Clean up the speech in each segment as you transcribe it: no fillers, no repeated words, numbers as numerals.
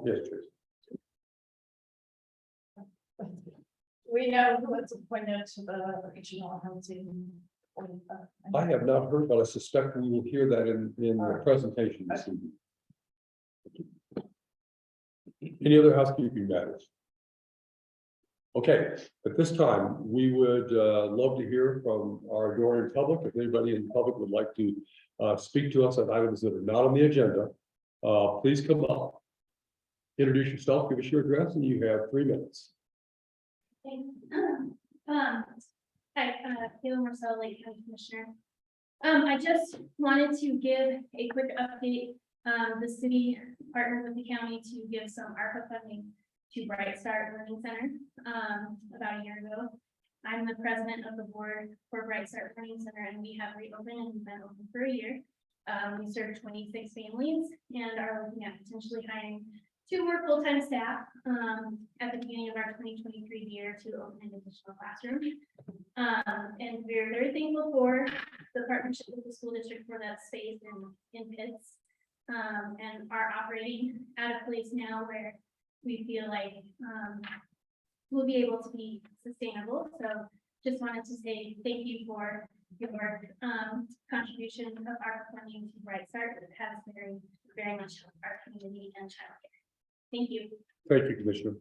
Yes, Tracy. We know who was appointed to the regional housing. I have not heard, but I suspect we will hear that in the presentation this evening. Any other housekeeping matters? Okay, at this time, we would love to hear from our adoring public. If anybody in the public would like to speak to us on items that are not on the agenda, please come up. Introduce yourself, give us your address, and you have 3 minutes. Hi, Kayla Marcel, Lake County Commissioner. I just wanted to give a quick update. The city partnered with the county to give some ARPA funding to Bright Start Learning Center, about a year ago. I'm the president of the board for Bright Start Learning Center, and we have reopened and been open for a year. We serve 26 families and are looking at potentially hiring 2 more full-time staff at the beginning of our 2023 year to open an additional classroom. And we're very thankful for the partnership with the school district for that space in Pitts. And are operating at a place now where we feel like we'll be able to be sustainable. So just wanted to say thank you for your contribution of our funding to Bright Start. It has very much helped our community and childcare. Thank you. Thank you, Commissioner.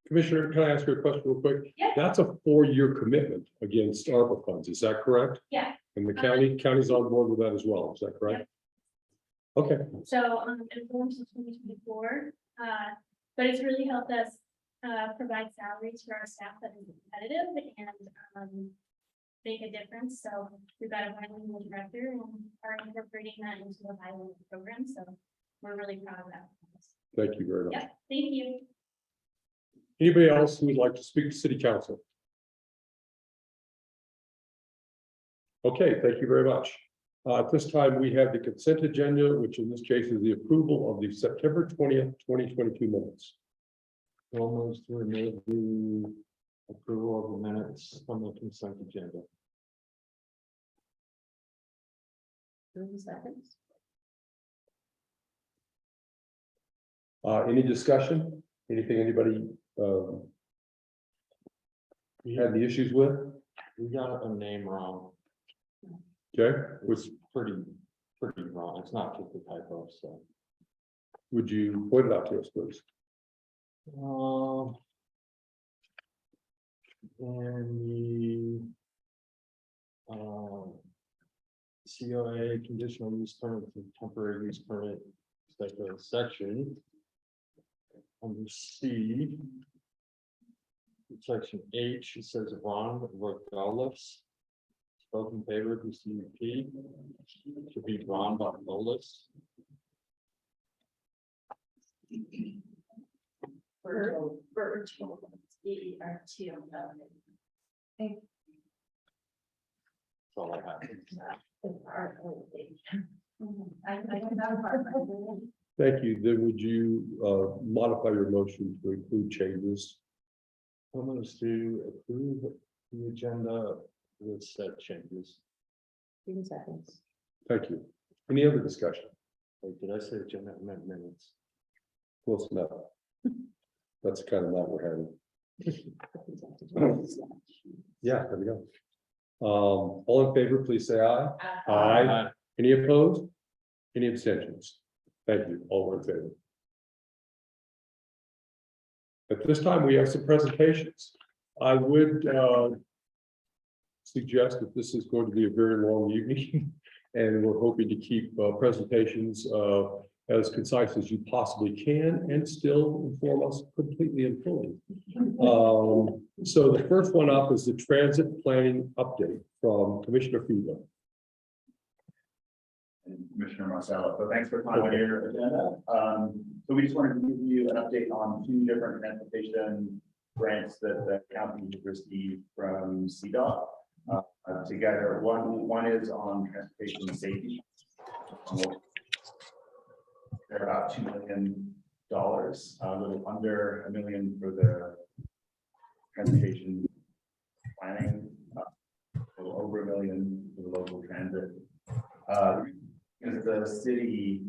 Commissioner, can I ask you a question real quick? Yeah. That's a 4-year commitment against ARPA funds, is that correct? Yeah. And the county's on board with that as well, is that correct? Okay, So it forms in 2024, but it's really helped us provide salaries for our staff that is competitive and make a difference. So we've got a bilingual director and are incorporating that into the bilingual program. So we're really proud of that. thank you very much. Yep, thank you. Anybody else who would like to speak to City Council? Okay, thank you very much. At this time, we have the consent agenda, which in this case is the approval of the September 20th, 2022 minutes. Almost to remove the approval of the minutes from the consent agenda. 30 seconds. Any discussion? Anything anybody had the issues with? We got a name wrong. Okay, It's pretty wrong. It's not just a typo, so. would you point it out to us, please? And the COA conditional use permit to temporary use permit section. Under C. Section H, it says Ron regardless. Spoken favor of the CUP. Should be Ron Bartolos. Virtual, EERTO. That's all I have. Thank you. Then would you modify your motion to include changes? I'm going to approve the agenda with set changes. 30 seconds. Thank you. Any other discussion? Wait, did I say agenda amendment minutes? Close enough. That's the kind of night we're having. Yeah, there we go. All in favor, please say aye. Aye. Any opposed? Any abstentions? Thank you. All were in favor. At this time, we have some presentations. I would suggest that this is going to be a very long evening, and we're hoping to keep presentations as concise as you possibly can and still inform us completely and fully. So the first one up is the transit planning update from Commissioner Fiedler. And Commissioner Marcelo, so thanks for coming on your agenda. So we just wanted to give you an update on 2 different transportation grants that the county received from CDOT. Together, one is on transportation safety. They're about $2 million, a little under $1 million for the transportation planning, a little over $1 million for the local transit. Because the city,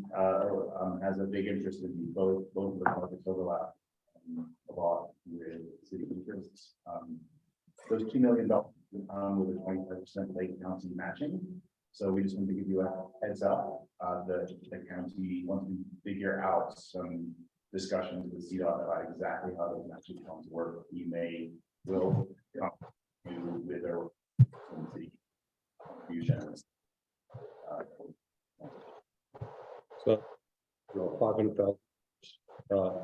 has a big interest in both of the projects overlap. A lot with city interests. Those $2 million with a 25% Lake County matching. So we just want to give you a heads up, that the county, once we figure out some discussions with CDOT about exactly how those matching funds work, we will come to with their city contributions. So, 500,000.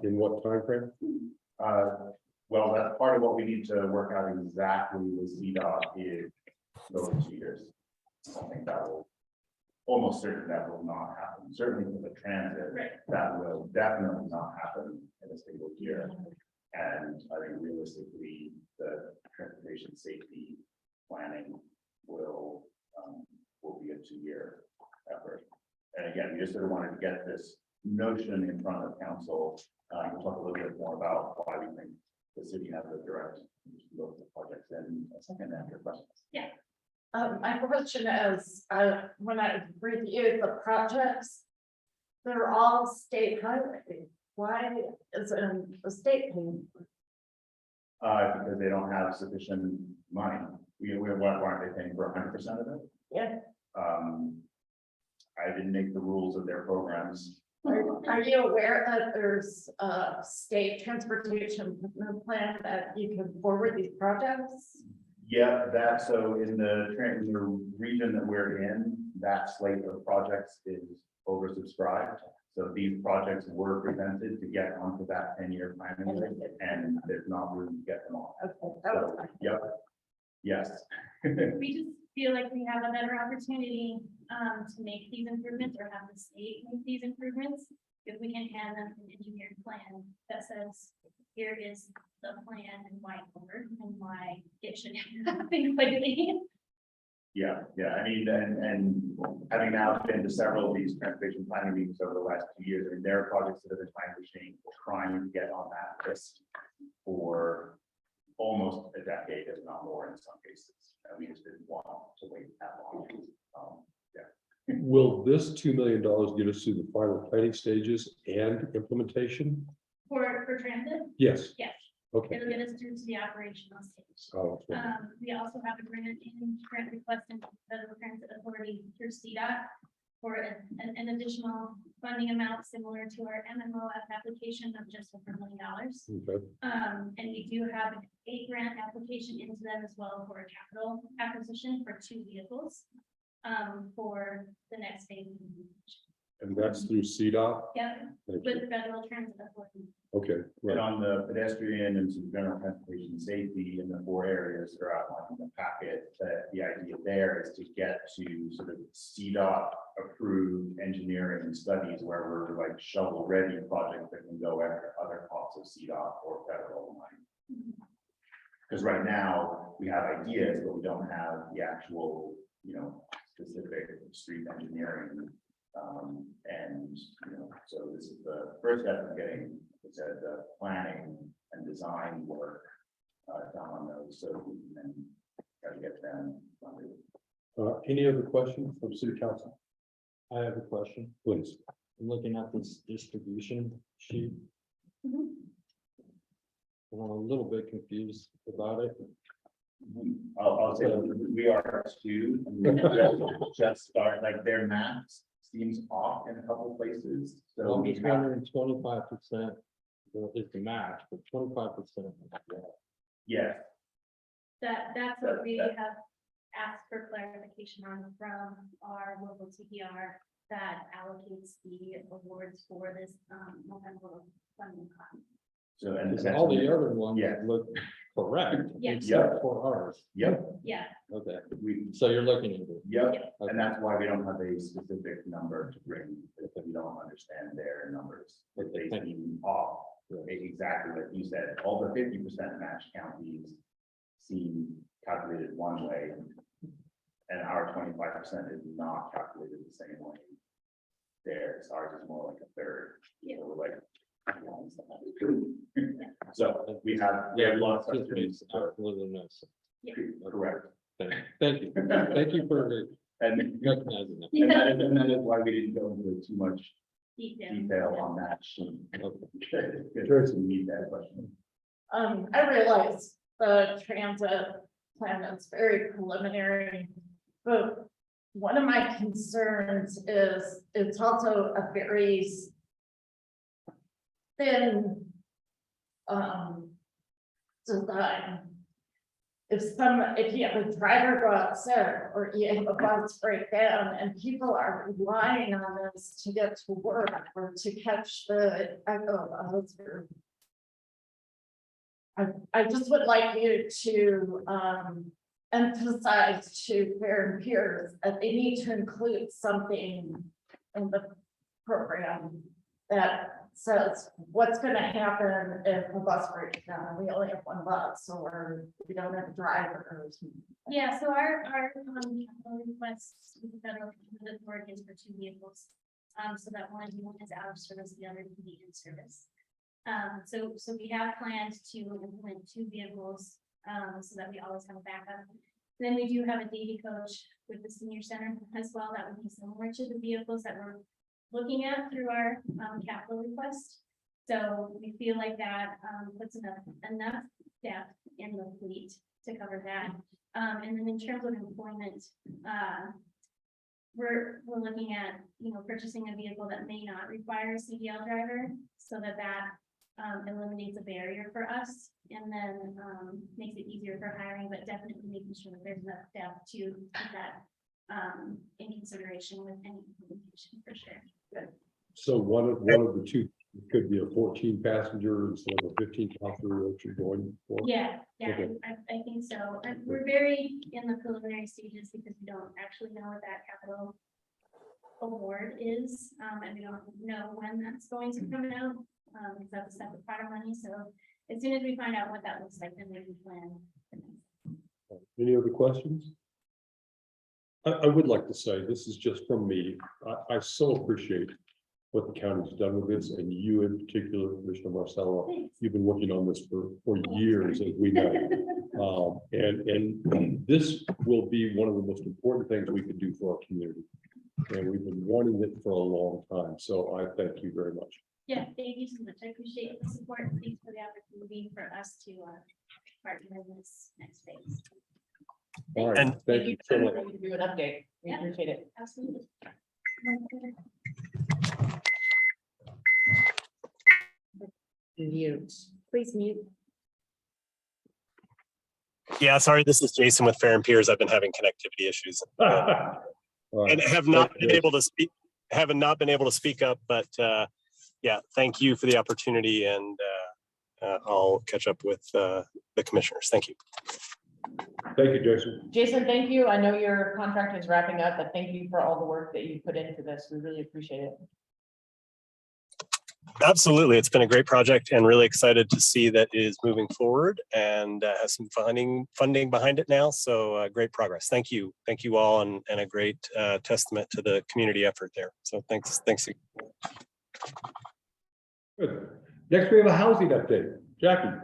In what time frame? Well, that's part of what we need to work out exactly with CDOT is those 2 years. I think that will, almost certain that will not happen, certainly for the transit, Right. that will definitely not happen in a single year. And I think realistically, the transportation safety planning will be a 2-year effort. And again, we just sort of wanted to get this notion in front of council. We'll talk a little bit more about why we think the city has a direct look at projects in a second after questions. My question is, when I reviewed the projects, they're all state highway. Why is the state paying? Because they don't have sufficient money. Why aren't they paying for 100% of it? Yeah. I didn't make the rules of their programs. Are you aware that there's a state transportation plan that you can forward these projects? Yeah, so in the region that we're in, that slate of projects is oversubscribed. So these projects were presented to get onto that 10-year planning list, and there's not room to get them all. Okay, that was So, fine. yep, yes. We just feel like we have a better opportunity to make these improvements or have the state make these improvements. If we can hand them an engineered plan that says, here is the plan and why it worked and why it should happen quickly. Yeah, I mean, and having now been to several of these transportation planning meetings over the last 2 years, I mean, there are projects that have been trying to get on that list for almost a decade, if not more in some cases. And we just didn't want to wait that long. Will this $2 million get us through the final planning stages and implementation? For transit, Yes. yes, Okay. it'll get us through to the operational stage. Oh, okay. We also have a grant request in Federal Transit Authority through CDOT for an additional funding amount similar to our MMOF application of just over $1 million. Okay. And we do have a grant application into them as well for a capital acquisition for 2 vehicles for the next phase. And that's through CDOT? Yep, Thank you. with Federal Transit Authority. Okay, And right. on the pedestrian and some general transportation safety in the 4 areas that are outlined in the packet, that the idea there is to get to sort of CDOT approved engineering studies where we're like shovel ready projects that can go after other parts of CDOT or federal money. Because right now we have ideas, but we don't have the actual, specific street engineering. So this is the first step of getting, the planning and design work done on those, so we can then try to get them funded. Any other questions from city council? I have a question. Please. I'm looking at this distribution sheet. Mhm. And I'm a little bit confused about it. I'll say we are too. Just start, like their maps seems off in a couple places, so Well, we it's have, 125% is the match, but 25%. yes, That's what we That- have asked for clarification on from our local TPR that allocates the awards for this multimodal funding fund. so and Because all the other ones Yeah. look correct, Yeah. except for ours. Yep, Yeah, Okay, we, so you're looking into it. yep, Okay. and that's why we don't have a specific number to bring, because we don't understand their numbers. But they Thank you. seem off, Right. exactly like you said, all the 50% match counties seem calculated one way. And our 25% is not calculated the same way. Theirs, ours is more like a third. Yeah. So we're like. So we have Yeah, lots of it makes questions. absolutely no sense. Correct. Thank you. Thank you for And Recognizing that. and that is why we didn't go into too much detail on that. There's some need that question. I realize the transit plan is very preliminary, but one of my concerns is it's also a very thin design. If you have a driver go out sick or you have a bus break down and people are relying on this to get to work or to catch the echo bus or I just would like you to emphasize to parent peers that they need to include something in the program that says what's gonna happen if a bus breaks down, we only have one bus, or we don't have a driver or something. Yeah, so our capital request with the federal authority is for 2 vehicles. So that one is out of service, the other can be in service. So we have planned to implement 2 vehicles, so that we always have a backup. Then we do have a Davy coach with the senior center as well, that would be similar to the vehicles that we're looking at through our capital request. So we feel like that puts enough depth in the fleet to cover that. And then in terms of employment, we're looking at, purchasing a vehicle that may not require a CDL driver, so that eliminates a barrier for us, and then makes it easier for hiring, but definitely making sure that there's enough depth to keep that in consideration with any implementation, for sure. So one of the two could be a 14 passenger instead of a 15 passenger that you're going for. Yeah, Okay. I think so. And we're very in the preliminary stages because we don't actually know what that capital award is, and we don't know when that's going to come out, because that's a separate part of money. So as soon as we find out what that looks like, then we can plan. Any other questions? I would like to say, this is just from me, I so appreciate what the county's done with this, and you in particular, Commissioner Marcelo, Thanks. you've been working on this for years, as we know. And this will be one of the most important things we can do for our community. And we've been wanting it for a long time, so I thank you very much. Yeah, thank you so much. I appreciate the support. Thanks for the opportunity for us to partner in this next phase. All right, And- thank you so much. To do an update. We Yeah. appreciate it. Absolutely. Mute. Please mute. Yeah, sorry, this is Jason with Fair and Peers. I've been having connectivity issues All right. and have not Thank been you. able to speak, speak up, but yeah, thank you for the opportunity, and I'll catch up with the commissioners. Thank you. Thank you, Jason. Jason, thank you. I know your contract is wrapping up, but thank you for all the work that you put into this. We really appreciate it. Absolutely. It's been a great project, and really excited to see that it is moving forward and has some funding behind it now. So great progress. Thank you. Thank you all, and a great testament to the community effort there. So thanks. Good. Next, we have a housing update. Jackie.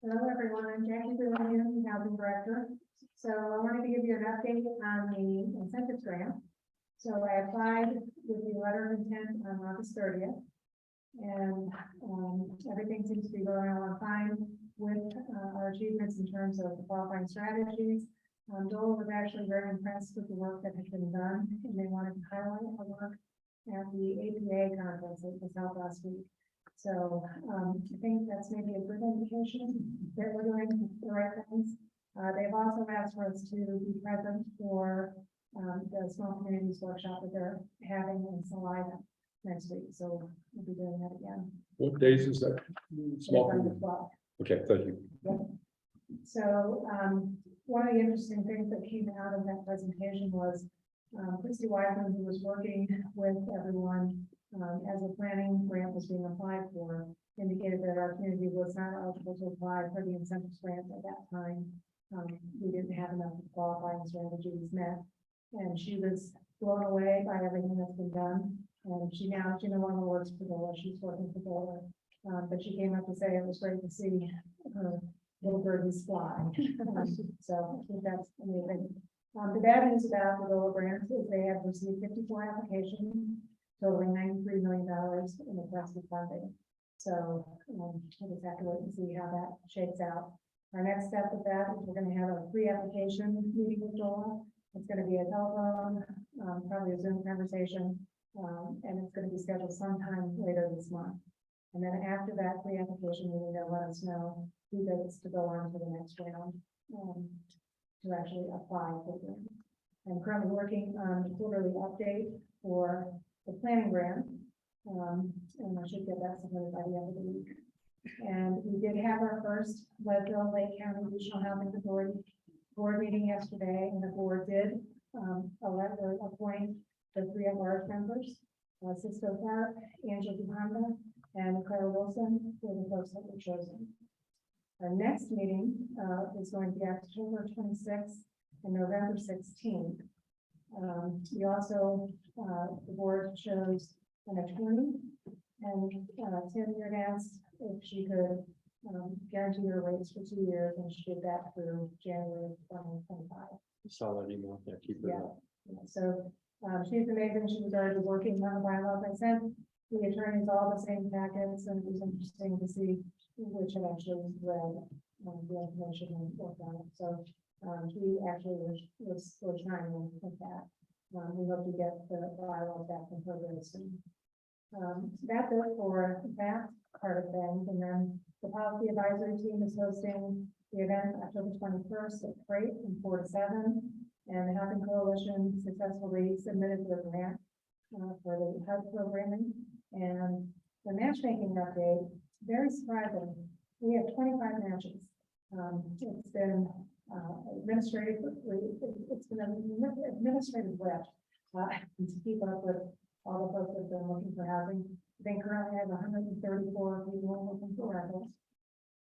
Hello, everyone. I'm Jackie Brilliant, Housing Director. So I wanted to give you an update on the incentives grant. So I applied with the letter of intent on August 30th. And everything seems to be going along fine with our achievements in terms of the qualifying strategies. Dole was actually very impressed with the work that has been done, and they wanted to highlight our work at the APA conference that was held last week. So I think that's maybe a good indication that we're doing the right things. They've also asked for us to be present for the small communities workshop that they're having in Salida next week. So we'll be doing that again. What days is that? Small. November community. 12th. Okay, thank you. So one of the interesting things that came out of that presentation was Christy Wiseman, who was working with everyone as the planning grant was being applied for, indicated that our community was not eligible to apply for the incentives grant at that time. We didn't have enough qualifying strategies met, and she was blown away by everything that's been done. And she no longer works for DOLA, she's working for DOLA. But she came up to say it was great to see her little birdies fly. So I think that's amazing. The bad news about the Lola grant is they have received 54 applications totaling $93 million in requested funding. So we'll just have to wait and see how that shakes out. Our next step with that is we're going to have a pre-application meeting with Lola. It's going to be a telephone, probably a Zoom conversation, and it's going to be scheduled sometime later this month. And then after that pre-application meeting, they'll let us know who gets to go on to the next round, to actually apply for the grant. I'm currently working on the quarterly update for the planning grant, and I should get that submitted by the end of the week. And we did have our first Leadville Lake County Regional Housing Authority board meeting yesterday, and the board did appoint the 3 at-large members, Cisco Clark, Angela Duhanda, and Clara Wilson, were the folks that were chosen. Our next meeting is going to be October 26th and November 16th. We also, the board chose an attorney, and Tim had asked if she could guarantee her rates for 2 years, and she did that through January 2025. Saw that email. Yeah, keep it Yeah. up. So she's amazing. She was already working on the bylaws. I sent the attorneys all the same packets, and it was interesting to see which had actually read the information and worked on it. So she actually was trying with that. We hope to get the bylaws back from her very soon. That's it for that part of things. And then the policy advisory team is hosting the event October 21st at Freight from 4 to 7. And the Housing Coalition successfully submitted their grant for the HUD programming. And the matchmaking update, very surprising. We have 25 matches. It's been administrative, it's been an administrative lift to keep up with all the folks that have been looking for housing. I think currently I have 134 people looking for rentals.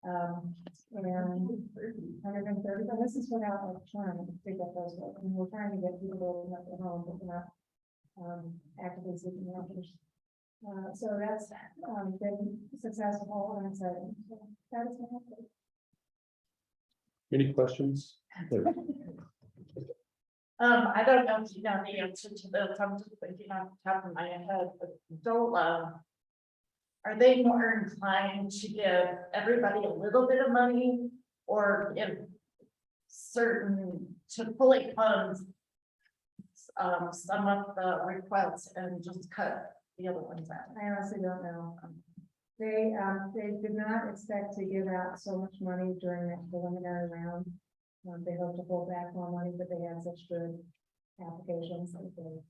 And 130, but this is without like trying to get those folks. And we're trying to get people to open up their home, but we're not actively seeking renters. So that's been successful and exciting. So that is my update. Any questions? I don't know if you know the answer to this, I'm just thinking off the top of my head, but DOLA, are they more inclined to give everybody a little bit of money, or give certain, to fully fund some of the requests and just cut the other ones out? I honestly don't know. They did not expect to give out so much money during that preliminary round. They hope to hold back more money, but they had such good applications that they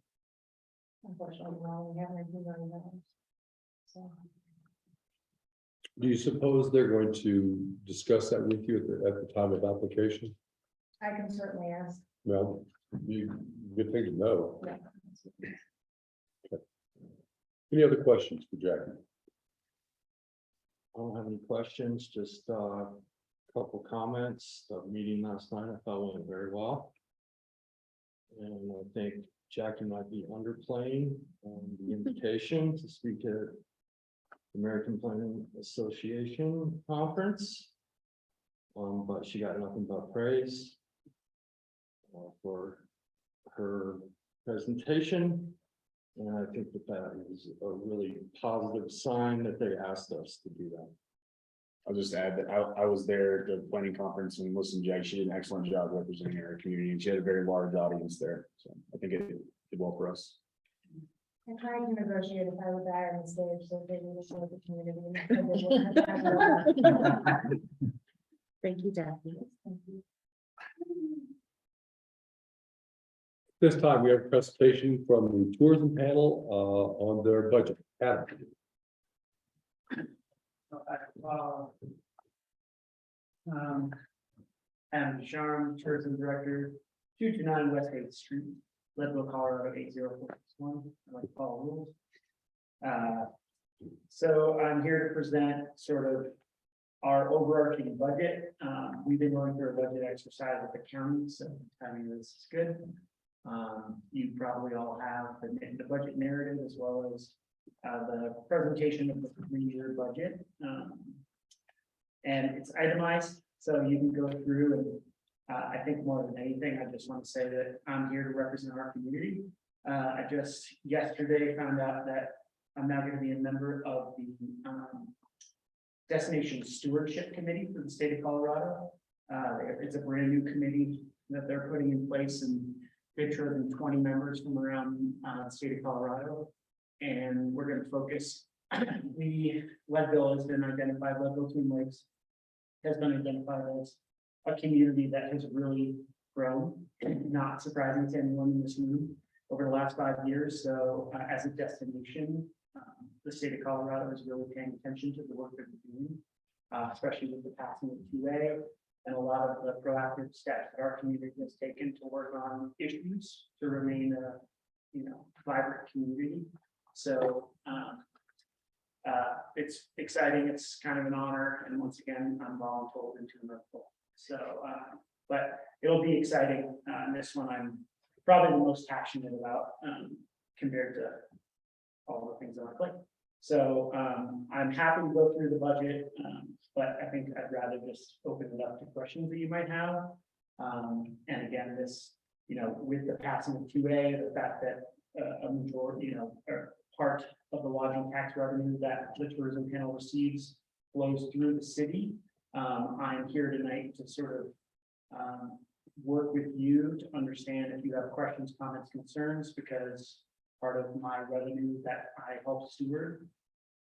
unfortunately only have $19 million. So Do you suppose they're going to discuss that with you at the time of application? I can certainly ask. Well, good thing to know. Yeah. Any other questions for Jackie? I don't have any questions, just couple comments. The meeting last night I thought went very well. And I think Jackie might be underplaying the invitation to speak at the American Planning Association conference. But she got nothing but praise for her presentation. And I think that is a really positive sign that they asked us to do that. I'll just add that I was there at the planning conference and listened to Jack. She did an excellent job representing our community, and she had a very large audience there. So I think it did well for us. I tried to negotiate if I would die on the stage, so they would serve the community. Thank you, Jackie. Thank you. This time we have a presentation from the tourism panel on their budget. Adam. Adam Sharm, Tourism Director, 229 West 8th Street, Leadville, Colorado 80461. I like to follow rules. So I'm here to present sort of our overarching budget. We've been going through a budget exercise with the county, so timing this is good. You probably all have the budget narrative as well as the presentation of the 3-year budget. And it's itemized, So you can go through and, I think more than anything, I just want to say that I'm here to represent our community. I just yesterday found out that I'm now going to be a member of the, Destination Stewardship Committee for the state of Colorado. It's a brand new committee that they're putting in place, and picture than 20 members from around the state of Colorado. And we're going to focus, Leadville has been identified, Leadville Twin Lakes has been identified as a community that has really grown, not surprising to anyone in this room, over the last 5 years. So as a destination, the state of Colorado is really paying attention to the work that we're doing, especially with the passing of 2A and a lot of the proactive steps that our community has taken to work on issues to remain a, vibrant community. So it's exciting. It's kind of an honor. And once again, I'm voluntold into the role. So, but it'll be exciting. This one I'm probably the most passionate about compared to all the things on my plate. So I'm happy to go through the budget, but I think I'd rather just open it up to questions that you might have. And again, this, with the passing of 2A, the fact that a majority, or part of the lodging tax revenue that the tourism panel receives flows through the city. I'm here tonight to sort of work with you to understand if you have questions, comments, concerns, because part of my revenue that I help steward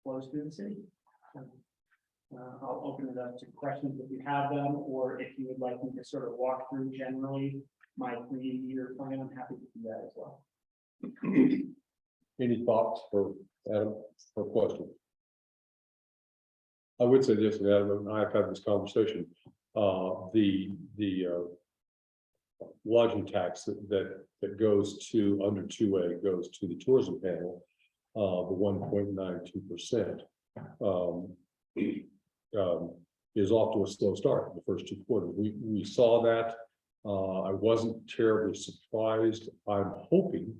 flows through the city. I'll open it up to questions if you have them, or if you would like me to sort of walk through generally my 3-year plan, I'm happy to do that as well. Any thoughts for Adam or questions? I would say this, and Adam and I have had this conversation, the lodging tax that goes to under 2A goes to the tourism panel, the 1.92%. Is off to a slow start in the first 2 quarters. We saw that. I wasn't terribly surprised. I'm hoping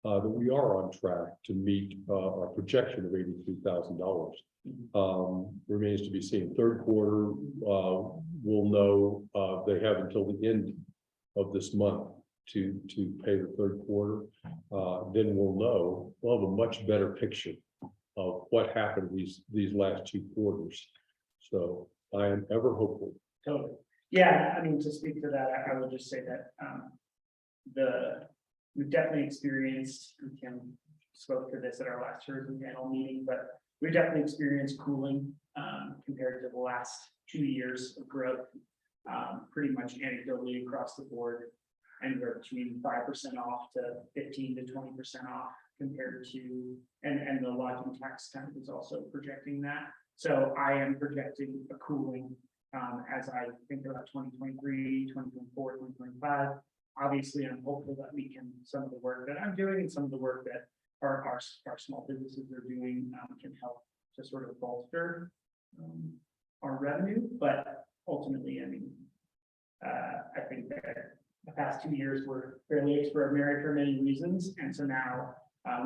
that we are on track to meet our projection of $83,000. Remains to be seen. Third quarter, we'll know. They have until the end of this month to pay the third quarter. Then we'll know. We'll have a much better picture of what happened these last 2 quarters. So I am ever hopeful. Totally. Yeah, I mean, to speak to that, I would just say that we've definitely experienced, and Tim spoke to this at our last tourism panel meeting, but we've definitely experienced cooling compared to the last 2 years of growth, pretty much anecdotally across the board, anywhere between 5% off to 15 to 20% off compared to, and the lodging tax kind of is also projecting that. So I am projecting a cooling as I think about 2023, 2024, 2025. Obviously, I'm hopeful that we can, some of the work that I'm doing and some of the work that our small businesses are doing can help to sort of bolster our revenue. But ultimately, I mean, I think that the past 2 years were fairly extraordinary for many reasons. And so now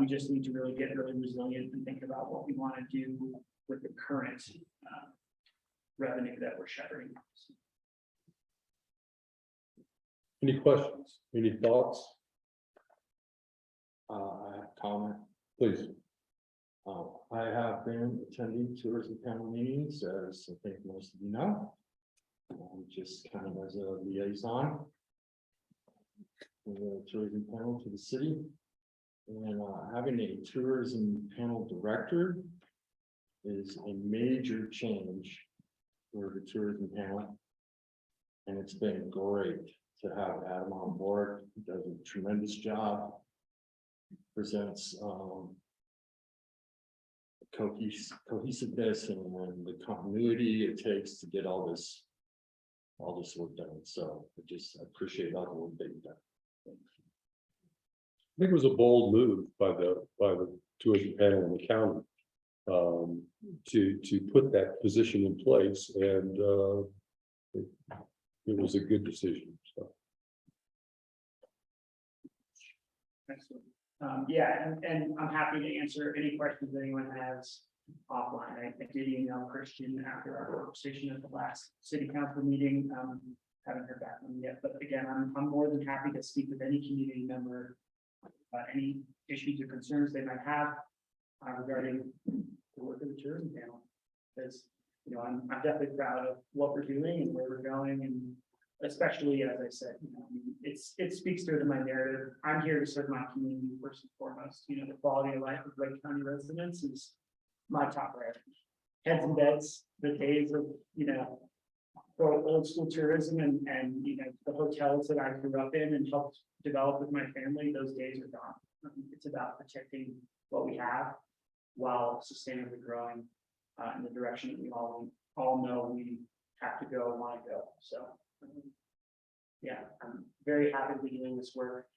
we just need to really get really resilient and think about what we want to do with the current revenue that we're shepherding. Any questions? Any thoughts? I have a comment. Please. I have been attending tourism panel meetings, as I think most of you know. Just kind of as a liaison for the tourism panel to the city. And having a tourism panel director is a major change for the tourism panel. And it's been great to have Adam on board. He does a tremendous job. Presents cohesiveness and the continuity it takes to get all this work done. So I appreciate all the work that you've done. I think it was a bold move by the tourism panel in the county to put that position in place, and it was a good decision. So Excellent. Yeah, and I'm happy to answer any questions anyone has offline. I did email Christian after our conversation at the last city council meeting. Haven't heard back from him yet, but again, I'm more than happy to speak with any community member. Any issues or concerns they might have regarding the work of the tourism panel. Because, you know, I'm definitely proud of what we're doing and where we're going, and especially, as I said, you know, I mean, it speaks to my narrative. I'm here to serve my community first and foremost. You know, the quality of life of Lake County residents is my top priority. Heads and beds, the days of, you know, for old school tourism and, you know, the hotels that I grew up in and helped develop with my family, those days are gone. It's about protecting what we have while sustainably growing in the direction that we all know we have to go and want to go. So, yeah, I'm very happy to be doing this work.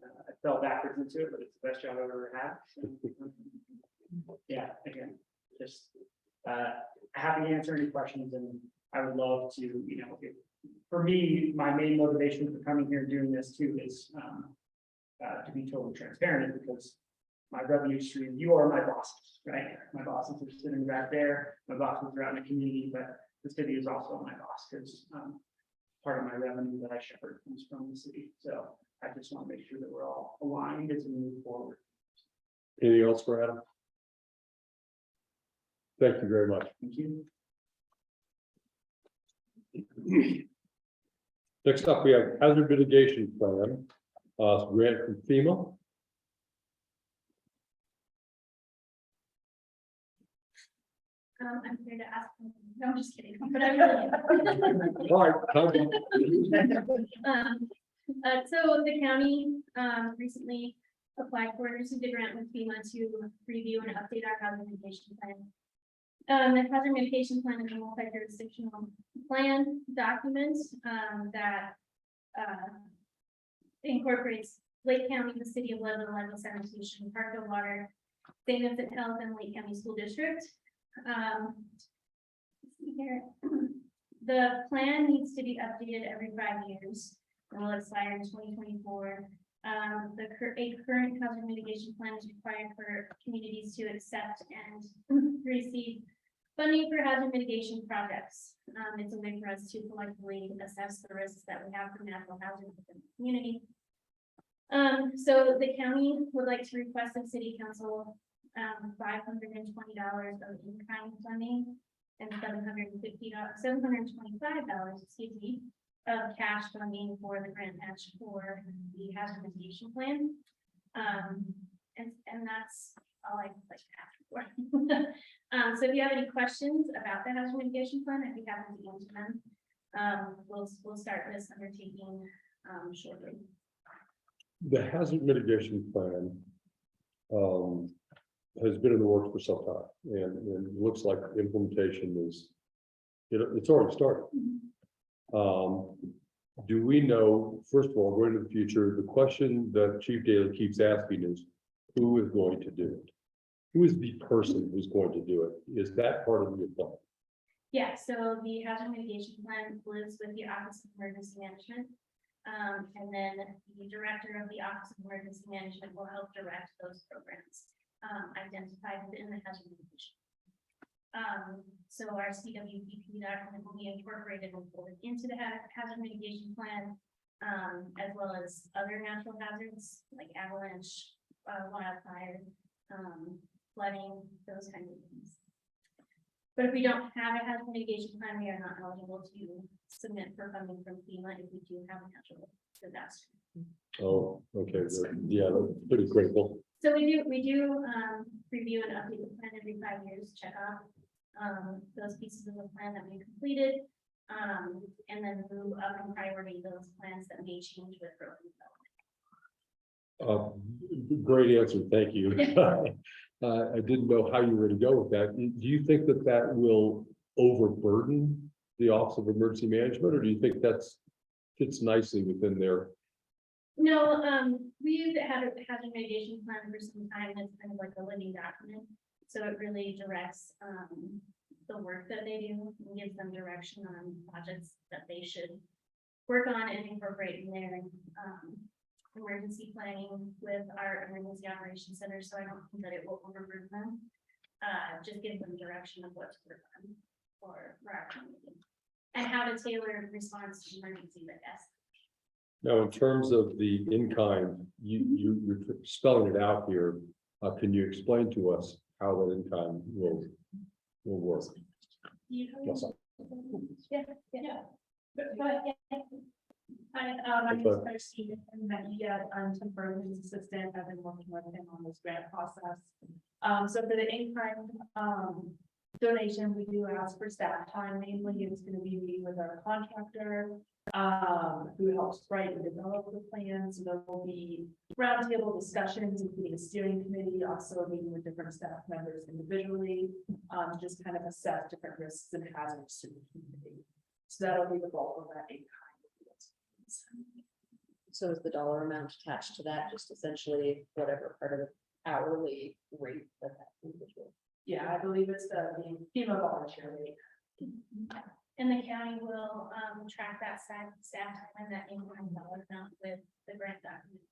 I fell backwards into it, but it's the best job I've ever had. Yeah, again, just happy to answer any questions, and I would love to, you know, for me, my main motivation for coming here and doing this too is to be totally transparent, because my revenue stream, you are my bosses, right? My bosses are sitting back there, my bosses are out in the community, but the city is also my boss, because part of my revenue that I shepherd comes from the city. So I just want to make sure that we're all aligned as we move forward. Anything else for Adam? Thank you very much. Thank you. Next up, we have hazard mitigation plan, grant from FEMA. I'm here to ask, no, I'm just kidding, but I really am. All right, Tony. So the county, recently applied for and received a grant with FEMA to review and update our hazard mitigation plan. The hazard mitigation plan is a multi-jurisdictional plan document, that, incorporates Lake County, the city of Leadville, Leadville Sanitation, Parkville Water, St. Vincent Health, and Lake County School District. Let's see here. The plan needs to be updated every 5 years, and will expire in 2024. A current hazard mitigation plan is required for communities to accept and receive funding for hazard mitigation projects. It's a way for us to collectively assess the risks that we have from natural hazards within the community. So the county would like to request of city council $520 of in-kind funding and $725, excuse me, of cash funding for the grant match for the hazard mitigation plan. And that's all I'd like to ask for. So if you have any questions about the hazard mitigation plan, I'd be happy to answer them. We'll start this undertaking shortly. The hazard mitigation plan has been in the works for some time, and it looks like implementation is, it's already started. Do we know, first of all, going into the future, the question that Chief Daly keeps asking is, who is going to do it? Who is the person who's going to do it? Is that part of your plan? Yeah, so the hazard mitigation plan lives with the Office of Emergency Management. And then the director of the Office of Emergency Management will help direct those programs identified within the hazard mitigation. So our CWPP document will be incorporated and folded into the hazard mitigation plan, as well as other natural hazards like avalanche, wildfire, flooding, those kinds of things. But if we don't have a hazard mitigation plan, we are not eligible to submit for funding from FEMA if we do have a natural disaster. Oh, okay, yeah, that's pretty critical. So we do review and update the plan every 5 years, check off those pieces of the plan that we completed, and then move up in priority those plans that may change with growth and development. Great answer, thank you. I didn't know how you were to go with that. Do you think that that will overburden the Office of Emergency Management, or do you think that's fits nicely within their? No, we've had a hazard mitigation plan for some time. It's kind of like a living document. So it really directs the work that they do and gives them direction on projects that they should work on and incorporate in their emergency planning with our emergency operations center. So I don't think that it will overburden them. just give them direction of what to work on for our community. And how to tailor response to emergency requests. Now, in terms of the in-kind, you're spelling it out here. Can you explain to us how that in-kind will work? Yes, sir. Yeah. Go ahead, yeah. Hi, my name is Okay. Christine, and I'm temporary business assistant. I've been working with him on this grant process. So for the in-kind, donation, we do ask for staff time. Mainly, it's gonna be meeting with our contractor, who helps write and develop the plan. So there will be roundtable discussions, including a steering committee, also meeting with different staff members individually, just kind of assess different risks and hazards to the community. So that'll be the bulk of that in-kind. So is the dollar amount attached to that, just essentially whatever part of the hourly rate of that individual? Yeah, I believe it's the FEMA volunteer rate. And the county will track that staff time and that income dollar amount with the grant document.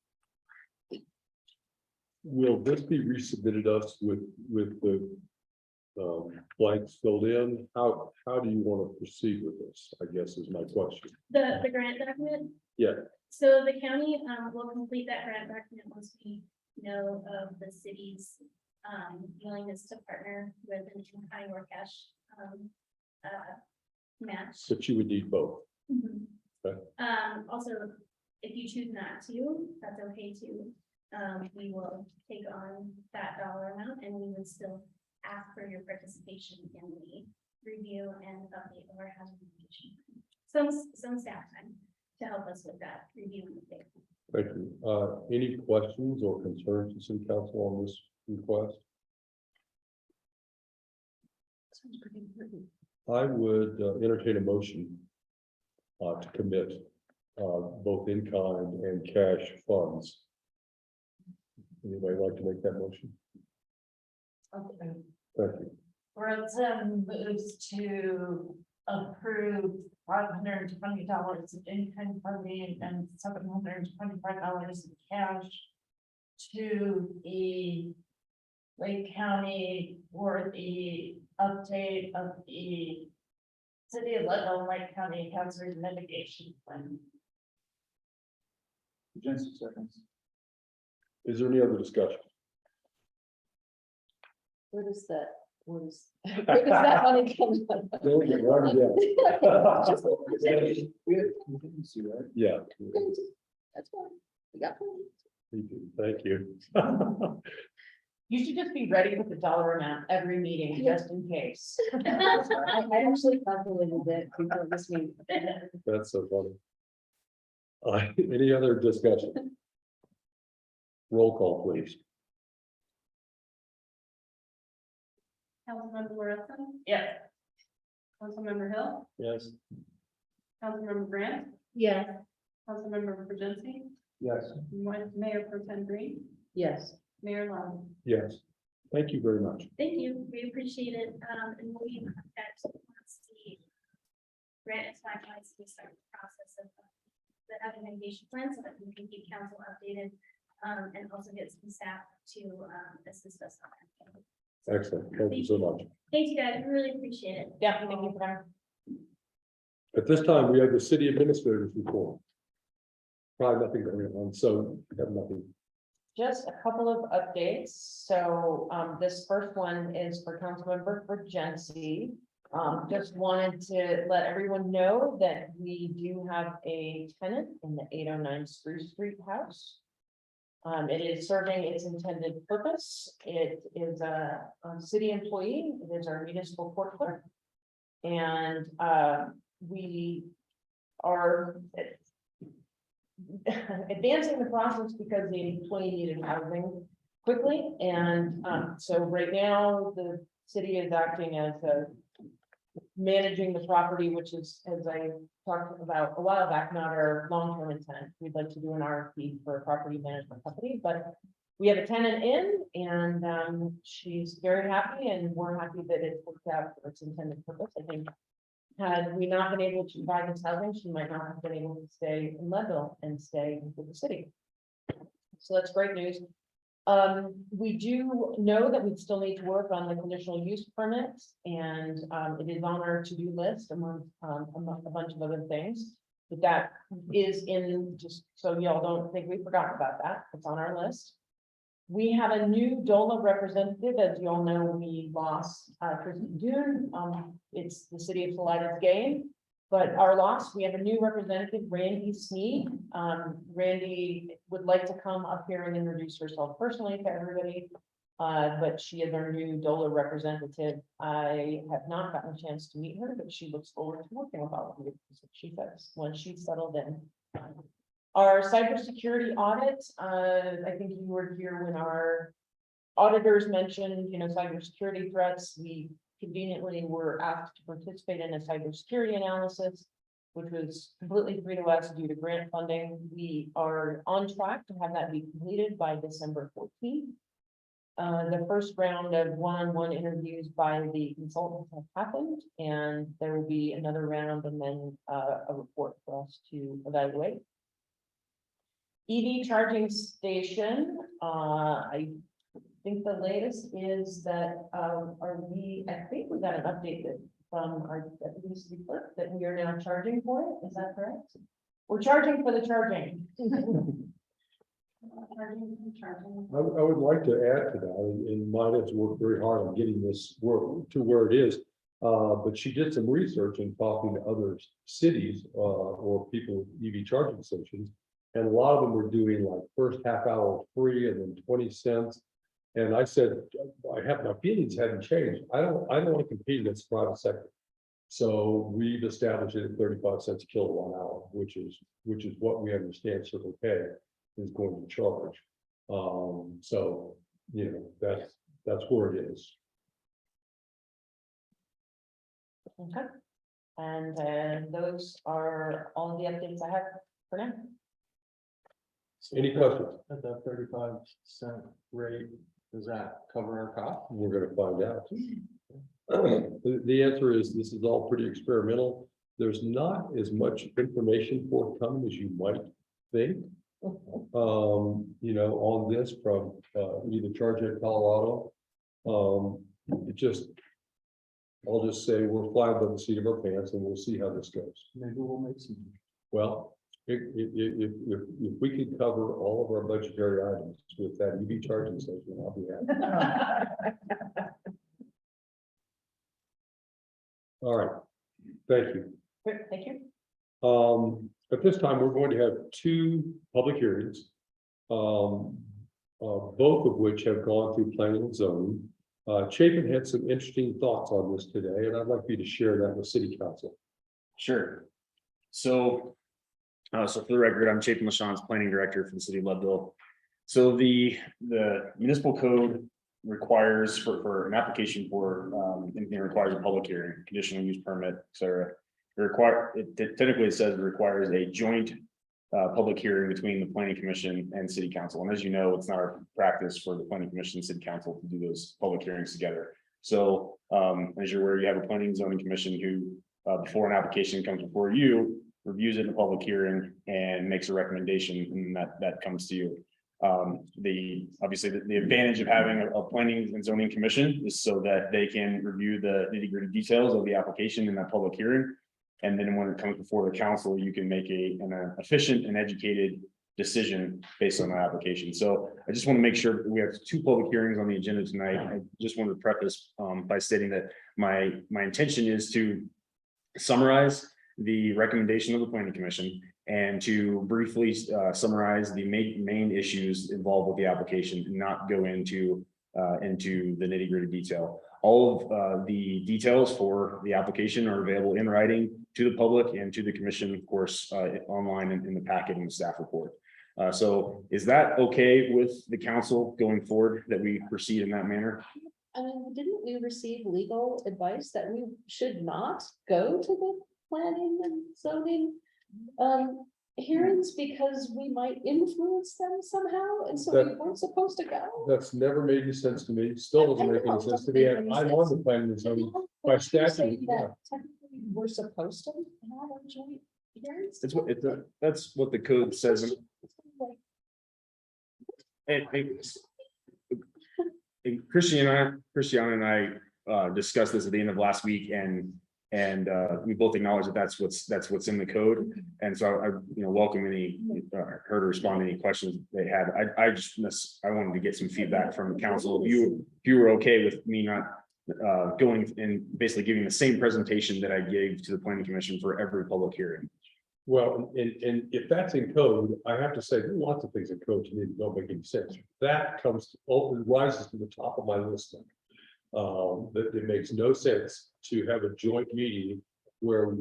Will this be resubmitted us with the blanks filled in? How do you want to proceed with this, I guess is my question. The grant document? Yeah. So the county will complete that grant document once we know of the city's willingness to partner with an in-kind or cash match. But you would need both. Mhm. Okay. Also, if you choose not to, that's okay too. We will take on that dollar amount and we would still ask for your participation in the review and update of our hazard mitigation. Some staff time to help us with that review and update. Thank you. Any questions or concerns to city council on this request? I would entertain a motion to commit both in-kind and cash funds. Anybody like to make that motion? Okay. Thank you. Ransom moves to approve $520 of in-kind funding and $725 in cash to the Lake County for the update of the City of Leadville, Lake County Hazard Mitigation Plan. Jensen seconds. Is there any other discussion? What is that? What is? Where does that money come from? Don't get right again. Yeah. That's fine. We got plenty. Thank you. You should just be ready with the dollar amount every meeting, just in case. I actually calculated it before this meeting. That's so funny. Any other discussion? Roll call, please. Councilmember Larissa? Yes. Councilmember Hill? Yes. Councilmember Grant? Yeah. Councilmember Virginity? Yes. Mayor Pro Tem Green? Yes. Mayor Long? Yes. Thank you very much. Thank you, we appreciate it, and we'll be in contact once the grant is finalized, we start the process of the hazard mitigation plan, so that we can keep council updated, and also get some staff to assist us on that. Excellent. Thank you so much. Thank you, guys, we really appreciate it. Yeah, thank you for that. At this time, we have the city administrators report. Probably nothing going on, so we have nothing. Just a couple of updates. So this first one is for Councilmember Virginity. Just wanted to let everyone know that we do have a tenant in the 809 Spruce Street house. It is serving its intended purpose. It is a city employee. It is our municipal court clerk. And we are advancing the process because the employee needed housing quickly. And so right now, the city is acting as a managing the property, which is, as I talked about a while back, not our long-term intent. We'd like to do an RFP for a property management company, but we have a tenant in and she's very happy and we're happy that it worked out for its intended purpose. I think had we not been able to provide this housing, she might not have been able to stay in Leadville and stay with the city. So that's great news. We do know that we still need to work on the conditional use permits, and it is on our to-do list among a bunch of other things. But that is in, just so y'all don't think we forgot about that, it's on our list. We have a new DOLA representative, as you all know, we lost Kristen Dune, it's the city of Salida's gain. But our loss, we have a new representative, Randy Sneed. Randy would like to come up here and introduce herself personally to everybody. But she is our new DOLA representative. I have not gotten a chance to meet her, but she looks forward to working with all of you. That's what she says when she's settled in. Our cybersecurity audit, I think you were here when our auditors mentioned, cybersecurity threats. We conveniently were asked to participate in a cybersecurity analysis, which was completely free to us due to grant funding. We are on track to have that be completed by December 14th. The first round of one-on-one interviews by the consultants have happened, and there will be another round and then a report for us to evaluate. EV charging station, I think the latest is that, I think we got an update from our deputy city clerk that we are now charging for it. Is that correct? We're charging for the charging. I would like to add to that, and Mana's worked very hard on getting this work to where it is. But she did some research and talking to other cities, or people with EV charging stations. And a lot of them were doing like first half hour free and then 20 cents. And I said, my feelings hadn't changed. I don't want to compete against the private sector. So we've established it at 35 cents a kilowatt hour, which is what we understand Circle K is going to charge. So, that's where it is. Okay. And those are all the updates I have for now. Any questions? At that 35-cent rate, does that cover our cost? We're gonna find out. The answer is, this is all pretty experimental. There's not as much information forthcoming as you might think. On this from either Charging Colorado. I'll just say we're flying by the seat of our pants, and we'll see how this goes. Maybe we'll make some. Well, if we could cover all of our budgetary items with that EV charging station, I'll be happy. All right, thank you. Great, thank you. At this time, we're going to have two public hearings. Both of which have gone through planning and zoning. Chapin had some interesting thoughts on this today, and I'd like you to share that with City Council. Sure. So for the record, I'm Chapin LaShawns, planning director for the city of Leadville. So the municipal code requires for an application for anything requires a public hearing, conditional use permit, et cetera. Technically it says it requires a joint public hearing between the planning commission and city council. And as you know, it's not our practice for the planning commission and city council to do those public hearings together. So as you're aware, you have a planning and zoning commission who before an application comes before you, reviews it in a public hearing and makes a recommendation, and that comes to you. Obviously the advantage of having a planning and zoning commission is so that they can review the nitty-gritty details of the application in that public hearing. And then when it comes before the council, you can make an efficient and educated decision based on the application. So I just want to make sure that we have two public hearings on the agenda tonight. I just wanted to preface by stating that my intention is to summarize the recommendation of the planning commission and to briefly summarize the main issues involved with the application and not go into the nitty-gritty detail. All of the details for the application are available in writing to the public and to the commission, of course, online in the packet and the staff report. So is that okay with the council going forward that we proceed in that manner? Didn't we receive legal advice that we should not go to the planning and zoning hearings because we might influence them somehow, and so we weren't supposed to go? That's never made any sense to me, still doesn't make any sense to me, and I'm on the planning and zoning by You're saying statute. Yeah. that technically we're supposed to have a joint hearings? That's what the code says. Christiana and I discussed this at the end of last week, and we both acknowledge that that's what's in the code. And so I welcome any her to respond to any questions they had. I wanted to get some feedback from the council. If you were okay with me not going and basically giving the same presentation that I gave to the planning commission for every public hearing. Well, and if that's in code, I have to say, there are lots of things in code to me that don't make any sense. That rises to the top of my list. That it makes no sense to have a joint meeting where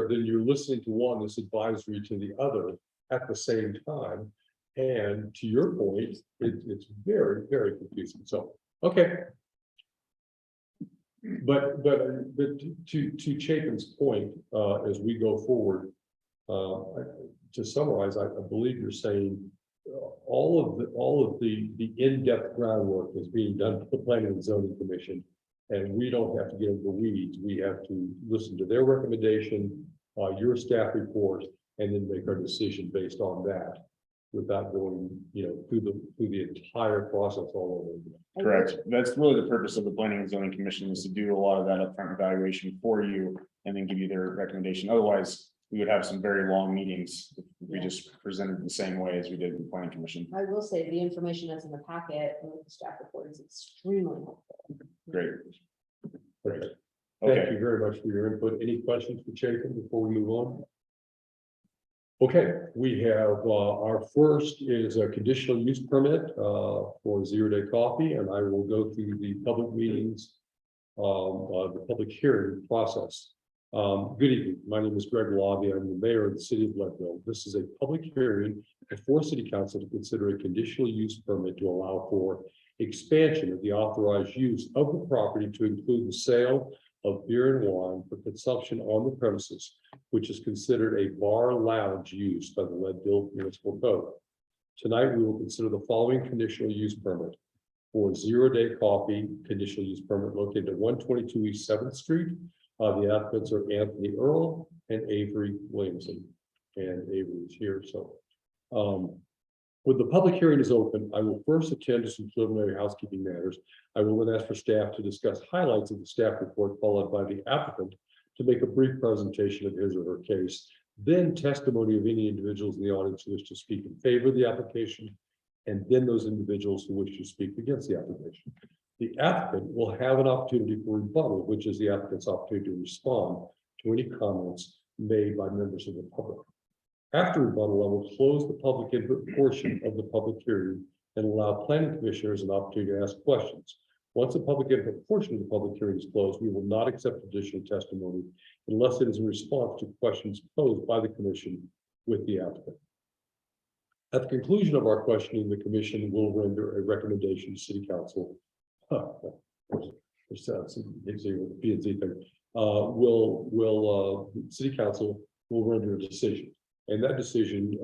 then you're listening to one that's advisory to the other at the same time. And to your point, it's very, very confusing. So, okay. But to Chapin's point, as we go forward, to summarize, I believe you're saying all of the in-depth groundwork is being done for the Planning and Zoning Commission, and we don't have to get into the weeds. We have to listen to their recommendation, your staff report, and then make our decision based on that, without going, through the entire process all over again. Correct. That's really the purpose of the Planning and Zoning Commission, is to do a lot of that upfront evaluation for you and then give you their recommendation. Otherwise, we would have some very long meetings if we just presented the same way as we did in the Planning Commission. I will say the information that's in the packet and with the staff report is extremely helpful. Great. Great. Okay. Thank you very much for your input. Any questions for Chapin before we move on? Okay, we have, our first is a conditional use permit, for 0 Day Coffee, and I will go through the public meetings, the public hearing process. Good evening. My name is Greg Lobby. I'm the mayor of the city of Leadville. This is a public hearing before city council to consider a conditional use permit to allow for expansion of the authorized use of the property to include the sale of beer and wine for consumption on the premises, which is considered a bar lounge use by the Leadville Municipal Code. Tonight, we will consider the following conditional use permit for 0 Day Coffee conditional use permit located at 122 East 7th Street. The applicants are Anthony Earl and Avery Williamson, and Avery is here. So, when the public hearing is open, I will first attend to some preliminary housekeeping matters. I will then ask for staff to discuss highlights of the staff report, followed by the applicant to make a brief presentation of his or her case. Then testimony of any individuals in the audience who wish to speak in favor of the application, and then those individuals who wish to speak against the application. The applicant will have an opportunity for rebuttal, which is the applicant's opportunity to respond to any comments made by members of the public. After rebuttal, I will close the public input portion of the public hearing and allow planning commissioners an opportunity to ask questions. Once the public input portion of the public hearing is closed, we will not accept additional testimony unless it is in response to questions posed by the commission with the applicant. At the conclusion of our questioning, the commission will render a recommendation to city council. City council will render a decision, and that decision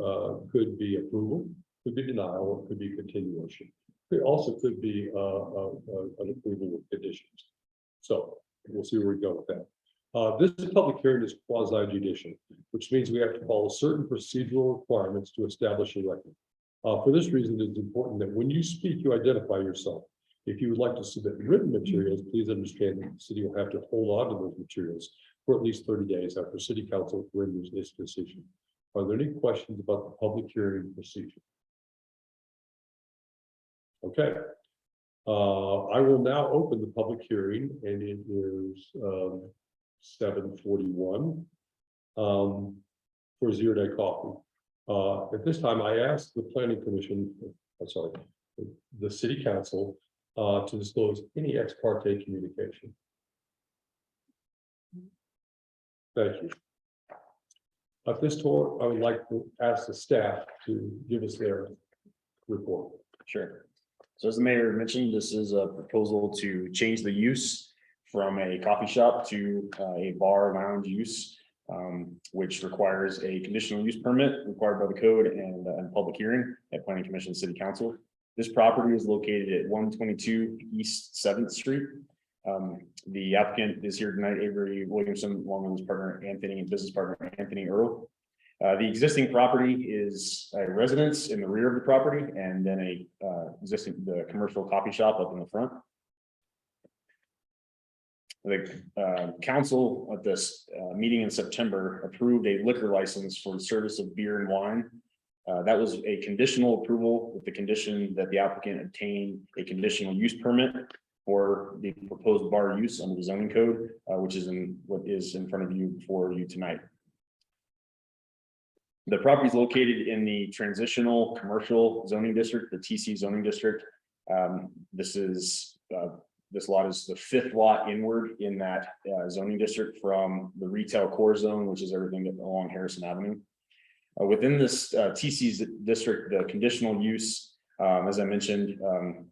could be approval, could be denial, or could be continuation. It also could be an approval with conditions. So we'll see where we go with that. This public hearing is quasi judicial, which means we have to follow certain procedural requirements to establish a record. For this reason, it's important that when you speak, you identify yourself. If you would like to submit written materials, please understand that the city will have to hold on to those materials for at least 30 days after city council renders this decision. Are there any questions about the public hearing procedure? Okay. I will now open the public hearing, and it is 7:41 for 0 Day Coffee. At this time, I ask the planning commission, the city council, to disclose any ex parte communication. Thank you. At this time, I would like to ask the staff to give us their report. Sure. So as the mayor mentioned, this is a proposal to change the use from a coffee shop to a bar lounge use, which requires a conditional use permit required by the code and public hearing at Planning Commission City Council. This property is located at 122 East 7th Street. The applicant is here tonight, Avery Williamson, along with his partner Anthony, and business partner Anthony Earl. The existing property is a residence in the rear of the property and then the commercial coffee shop up in the front. The council at this meeting in September approved a liquor license for the service of beer and wine. That was a conditional approval with the condition that the applicant obtain a conditional use permit for the proposed bar use under the zoning code, which is what is in front of you for you tonight. The property is located in the transitional commercial zoning district, the TC zoning district. This lot is the 5th lot inward in that zoning district from the retail core zone, which is everything along Harrison Avenue. Within this TC district, the conditional use, as I mentioned,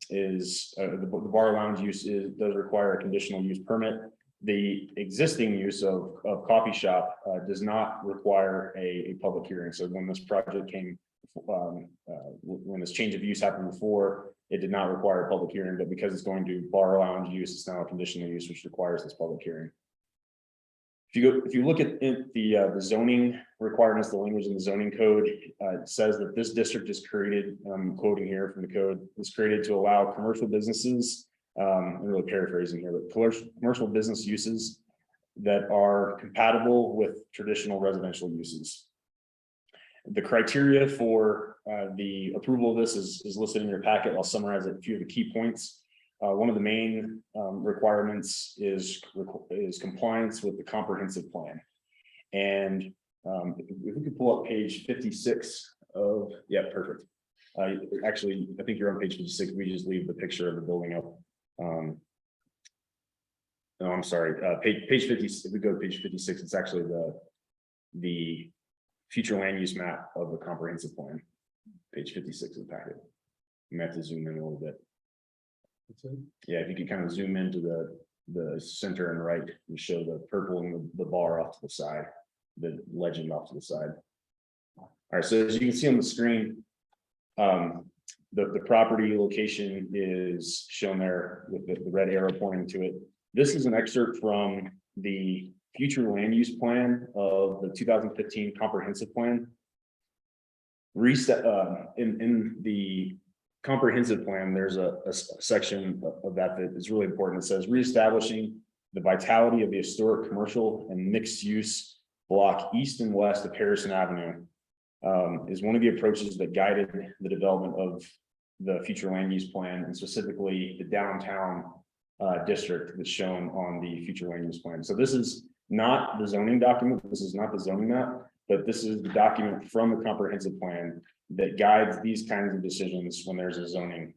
is the bar lounge use does require a conditional use permit. The existing use of coffee shop does not require a public hearing. So when this project came, when this change of use happened before, it did not require a public hearing, but because it's going to bar lounge use, it's now a conditional use, which requires this public hearing. If you look at the zoning requirements, the language in the zoning code, it says that this district is created, I'm quoting here from the code, is created to allow commercial businesses, I'm really paraphrasing here, but commercial business uses that are compatible with traditional residential uses. The criteria for the approval of this is listed in your packet. I'll summarize a few of the key points. One of the main requirements is compliance with the comprehensive plan. And if we could pull up page 56 of, yeah, perfect. Actually, I think you're on page 56. We just leave the picture of the building up. No, I'm sorry. Page 50. If we go to page 56, it's actually the future land use map of the comprehensive plan. Page 56 of the packet. You have to zoom in a little bit. Yeah, if you could kind of zoom into the center and right and show the purple and the bar off to the side, the legend off to the side. All right, so as you can see on the screen, the property location is shown there with the red arrow pointing to it. This is an excerpt from the future land use plan of the 2015 comprehensive plan. Reset in the comprehensive plan, there's a section of that is really important. It says reestablishing the vitality of the historic commercial and mixed use block east and west of Harrison Avenue is one of the approaches that guided the development of the future land use plan, and specifically the downtown district that's shown on the future land use plan. So this is not the zoning document. This is not the zoning map, but this is the document from the comprehensive plan that guides these kinds of decisions when there's a zoning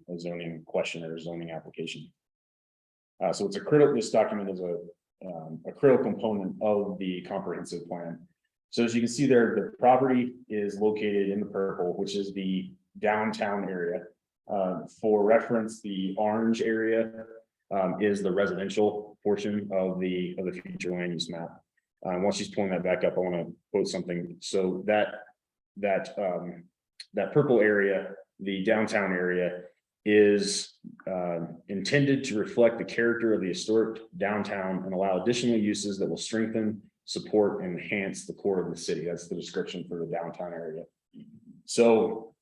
question or a zoning application. So it's a critical, this document is a critical component of the comprehensive plan. So as you can see there, the property is located in the purple, which is the downtown area. For reference, the orange area is the residential portion of the future land use map. Once she's pulling that back up, I want to quote something. So that purple area, the downtown area, is intended to reflect the character of the historic downtown and allow additional uses that will strengthen, support, and enhance the core of the city. That's the description for the downtown area. So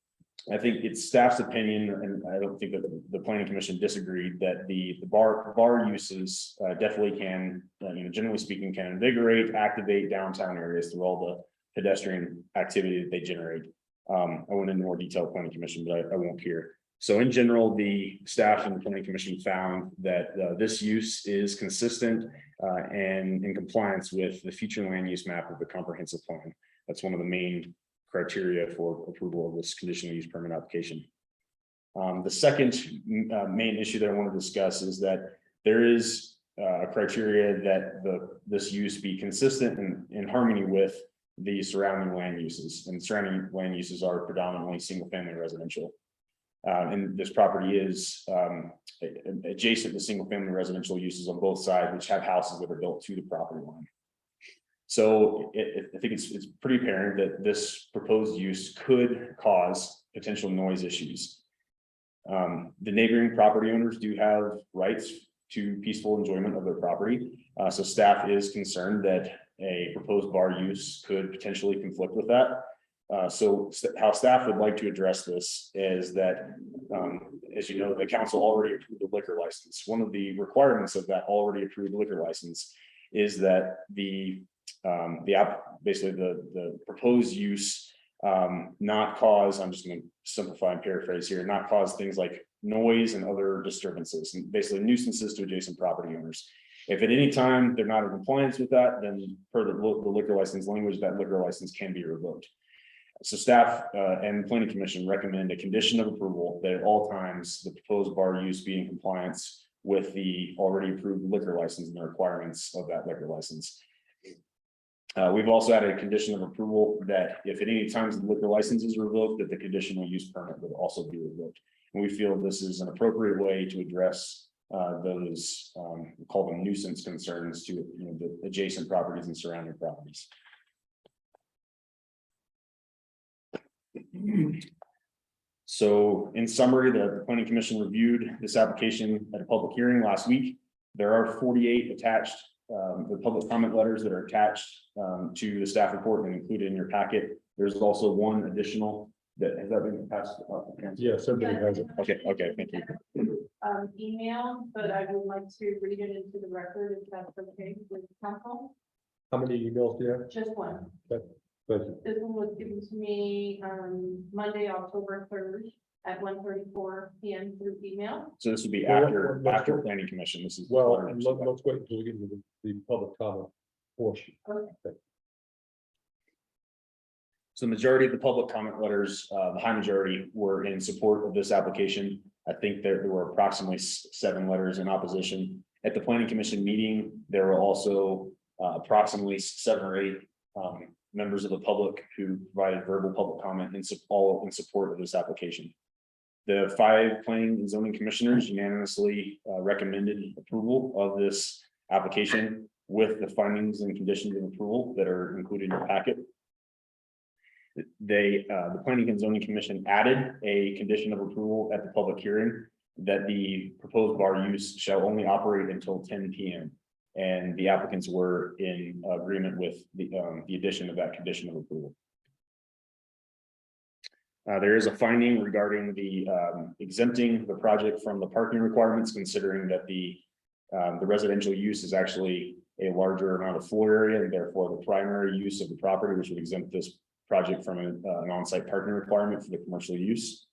I think it's staff's opinion, and I don't think that the planning commission disagreed, that the bar uses definitely can, generally speaking, can invigorate, activate downtown areas through all the pedestrian activity that they generate. I went into more detail planning commission, but I won't here. So in general, the staff and the planning commission found that this use is consistent and in compliance with the future land use map of the comprehensive plan. That's one of the main criteria for approval of this conditional use permit application. The second main issue that I want to discuss is that there is a criteria that this use be consistent and in harmony with the surrounding land uses, and surrounding land uses are predominantly single family residential. And this property is adjacent to single family residential uses on both sides, which have houses that are built to the property line. So I think it's pretty apparent that this proposed use could cause potential noise issues. The neighboring property owners do have rights to peaceful enjoyment of their property. So staff is concerned that a proposed bar use could potentially conflict with that. So how staff would like to address this is that, as you know, the council already approved the liquor license. One of the requirements of that already approved liquor license is that basically the proposed use not cause, I'm just going to simplify and paraphrase here, not cause things like noise and other disturbances, and basically nuisances to adjacent property owners. If at any time they're not in compliance with that, then per the liquor license language, that liquor license can be revoked. So staff and planning commission recommend a condition of approval that at all times the proposed bar use be in compliance with the already approved liquor license and the requirements of that liquor license. We've also added a condition of approval that if at any time the liquor license is revoked, that the conditional use permit would also be revoked. And we feel this is an appropriate way to address those we call them nuisance concerns to the adjacent properties and surrounding properties. So in summary, the planning commission reviewed this application at a public hearing last week. There are 48 attached the public comment letters that are attached to the staff report and included in your packet. There's also one additional that has that been passed. Yes, everybody has it. Okay, thank you. Email, but I would like to read it into the record if that's okay with council. How many emails do you have? Just one. Thank you. This one was given to me Monday, October 3rd at 1:34 p.m. through email. So this would be Well, after let's- after planning commission. This is Well, let's wait until we get into the public comment portion. Okay. So the majority of the public comment letters, the high majority were in support of this application. I think there were approximately 7 letters in opposition. At the planning commission meeting, there were also approximately 7 or 8 members of the public who provided verbal public comment all in support of this application. The 5 planning and zoning commissioners unanimously recommended approval of this application with the findings and conditions of approval that are included in your packet. The planning and zoning commission added a condition of approval at the public hearing that the proposed bar use shall only operate until 10 p.m. And the applicants were in agreement with the addition of that condition of approval. There is a finding regarding the exempting the project from the parking requirements, considering that the residential use is actually a larger amount of floor area, and therefore the primary use of the property, which would exempt this project from an on-site parking requirement for the commercial use.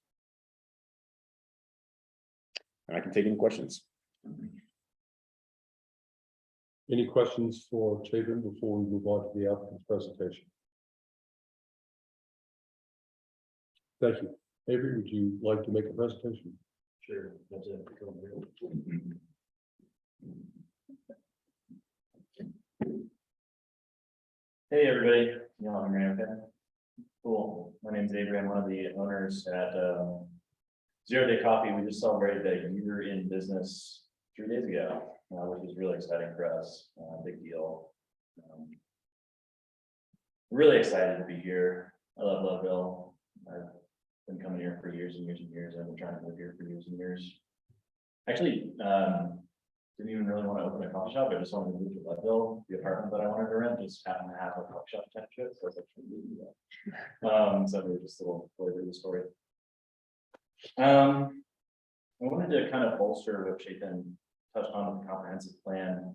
And I can take any questions. Any questions for Chapin before we move on to the applicant's presentation? Thank you. Avery, would you like to make a presentation? Sure. That's it. Hey, everybody. You all hear me okay? Cool. My name's Avery. I'm one of the owners at Zero Day Coffee. We just celebrated a year in business 3 days ago, which is really exciting for us. Big deal. Really excited to be here. I love Leadville. I've been coming here for years and years and years. I've been trying to live here for years and years. Actually, didn't even really want to open a coffee shop. I just wanted to move to Leadville. The apartment that I wanted to rent just happened to have a coffee shop attached to it, so I was actually moving that. So we're just a little flavor of the story. I wanted to kind of bolster what Chapin touched on with the comprehensive plan.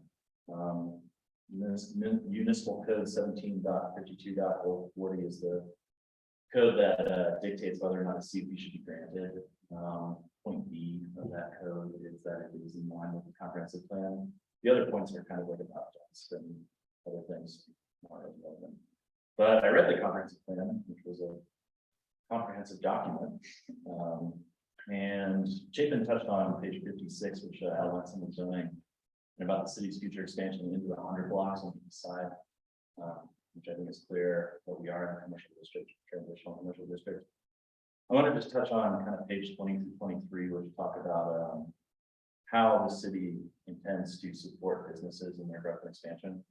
Municipal Code 17.52.40 is the code that dictates whether or not a CUP should be granted. Point B of that code is that it is in line with the comprehensive plan. The other points are kind of like about text and other things. But I read the comprehensive plan, which was a comprehensive document. And Chapin touched on page 56, which outlines some of the zoning and about the city's future expansion into the 100 blocks on the east side, which I think is clear that we are in a commercial district, transitional commercial district. I want to just touch on kind of page 20 through 23, where we talk about how the city intends to support businesses in their growth and expansion.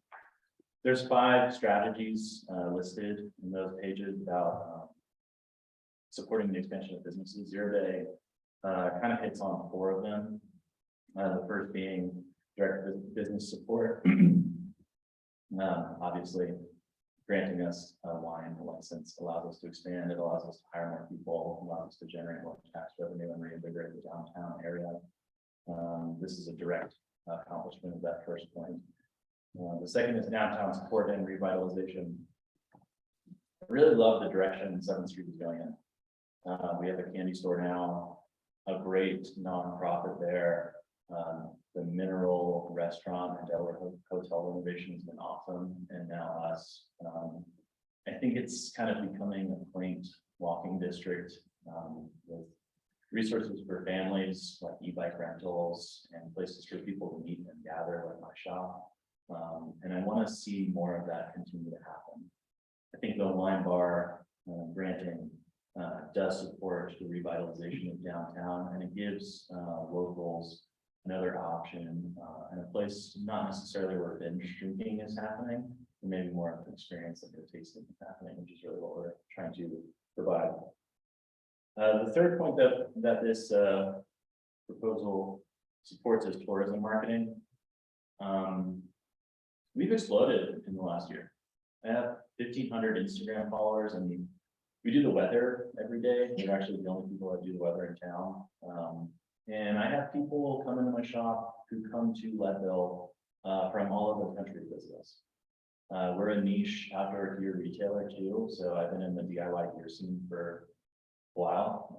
There's 5 strategies listed in those pages about supporting the expansion of businesses. Zero Day kind of hits on 4 of them. The first being direct business support. Obviously, granting us a wine license allows us to expand, it allows us to hire more people, allows us to generate more tax revenue and reinvigorate the downtown area. This is a direct accomplishment of that first point. The second is downtown support and revitalization. I really love the direction 7th Street is going in. We have a candy store now, a great nonprofit there. The Mineral Restaurant and Delaware Hotel renovation has been awesome, and now us. I think it's kind of becoming a quaint walking district with resources for families like e-bike rentals and places for people to meet and gather like my shop. And I want to see more of that continue to happen. I think the wine bar granting does support the revitalization of downtown, and it gives locals another option and a place not necessarily where binge drinking is happening, but maybe more of an experience that they're tasting is happening, which is really what we're trying to provide. The third point that this proposal supports is tourism marketing. We've exploded in the last year. I have 1,500 Instagram followers, and we do the weather every day. We're actually the only people that do the weather in town. And I have people come into my shop who come to Leadville from all over the country to visit us. We're a niche outdoor gear retailer too, so I've been in the DIY gear scene for a while.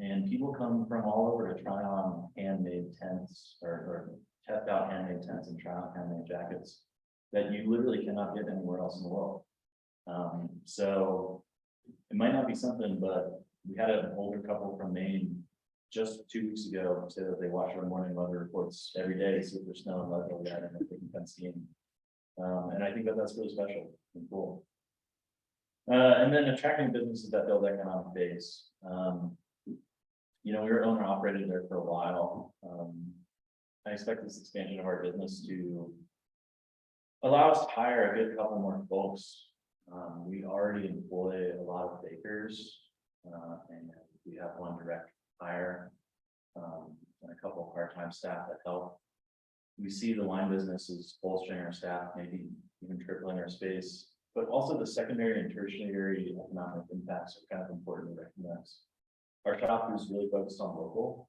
And people come from all over to try on handmade tents or test out handmade tents and try on handmade jackets that you literally cannot get anywhere else in the world. So it might not be something, but we had an older couple from Maine just 2 weeks ago say that they watch our morning weather reports every day, see if there's snow and Leadville yet, and if they can come skiing. And I think that that's really special and cool. And then attracting businesses that build economic base. You know, we were owner operated there for a while. I expect this expansion of our business to allow us to hire a good couple more folks. We already employ a lot of bakers, and we have one direct hire, and a couple of part-time staff that help. We see the wine business is bolstering our staff, maybe even tripling our space, but also the secondary and tertiary economic impacts are kind of important to recognize. Our shop is really focused on local,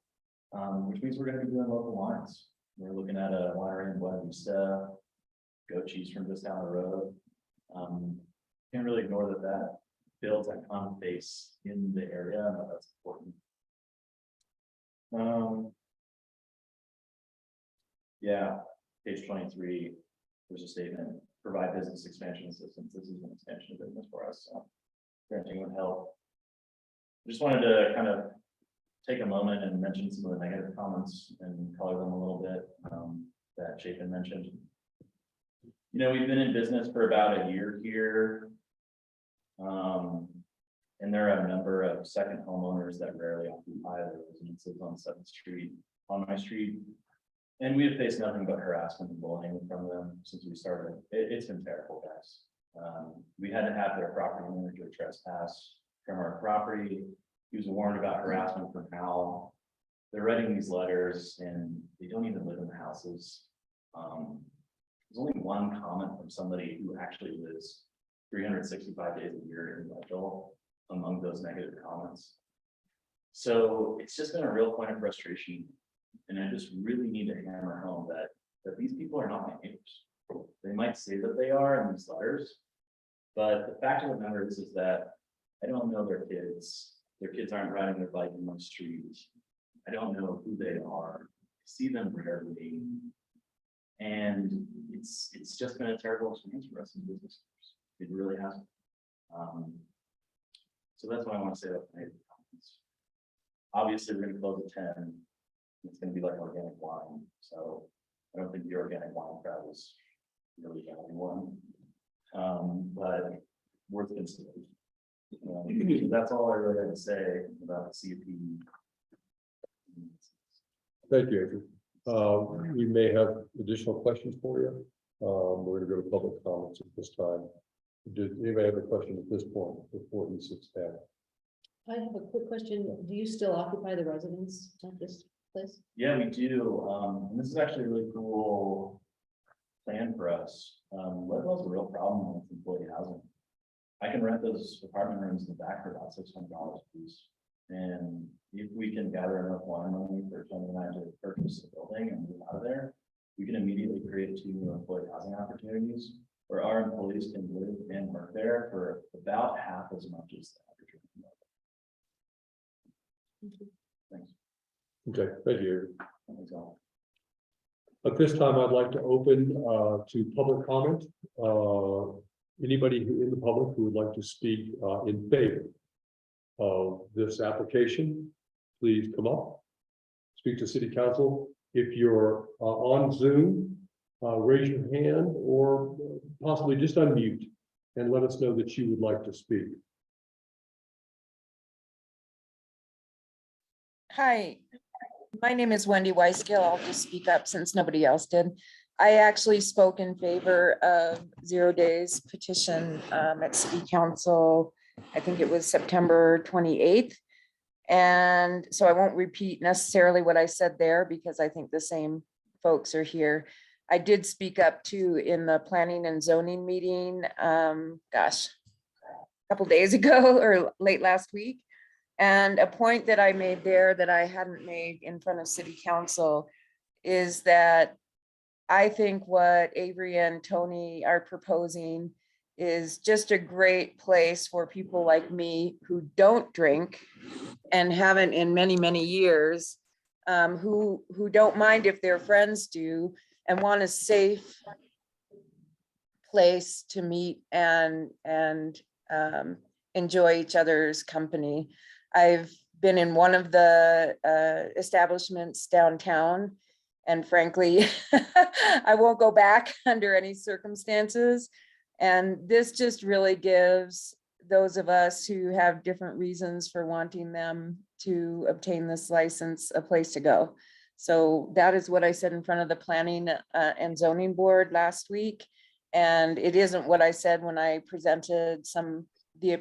which means we're going to be doing local wines. We're looking at a winery in Buena Vista, goat cheese from just down the road. Can't really ignore that builds economic base in the area, and that's important. Yeah, page 23, there's a statement, provide business expansion assistance. This is an expansion of business for us, so granting would help. I just wanted to kind of take a moment and mention some of the negative comments and color them a little bit that Chapin mentioned. You know, we've been in business for about a year here. And there are a number of second homeowners that rarely occupy their residences on 7th Street, on my street. And we have faced nothing but harassment and bullying from them since we started. It's been terrible, guys. We had to have their property manager trespass from our property. He was warned about harassment from Hal. They're writing these letters and they don't even live in the houses. There's only one comment from somebody who actually lives 365 days a year in Leadville among those negative comments. So it's just been a real point of frustration. And I just really need to hammer home that these people are not my neighbors. They might say that they are in these letters, but the fact of the matter is that I don't know their kids. Their kids aren't riding their bike in my street. I don't know who they are. I see them rarely. And it's just been a terrible experience for us in business. It really has. So that's what I want to say about the negative comments. Obviously, we're going to close at 10. It's going to be like organic wine. So I don't think the organic wine crowd is really the only one. But worth considering. That's all I really have to say about the CUP. Thank you, Andrew. We may have additional questions for you. We're gonna go to public comments at this time. Did anybody have a question at this point before he sits down? I have a quick question. Do you still occupy the residence at this place? Yeah, we do. And this is actually really cool plan for us. Leadville's a real problem with employee housing. I can rent those apartment rooms in the back for about $600 a piece. And if we can gather enough wine money for Tony and I to purchase the building and move out of there, we can immediately create 2 new employee housing opportunities where our employees can live and work there for about half as much as the average. Thanks. Okay, thank you. That's all. At this time, I'd like to open to public comment. Anybody in the public who would like to speak in favor of this application, please come up. Speak to City Council. If you're on Zoom, raise your hand or possibly just unmute and let us know that you would like to speak. Hi, my name is Wendy Weiskill. I'll just speak up since nobody else did. I actually spoke in favor of 0 days petition at City Council. I think it was September 28th. And so I won't repeat necessarily what I said there because I think the same folks are here. I did speak up too in the planning and zoning meeting, a couple days ago or late last week. And a point that I made there that I hadn't made in front of City Council is that I think what Avery and Tony are proposing is just a great place for people like me who don't drink and haven't in many, many years, who don't mind if their friends do and want a safe place to meet and enjoy each other's company. I've been in one of the establishments downtown, and frankly, I won't go back under any circumstances. And this just really gives those of us who have different reasons for wanting them to obtain this license a place to go. So that is what I said in front of the planning and zoning board last week. And it isn't what I said when I presented the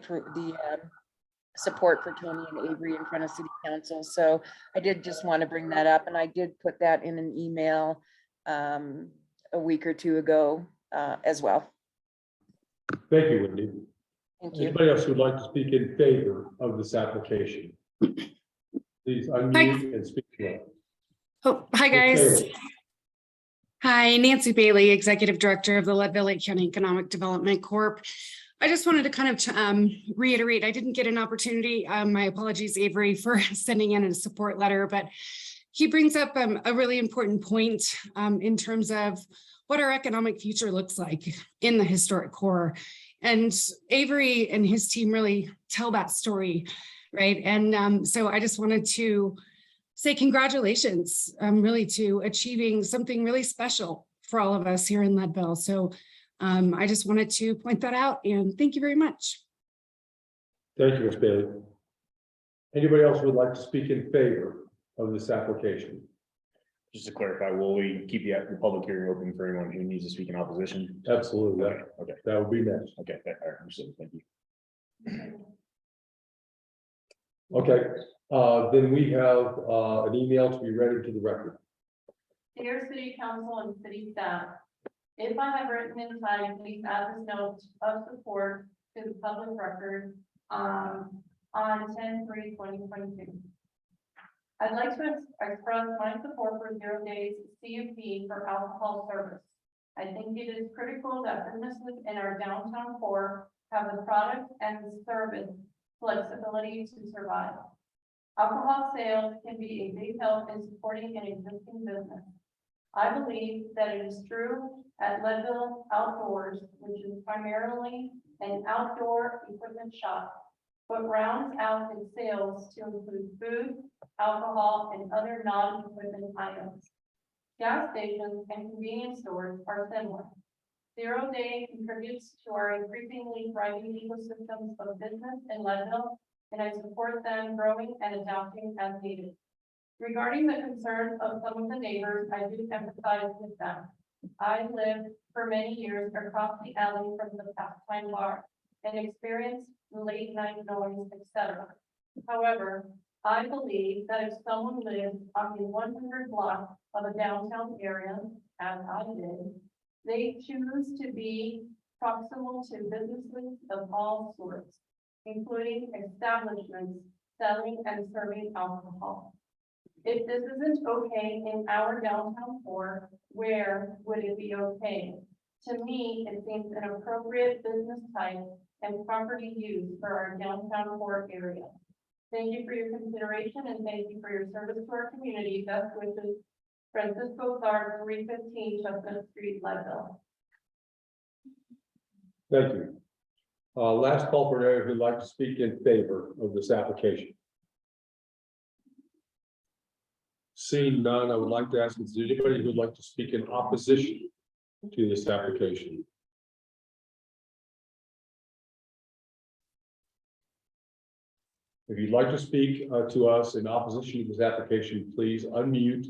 support for Tony and Avery in front of City Council. So I did just want to bring that up, and I did put that in an email a week or 2 ago as well. Thank you, Wendy. Thank you. Anybody else who would like to speak in favor of this application? Please unmute and speak. Oh, hi, guys. Hi, Nancy Bailey, Executive Director of the Leadville Lake County Economic Development Corp. I just wanted to kind of reiterate, I didn't get an opportunity. My apologies, Avery, for sending in a support letter, but he brings up a really important point in terms of what our economic future looks like in the historic core. And Avery and his team really tell that story, right? And so I just wanted to say congratulations, really, to achieving something really special for all of us here in Leadville. So I just wanted to point that out, and thank you very much. Thank you, Ms. Bailey. Anybody else who would like to speak in favor of this application? Just to clarify, will we keep the public hearing open for anyone who needs to speak in opposition? Absolutely. Okay, That would be next. all right, understood, thank you. Okay, then we have an email to be read into the record. Dear City Council and City staff, if I have written in time, please add this note of support to the public record on 10/3/2022. I'd like to express my support for 0 days CUP for alcohol service. I think it is critical that businesses in our downtown core have the product and service flexibility to survive. Alcohol sales can be a big help in supporting an existing business. I believe that it is true at Leadville Outdoors, which is primarily an outdoor equipment shop, but rounds out its sales to include food, alcohol, and other non-equipment items. Gas stations and convenience stores are similar. 0 Day contributes to our increasingly thriving ecosystems of business in Leadville, and I support them growing and adapting as needed. Regarding the concerns of some of the neighbors, I do empathize with them. I lived for many years across the alley from the Pastime Bar and experienced late night noise, etc. However, I believe that if someone lives on the 100 block of a downtown area, as I did, They choose to be proximal to businesses of all sorts, including establishments selling and serving alcohol. If this isn't okay in our downtown core, where would it be okay? To me, it seems an appropriate business type and property use for our downtown core area. Thank you for your consideration and thank you for your service to our community. Best wishes, Francisco Tharp, 315 Chestnut Street, Leadville. Thank you. Last call for anyone who'd like to speak in favor of this application. Seeing none, I would like to ask, is there anybody who'd like to speak in opposition to this application? If you'd like to speak to us in opposition to this application, please unmute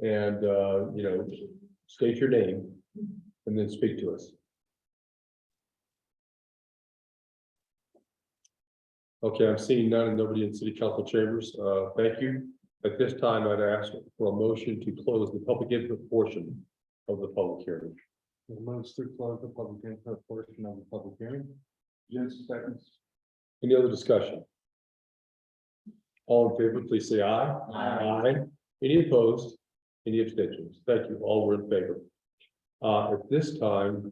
and, state your name and then speak to us. Okay, I'm seeing none and nobody in city council chambers. Thank you. At this time, I'd ask for a motion to close the public input portion of the public hearing. Moves to close the public input portion of the public hearing. Just seconds. Any other discussion? All in favor, please say aye. Aye. Any opposed? Any abstentions? Thank you. All were in favor. At this time,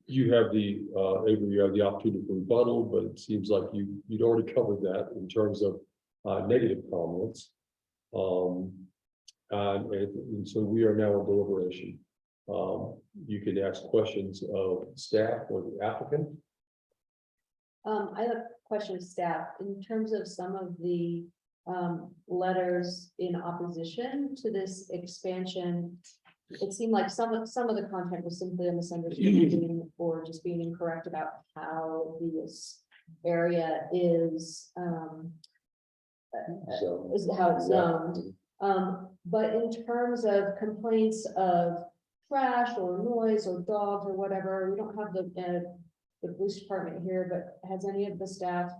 you have the, Avery, you have the opportunity for rebuttal, but it seems like you'd already covered that in terms of negative comments. And so we are now in deliberation. You can ask questions of staff or the applicant. I have a question of staff in terms of some of the letters in opposition to this expansion. It seemed like some of the content was simply a misunderstanding or just being incorrect about how this area is how it's zoned. But in terms of complaints of trash or noise or dogs or whatever, we don't have the police department here, but has any of the staff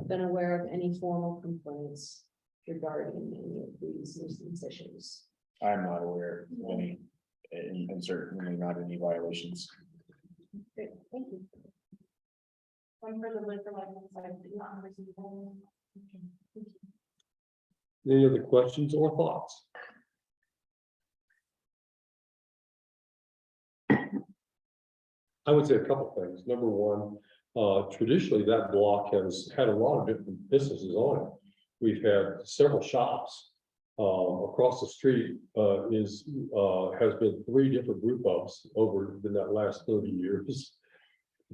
been aware of any formal complaints regarding any of these nuisance issues? I'm not aware of any, and certainly not any violations. Great, thank you. One for the liquor license, I did not receive one. Any other questions or thoughts? I would say a couple things. Number one, traditionally that block has had a lot of different businesses on it. We've had several shops. Across the street has been 3 different brew pubs over that last 30 years.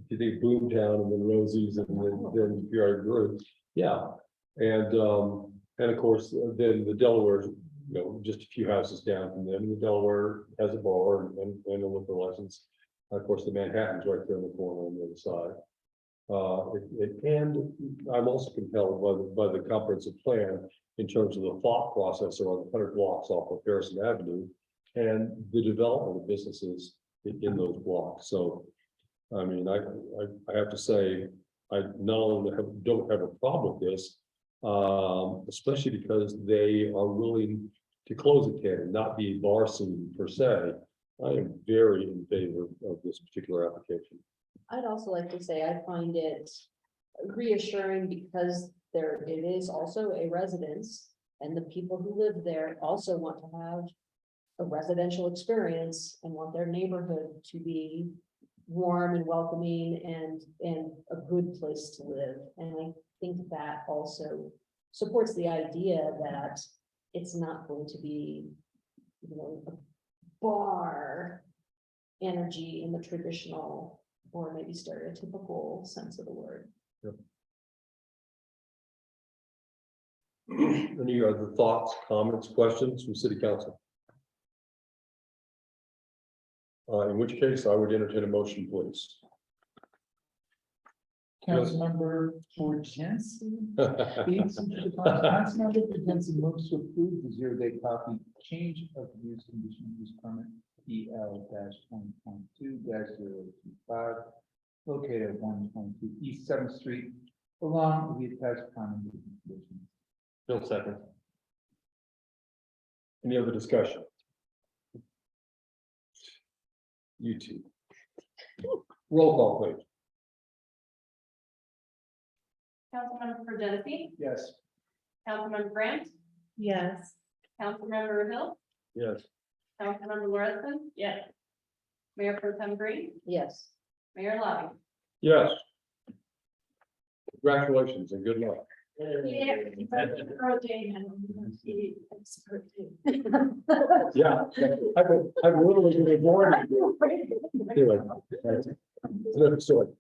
You think Boomtown and then Rosie's and then Pierre Brew. Yeah. And of course, then the Delaware, just a few houses down from them, the Delaware has a bar and a liquor license. Of course, the Manhattan's right there in the corner on the other side. And I'm also compelled by the comprehensive plan in terms of the thought process around the 100 blocks off of Harrison Avenue and the development of businesses in those blocks. So, I mean, I have to say, I not only don't have a problem with this, especially because they are willing to close a can and not be bar scene per se. I am very in favor of this particular application. I'd also like to say I find it reassuring because it is also a residence and the people who live there also want to have a residential experience and want their neighborhood to be warm and welcoming and a good place to live. And I think that also supports the idea that it's not going to be, a bar energy in the traditional or maybe stereotypical sense of the word. Yep. Any other thoughts, comments, questions from City Council? In which case I would entertain a motion, please. Councilmember Jensen. Councilmember Jensen moves to approve the 0-day copy change of the use conditional use permit EL-2022-025 located at 122 East 7th Street along the attached common conditions. Bill second. Any other discussion? You too. Roll call, please. Councilmember Genesee, Yes. Councilmember Grant, Yes. Councilmember Hill, Yes. Councilmember Loriston. Yes. Mayor Pro Tem Green, Yes. Mayor Lobby. Yes. Congratulations and good luck. Yeah, I've literally been born. Anyway, that's- So,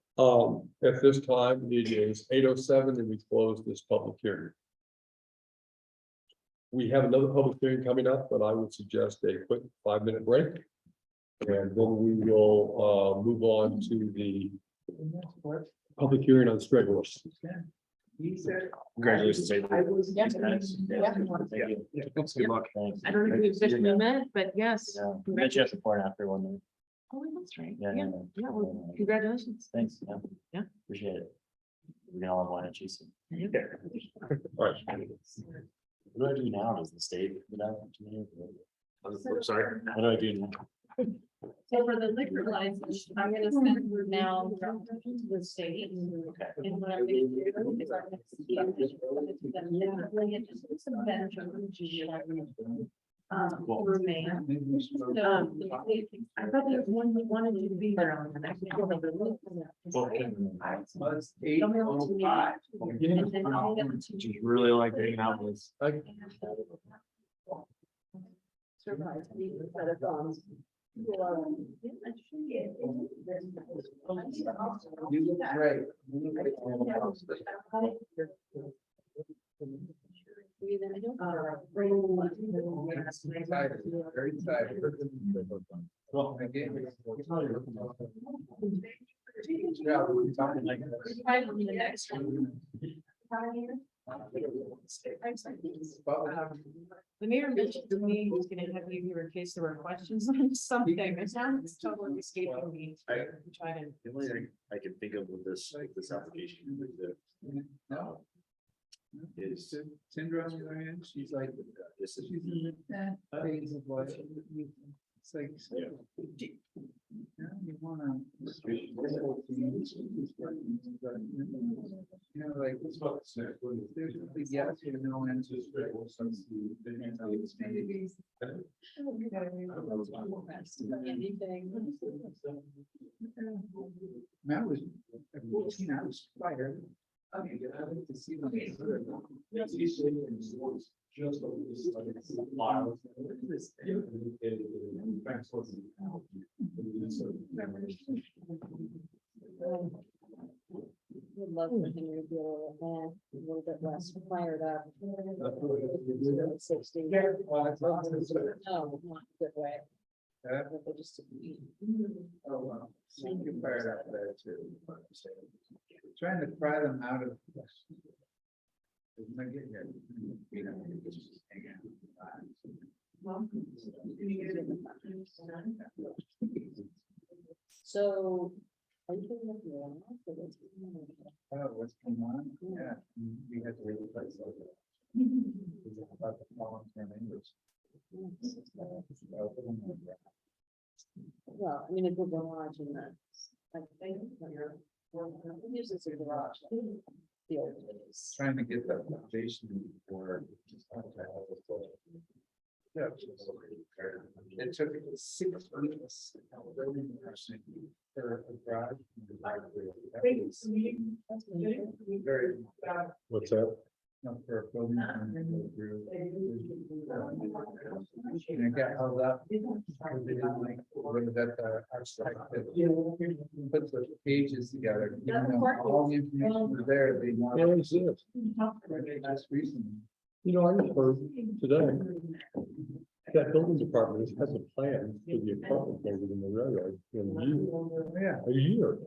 at this time, it is 8:07 and we close this public hearing. We have another public hearing coming up, but I would suggest a quick 5-minute break. And then we will, move on to the public hearing on Stregulus. He said. Congratulations. Abe. I was, yes, yeah. Good luck. I don't know if you've officially met, but yes. Bet you have support after one minute. Oh, that's right. Yeah, Yeah, yeah, yeah, well, congratulations. Thanks. Yeah. Appreciate it. We can all have wine and cheese. All right. What do I do now? Does the state? I'm sorry. What do I do now? So for the liquor license, I'm gonna send her now to the state. Okay. And what I'm gonna do is I'm gonna see if there's- just some bench or remain. I thought there was one that wanted you to be there on the next. Was 8:05. Just really like hanging out with. Surprise me with that it's on. You look great. You look excited, very excited. Well, again. Yeah, we're talking like this. The next one. The mayor mentioned to me he was gonna have you here in case there were questions on something. It sounds totally escaping me. I- Try to. The only thing I can think of with this application is that No. is Sandra on the other hand, she's like, this is. she's in that phase of life. It's like. You wanna. You know, like. There's a yes or no answer. Matt was, at 14, I was fired. I mean, I like to see them. Just. Would love for Henry to be a little bit less fired up. 60. No, not in a good way. But they just. Oh, wow. Seem to fire up there too. Trying to pry them out of. So. Are you doing it now? Oh, what's going on? Yeah, we had to replace those. About the long-term English. Well, I mean, a good garage in that. I think when you're. Uses a garage. The old days. Trying to get that foundation for. Yeah. It took 6 weeks. Building for a garage. Very. What's that? For a building. And it got held up. They didn't like, whether that architect that puts the pages together, even though all the information was there, they Yeah, wanted. it's this. Just recently. You know, I just heard today, that building department has a plan for the apartment building in the railroad in Yeah. a year.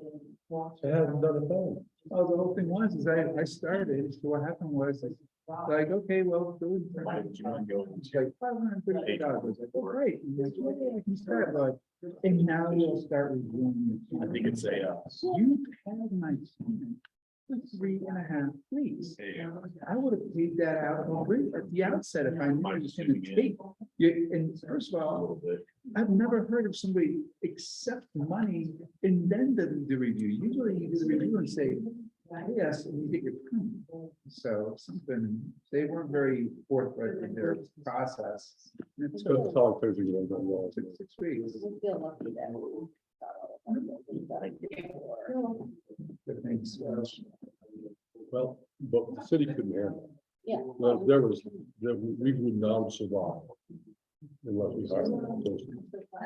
It hasn't done a thing. Oh, the whole thing was, is I started, so what happened was, like, okay, well. It's like $550. Like, oh, great. And like, yeah, I can start, like, and now you'll start reviewing. I think it's a, You have my. 3.5 weeks. I would have paid that out at the outset if I knew it was gonna take. And first of all, I've never heard of somebody accept money and then do the review. Usually you do the review and say, yes, and you get your permit. So something, they weren't very forthright in their process. It's So it's all crazy, you know, 6 weeks. I feel lucky that. Thanks. well, but the city couldn't handle it. Yeah. Well, we would not survive. Unless we hired them.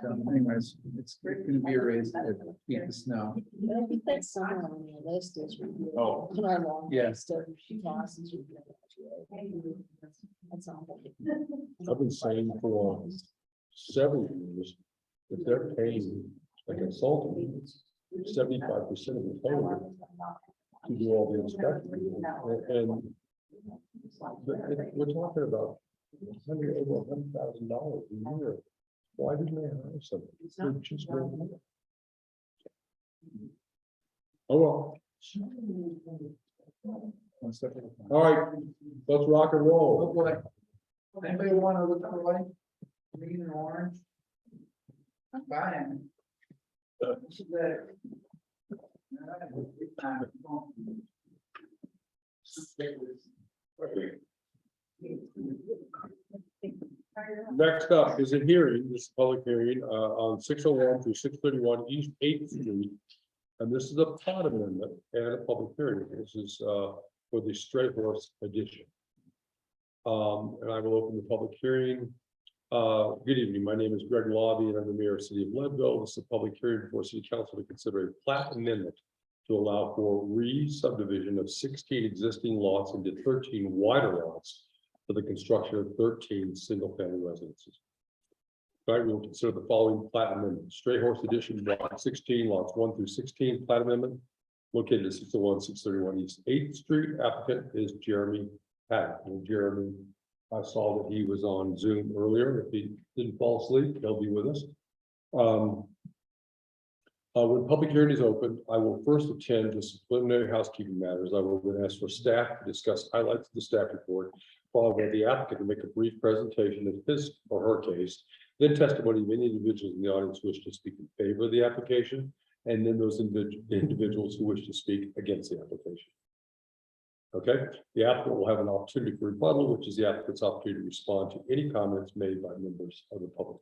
So anyways, it's gonna be a race to beat the snow. I think that's somewhere on your list is. Oh. On our long Yeah. list of costs. That's all. I've been saying for several years, if they're paying a consultant 75% of the total to do all the inspection. And but we're talking about over $100,000 a year. Why didn't they hire somebody? They just don't. Oh, well. One step at a time. All right, let's rock and Oh, roll. boy. Anybody wanna look at the light? Green and orange? Fine. This is it. Next up is a hearing, this is a public hearing on 601 through 631 East 8th Street. And this is a plot amendment and a public hearing. This is for the Straight Horse Edition. And I will open the public hearing. Good evening, my name is Greg Lobby and I'm the mayor of the city of Leadville. This is a public hearing before city council to consider a plat amendment to allow for re-subdivision of 16 existing lots into 13 wider lots for the construction of 13 single-family residences. All right, we will consider the following plat amendment. Straight Horse Edition, block 16, lots 1 through 16, plat amendment located at 601, 631 East 8th Street. Applicant is Jeremy Paddock. And Jeremy, I saw that he was on Zoom earlier. If he didn't fall asleep, he'll be with us. When public hearing is open, I will first attend to some preliminary housekeeping matters. I will then ask for staff to discuss highlights of the staff report, followed by the applicant to make a brief presentation of his or her case, then testimony of any individuals in the audience who wish to speak in favor of the application, and then those individuals who wish to speak against the application. Okay, the applicant will have an opportunity for rebuttal, which is the applicant's opportunity to respond to any comments made by members of the public.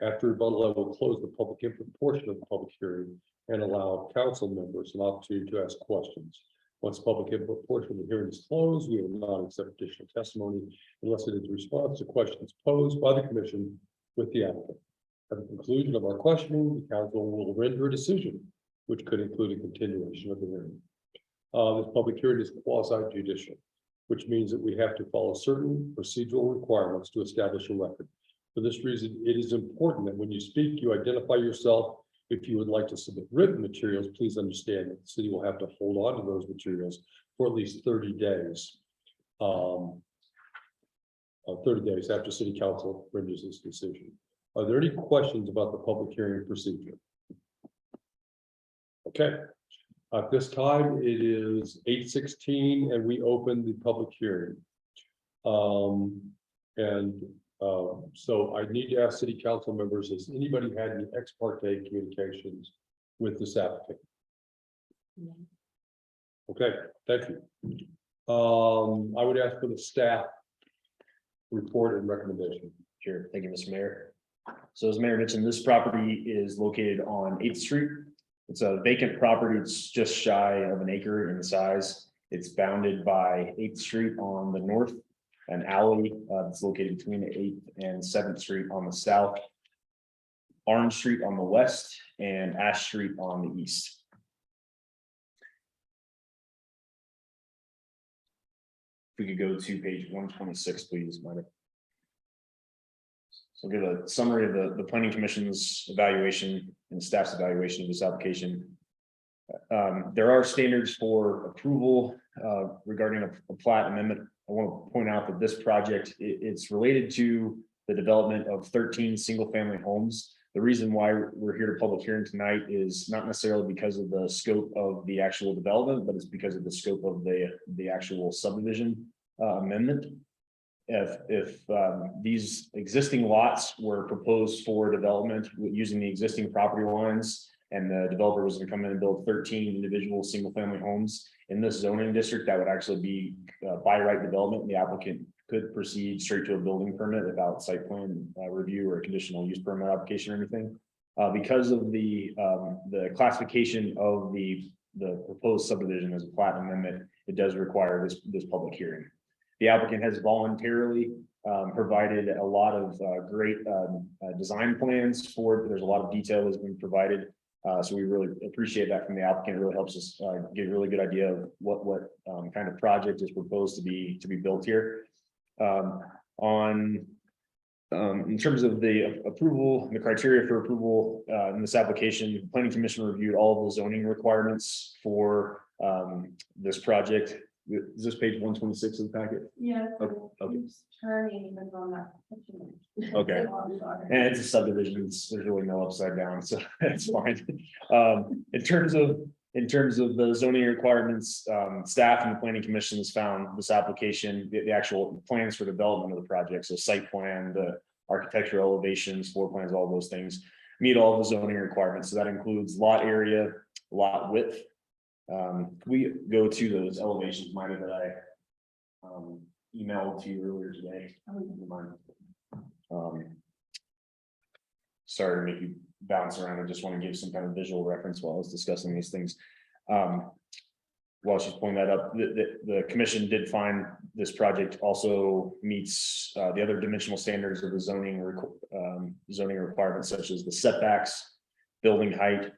After rebuttal, I will close the public input portion of the public hearing and allow council members an opportunity to ask questions. Once public input portion of the hearing is closed, we will not accept additional testimony unless it is a response to questions posed by the commission with the applicant. At the conclusion of our questioning, the council will render a decision, which could include a continuation of the hearing. This public hearing is quasi judicial, which means that we have to follow certain procedural requirements to establish a record. For this reason, it is important that when you speak, you identify yourself. If you would like to submit written materials, please understand that the city will have to hold on to those materials for at least 30 days. 30 days after city council renders this decision. Are there any questions about the public hearing procedure? Okay, at this time, it is 8:16 and we open the public hearing. So I need to ask city council members, has anybody had any ex parte communications with this applicant? Okay, thank you. I would ask for the staff report and recommendation. Sure, thank you, Mr. Mayor. So as Mayor mentioned, this property is located on 8th Street. It's a vacant property. It's just shy of an acre in size. It's bounded by 8th Street on the north, an alley that's located between 8th and 7th Street on the south, Orange Street on the west, and Ash Street on the east. If we could go to page 126, please, Mike. So give a summary of the planning commission's evaluation and staff's evaluation of this application. There are standards for approval regarding a plat amendment. I want to point out that this project, it's related to the development of 13 single-family homes The reason why we're here to public hearing tonight is not necessarily because of the scope of the actual development, but it's because of the scope of the actual subdivision amendment. If these existing lots were proposed for development using the existing property lines, and the developer was gonna come in and build 13 individual single-family homes in this zoning district, that would actually be by right development. The applicant could proceed straight to a building permit without site plan review or a conditional use permit application or anything. Because of the classification of the proposed subdivision as a plat amendment, it does require this public hearing. The applicant has voluntarily provided a lot of great design plans for it. There's a lot of detail that's been provided. So we really appreciate that from the applicant. It really helps us get a really good idea of what kind of project is proposed to be built here. In terms of the approval, the criteria for approval in this application, the Planning Commission reviewed all of the zoning requirements for this project. Is this page 126 of the packet? Yeah. Okay. Turning and on that. Okay. And it's a subdivision, there's really no upside down, so that's fine. In terms of the zoning requirements, staff and the planning commission has found this application, the actual plans for development of the project, so site plan, the architectural elevations, floor plans, all those things meet all the zoning requirements. So that includes lot area, lot width. We go to those elevations, Mike, that I emailed to you earlier today. Sorry to make you bounce around. I just want to give some kind of visual reference while I was discussing these things. While she's pulling that up, the commission did find this project also meets the other dimensional standards of the zoning requirements, such as the setbacks, building height,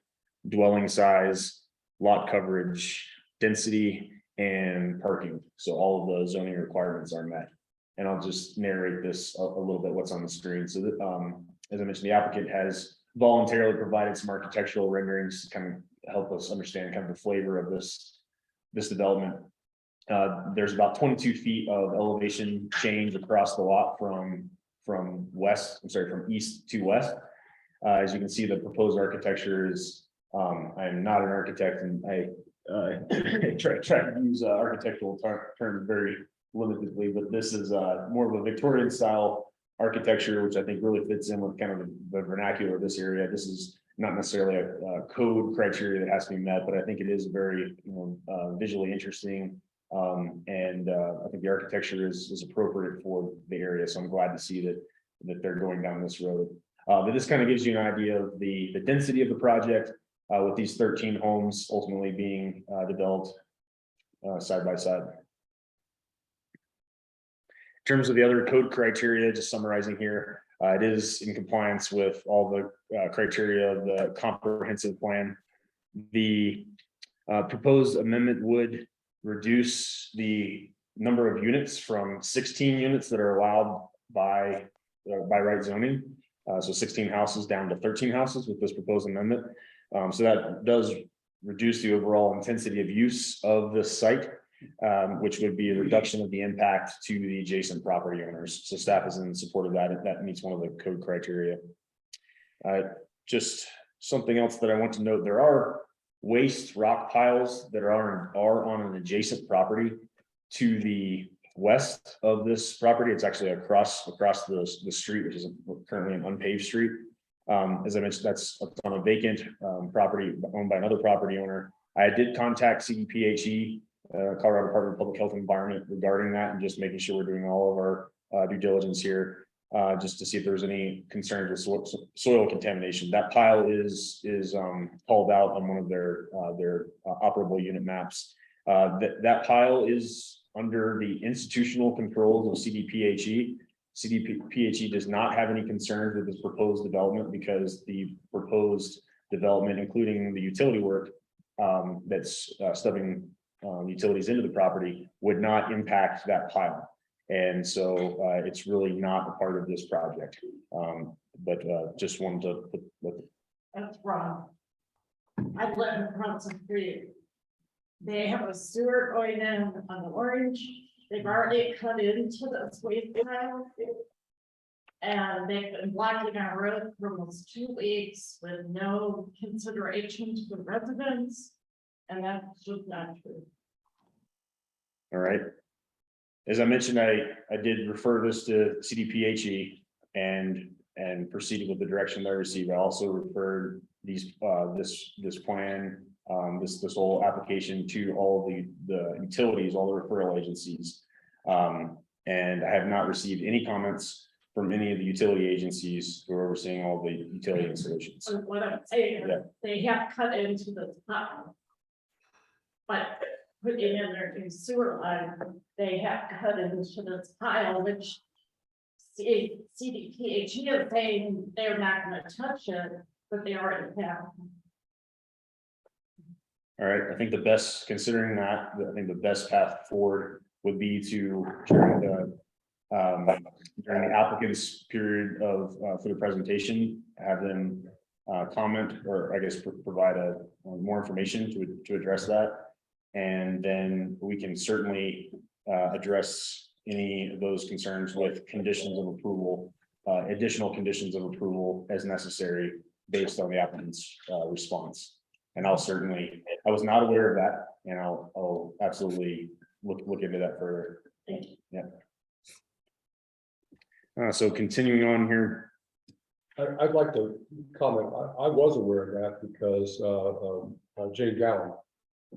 dwelling size, lot coverage, density, and parking. So all of the zoning requirements are met. And I'll just narrate this a little bit what's on the screen. So that, as I mentioned, the applicant has voluntarily provided some architectural renderings to kind of help us understand kind of the flavor of this development. There's about 22 feet of elevation change across the lot from east to west. As you can see, the proposed architecture is, I'm not an architect, and I try to use architectural terms very limitedly, but this is more of a Victorian style architecture, which I think really fits in with kind of the vernacular of this area. This is not necessarily a code criteria that has to be met, but I think it is very, visually interesting. And I think the architecture is appropriate for the area. So I'm glad to see that they're going down this road. But this kind of gives you an idea of the density of the project, with these 13 homes ultimately being developed side by side. In terms of the other code criteria, just summarizing here, it is in compliance with all the criteria of the comprehensive plan. The proposed amendment would reduce the number of units from 16 units that are allowed by right zoning. So 16 houses down to 13 houses with this proposed amendment. So that does reduce the overall intensity of use of this site, which would be a reduction of the impact to the adjacent property owners. So staff is in support of that. That meets one of the code criteria. Just something else that I want to note, there are waste rock piles that are on an adjacent property to the west of this property. It's actually across the street, which is currently an unpaved street. As I mentioned, that's on a vacant property owned by another property owner. I did contact CDPHE, Colorado Department of Public Health and Environment, regarding that, and just making sure we're doing all of our due diligence here, just to see if there's any concerns with soil contamination. That pile is called out on one of their operable unit maps. That pile is under the institutional controls of CDPHE. CDPHE does not have any concerns with this proposed development because the proposed development, including the utility work that's stubbing utilities into the property, would not impact that pile. And so it's really not a part of this project. But just wanted to put That's wrong. I live in Bronson Creek. They have a sewer going in on the Orange. They've already cut into this waste pile. And they've been blocking our road for almost 2 weeks with no consideration to the residents. And that's just not true. All right. As I mentioned, I did refer this to CDPHE and proceeded with the direction that I received. I also referred these, this plan, this whole application to all the utilities, all the referral agencies. And I have not received any comments from any of the utility agencies who are overseeing all the utility installations. So what I'm saying, Yeah. is they have cut into the top. But putting in their new sewer line, they have cut into this pile, which CDPHE is saying they're not gonna touch it, but they already have. All right, I think the best, considering that, I think the best path forward would be to during the applicant's period of, for the presentation, have them comment, or I guess provide more information to address that. And then we can certainly address any of those concerns with conditions of approval, additional conditions of approval as necessary based on the applicant's response. And I'll certainly, I was not aware of that, and I'll absolutely look into that further. Thank you. Yeah. So continuing on here, I'd like to comment. I was aware of that because Jane Gowan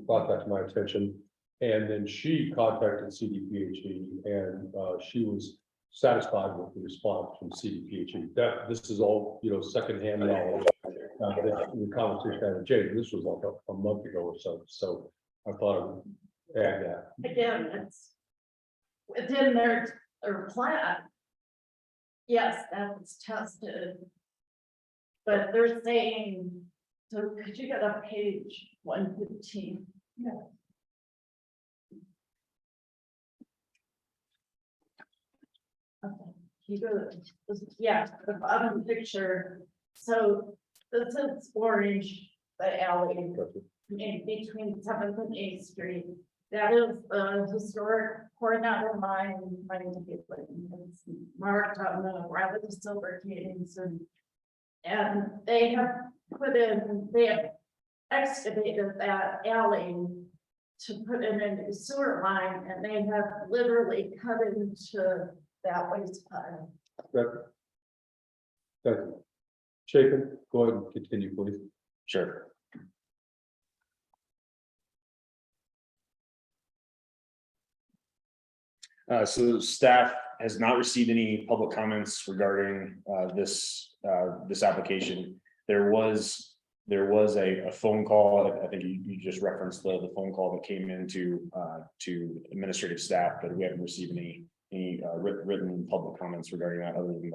brought that to my attention. And then she contacted CDPHE and she was satisfied with the response from CDPHE. That this is all, secondhand knowledge. The conversation I had with Jane, this was like a month ago or so. So I thought I would add that. Again, it's within their plan. Yes, that was tested. But they're saying, so could you get up page 115? Yeah. Okay, you go, yeah, the bottom picture, so this is orange, the alley in between 7th and 8th Street. That is the historic Coronado line, it's marked on the Riley Silver Canes and they have they have excavated that alley to put in a new sewer line, and they have literally cut into that waste pile. Thank you. Chapin, go ahead and continue, please. sure. So staff has not received any public comments regarding this application. There was a phone call. I think you just referenced the phone call that came into to administrative staff, but we haven't received any written public comments regarding that, other than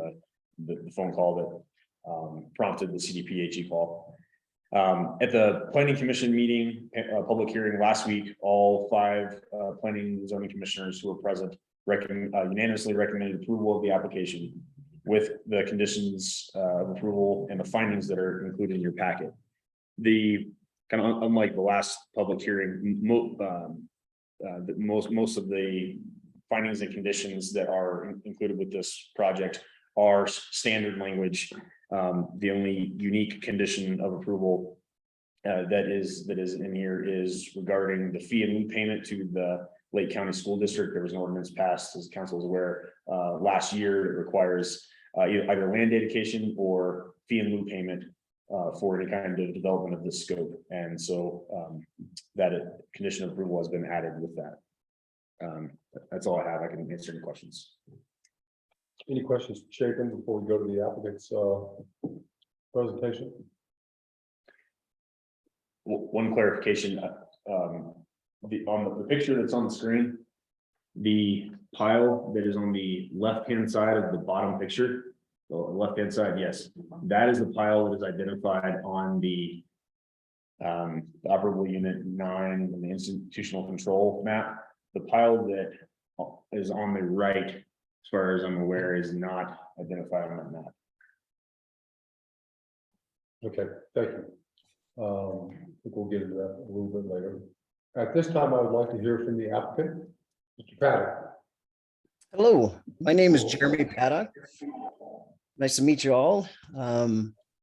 the phone call that prompted the CDPHE call. At the planning commission meeting, public hearing last week, all 5 planning and zoning commissioners who were present unanimously recommended approval of the application with the conditions of approval and the findings that are included in your packet. The kind of unlike the last public hearing, most of the findings and conditions that are included with this project are standard language. The only unique condition of approval that is in here is regarding the fee and lieu payment to the Lake County School District. There was an ordinance passed, as council is aware, last year that requires either land dedication or fee and lieu payment for any kind of development of this scope. And so that condition of approval has been added with that. That's all I have. I can answer any questions. Any questions for Chapin before we go to the applicant's presentation? One clarification, on the picture that's on the screen, the pile that is on the left-hand side of the bottom picture, the left-hand side, yes, that is the pile that is identified on the operable unit 9 in the institutional control map. The pile that is on the right, as far as I'm aware, is not identified on that map. Okay, thank you. I think we'll get into that a little bit later. At this time, I would like to hear from the applicant, Mr. Paddock. Hello, my name is Jeremy Paddock. Nice to meet you all.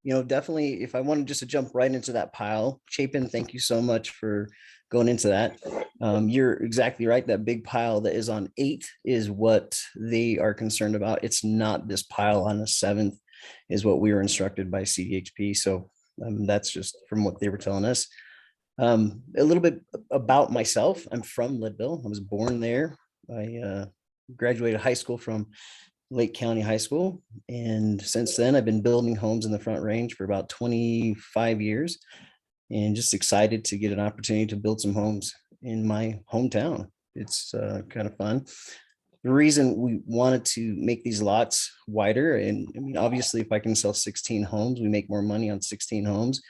Definitely, if I wanted just to jump right into that pile, Chapin, thank you so much for going into that. You're exactly right. That big pile that is on 8th is what they are concerned about. It's not this pile on the 7th is what we were instructed by CDHP. So that's just from what they were telling us. A little bit about myself. I'm from Leadville. I was born there. I graduated high school from Lake County High School. And since then, I've been building homes in the Front Range for about 25 years and just excited to get an opportunity to build some homes in my hometown. It's kind of fun. The reason we wanted to make these lots wider, and I mean, obviously, if I can sell 16 homes, we make more money on 16 homes.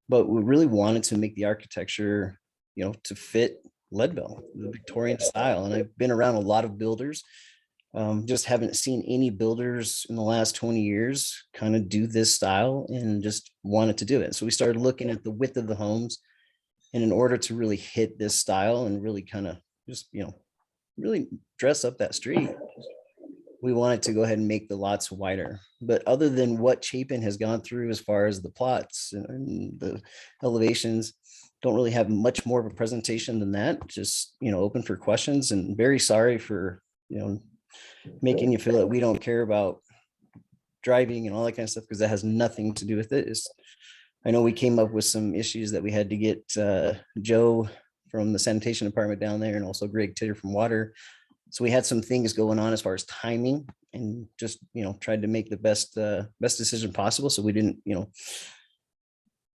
But we really wanted to make the architecture, to fit Leadville, the Victorian style. And I've been around a lot of builders. Just haven't seen any builders in the last 20 years kind of do this style and just wanted to do it. So we started looking at the width of the homes. And in order to really hit this style and really kind of just, really dress up that street, we wanted to go ahead and make the lots wider. But other than what Chapin has gone through as far as the plots and the elevations, don't really have much more of a presentation than that. Just, open for questions, and very sorry for, making you feel that we don't care about driving and all that kind of stuff, because that has nothing to do with it. I know we came up with some issues that we had to get Joe from the sanitation department down there, and also Greg Titter from water. So we had some things going on as far as timing, and just, tried to make the best decision possible. So we didn't,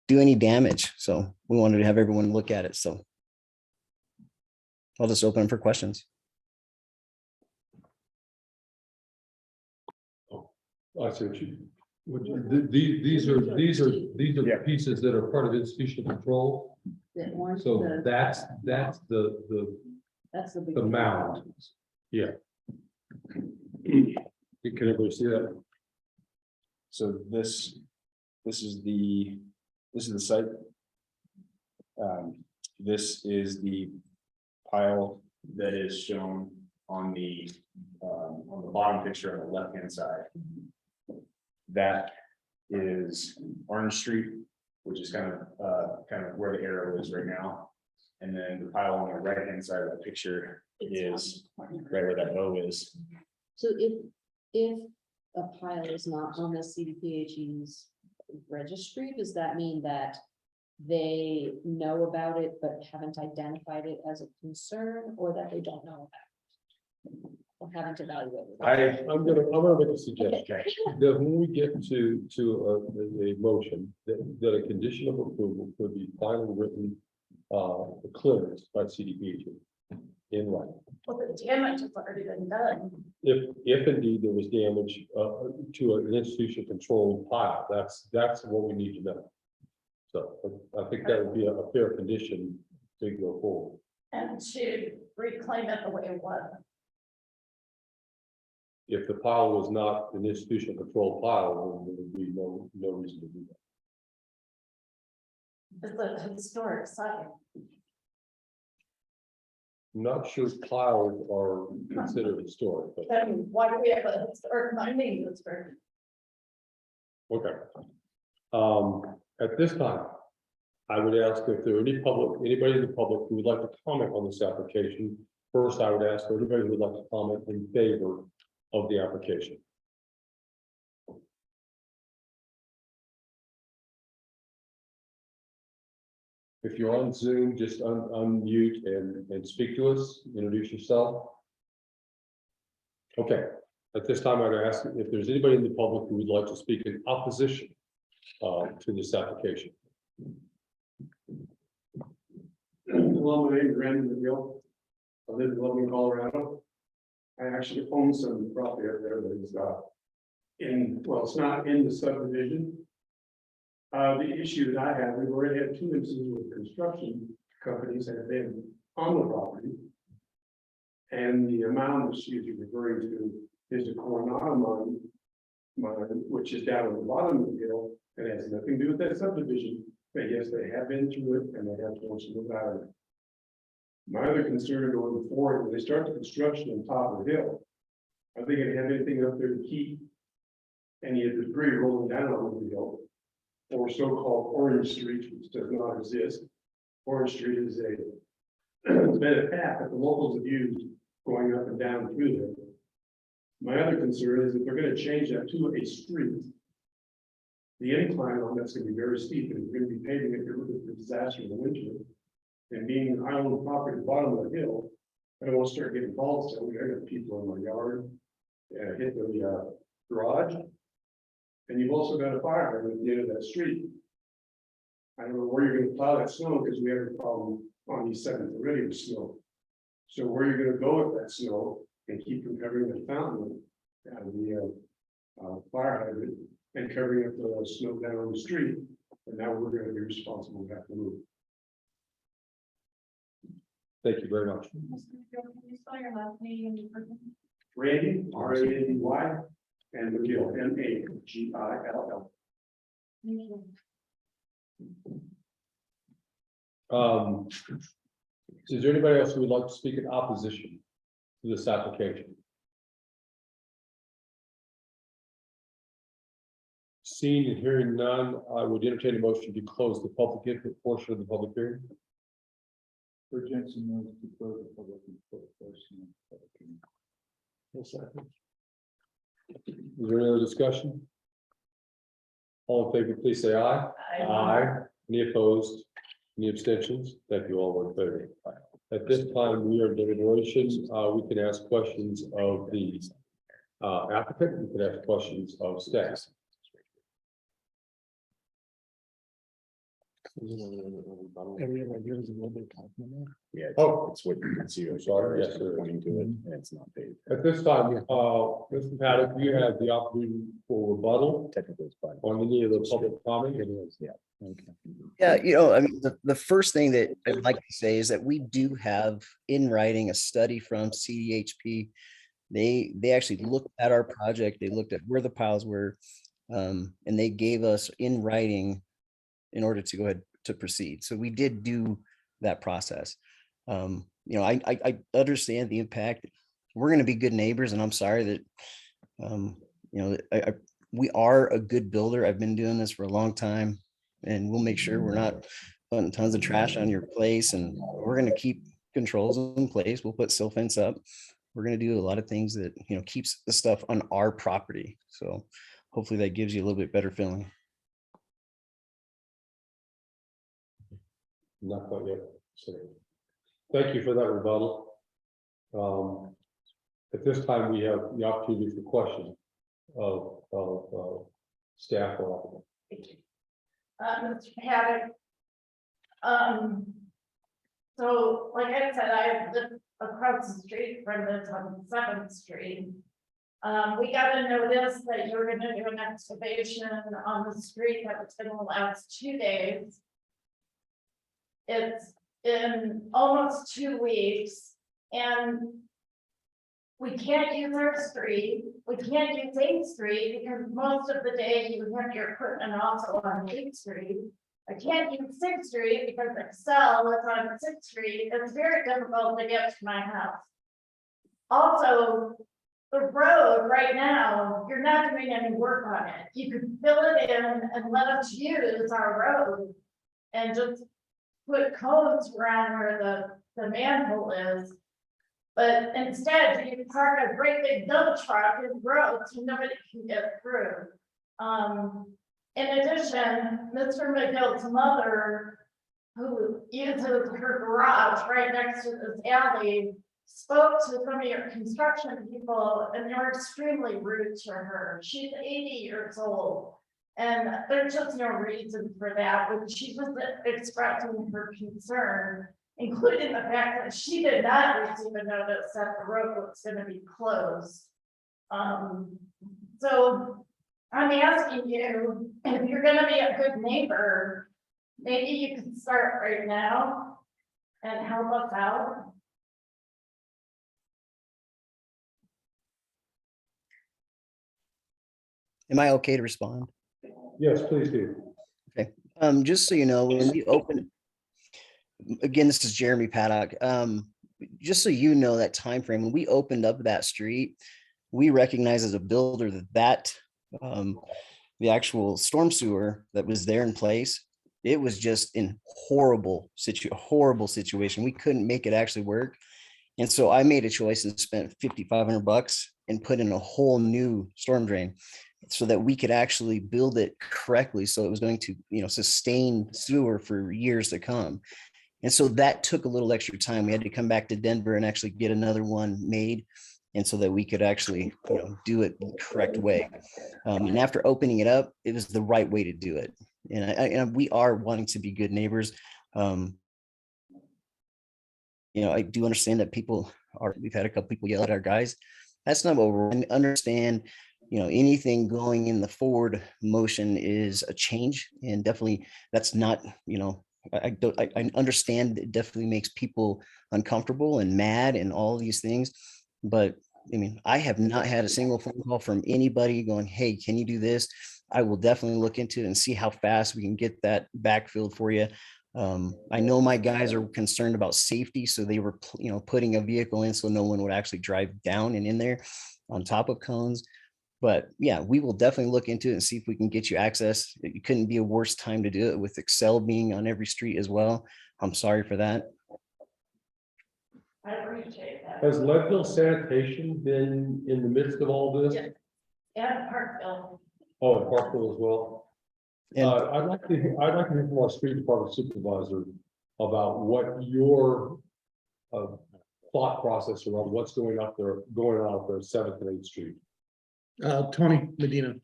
do any damage. So we wanted to have everyone look at it. So I'll just open for questions. I see these are the pieces that are part of institutional control. So that's the mound. Yeah. Can everybody see that? So this is the site. This is the pile that is shown on the bottom picture on the left-hand side. That is Orange Street, which is kind of where the arrow is right now. And then the pile on the right-hand side of the picture is right where that O is. So if a pile is not on the CDPHE's registry, does that mean that they know about it but haven't identified it as a concern, or that they don't know about it or haven't evaluated it? I'm gonna make a suggestion that when we get to a motion, that a condition of approval could be final written clearance by CDPHE in writing. Well, the damage has already been done. If indeed there was damage to an institution controlled pile, that's what we need to know. So I think that would be a fair condition to go forward. And to reclaim it the way it was. If the pile was not an institution controlled pile, then there would be no reason to do that. It's a historic site. I'm not sure piles are considered historic, but I mean, why do we have a historic mining district? okay. At this time, I would ask if there are anybody in the public who would like to comment on this application. First, I would ask for anybody who would like to comment in favor of the application. If you're on Zoom, just unmute and speak to us, introduce yourself. Okay, at this time, I'd ask if there's anybody in the public who would like to speak in opposition to this application. Hello, my name is Randy McGill. I live in Logan, Colorado. I actually own some property up there that is it's not in the subdivision. The issue that I have, we've already had 2 instances with construction companies that have been on the property. And the amount that she's referring to is the Coronado mine, which is down at the bottom of the hill, and it has nothing to do with that subdivision. But yes, they have been through it and they have to move out of it. My other concern going forward, when they start the construction on top of the hill, are they gonna have anything up there to keep any debris rolling down on the hill. Or so-called Orange Street, which does not exist. Orange Street is a it's been a path that the locals have used going up and down through there. My other concern is if they're gonna change that to a street, the incline on that's gonna be very steep, and we're gonna be paving it, you're looking for disaster in the winter. And being an island property at the bottom of the hill, I don't want to start getting calls, so I got people in my yard, hit the garage. And you've also got a fire hydrant at the end of that street. I don't know where you're gonna plow that snow, because we have a problem on East Seventh already with snow. So where you're gonna go with that snow and keep from covering the fountain out of the fire hydrant and covering up the snow down on the street, and now we're gonna be responsible to have to move. Thank you very much. Can you spell your last name? Randy, R-A-N-D-Y, and McGill, M-A-G-I-L-L. Thank you. Is there anybody else who would like to speak in opposition to this application? Seeing and hearing none, I would entertain a motion to close the public input portion of the public hearing. For Jensen knows to close the public input portion of the public hearing. Is there any other discussion? All in favor, please say aye. Aye. Any opposed? Any abstentions? Thank you all in favor. At this time, we are in deliberation. We can ask questions of the applicant. We can ask questions of staff. Yeah. Oh. It's what you can see. Sorry, yes, sir. Pointing to it, and it's not paved. At this time, Mr. Paddock, you have the opportunity for rebuttal Technically, it's fine. on any of the public comment. Yeah. Okay. Yeah, I mean, the first thing that I'd like to say is that we do have in writing a study from CDHP. They actually looked at our project, they looked at where the piles were, and they gave us in writing in order to go ahead to proceed. So we did do that process. I understand the impact. We're going to be good neighbors, and I'm sorry that, we are a good builder. I've been doing this for a long time, and we'll make sure we're not putting tons of trash on your place, and we're going to keep controls in place. We'll put silt fence up. We're going to do a lot of things that, keeps the stuff on our property. So hopefully that gives you a little bit better feeling. Not quite yet. So, thank you for that rebuttal. At this time, we have the opportunity for questions of staff or Mr. Paddock. So like I said, I live across the street from this on 7th Street. We got a notice that you're gonna do an excavation on the street that was gonna last 2 days. It's in almost 2 weeks, and we can't use our street, we can't use 8th Street because most of the day you have your equipment also on 8th Street. I can't use 6th Street because Excel is on 6th Street. It's very difficult to get to my house. Also, the road right now, you're not doing any work on it. You could fill it in and let us use our road and just put cones around where the manhole is. But instead, you park a great big dump truck in the road so nobody can get through. In addition, Mr. McGill's mother, who uses her garage right next to this alley, spoke to some of your construction people and they were extremely rude to her. She's 80 years old. And there's just no reason for that, but she was expressing her concern, including the fact that she did not receive a notice that the road was going to be closed. So I'm asking you, if you're going to be a good neighbor, maybe you can start right now and help us out. Am I okay to respond? yes, please do. Just so you know, when we open, again, this is Jeremy Paddock. Just so you know that time frame, when we opened up that street, we recognize as a builder that The actual storm sewer that was there in place, it was just in horrible situation. We couldn't make it actually work. And so I made a choice and spent $5,500 and put in a whole new storm drain so that we could actually build it correctly. So it was going to, sustain sewer for years to come. And so that took a little extra time. We had to come back to Denver and actually get another one made. And so that we could actually, do it the correct way. And after opening it up, it was the right way to do it. And we are wanting to be good neighbors. I do understand that we've had a couple people yell at our guys. That's not what we're understand. Anything going in the forward motion is a change, and definitely that's not, I understand it definitely makes people uncomfortable and mad and all these things. But I have not had a single phone call from anybody going, hey, can you do this? I will definitely look into it and see how fast we can get that backfilled for you. I know my guys are concerned about safety, so they were, putting a vehicle in so no one would actually drive down and in there on top of cones. But yeah, we will definitely look into it and see if we can get you access. It couldn't be a worse time to do it with Excel being on every street as well. I'm sorry for that. I appreciate that. Has Leadville Sanitation been in the midst of all this? Yeah. And Parkville. Oh, and Parkville as well. And I'd like to hear from our street department supervisor about what your thought process around what's going on up there 7th and 8th Street. Tony Medina,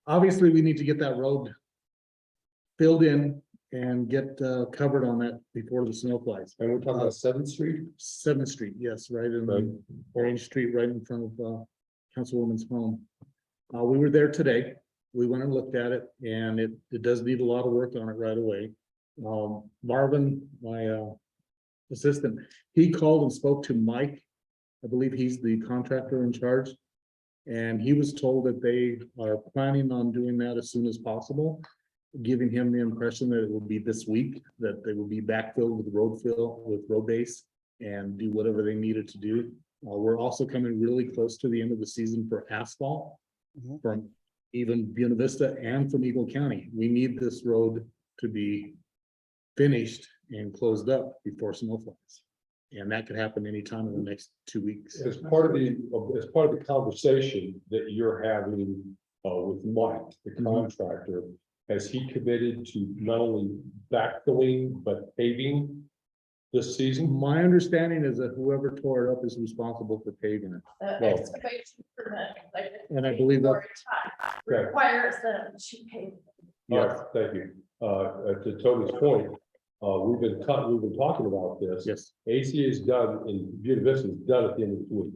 obviously we need to get that road filled in and get covered on that before the snow flies. And we're talking about 7th Street? 7th Street, yes, right in Orange Street, right in front of Councilwoman's home. We were there today. We went and looked at it, and it does need a lot of work on it right away. Marvin, my assistant, he called and spoke to Mike. I believe he's the contractor in charge. And he was told that they are planning on doing that as soon as possible, giving him the impression that it will be this week, that they will be backfilled with road base and do whatever they needed to do. We're also coming really close to the end of the season for asphalt from even Buena Vista and from Eagle County. We need this road to be finished and closed up before snow flies. And that could happen anytime in the next 2 weeks. As part of the conversation that you're having with Mike, the contractor, has he committed to not only backfilling but paving this season? My understanding is that whoever tore it up is responsible for paving it. The excavation permit, like, And I believe that- for time, requires them to pay. Yes, thank you. To Tony's point, we've been talking about this. Yes. ACA is done in Buena Vista is done at the end of the week.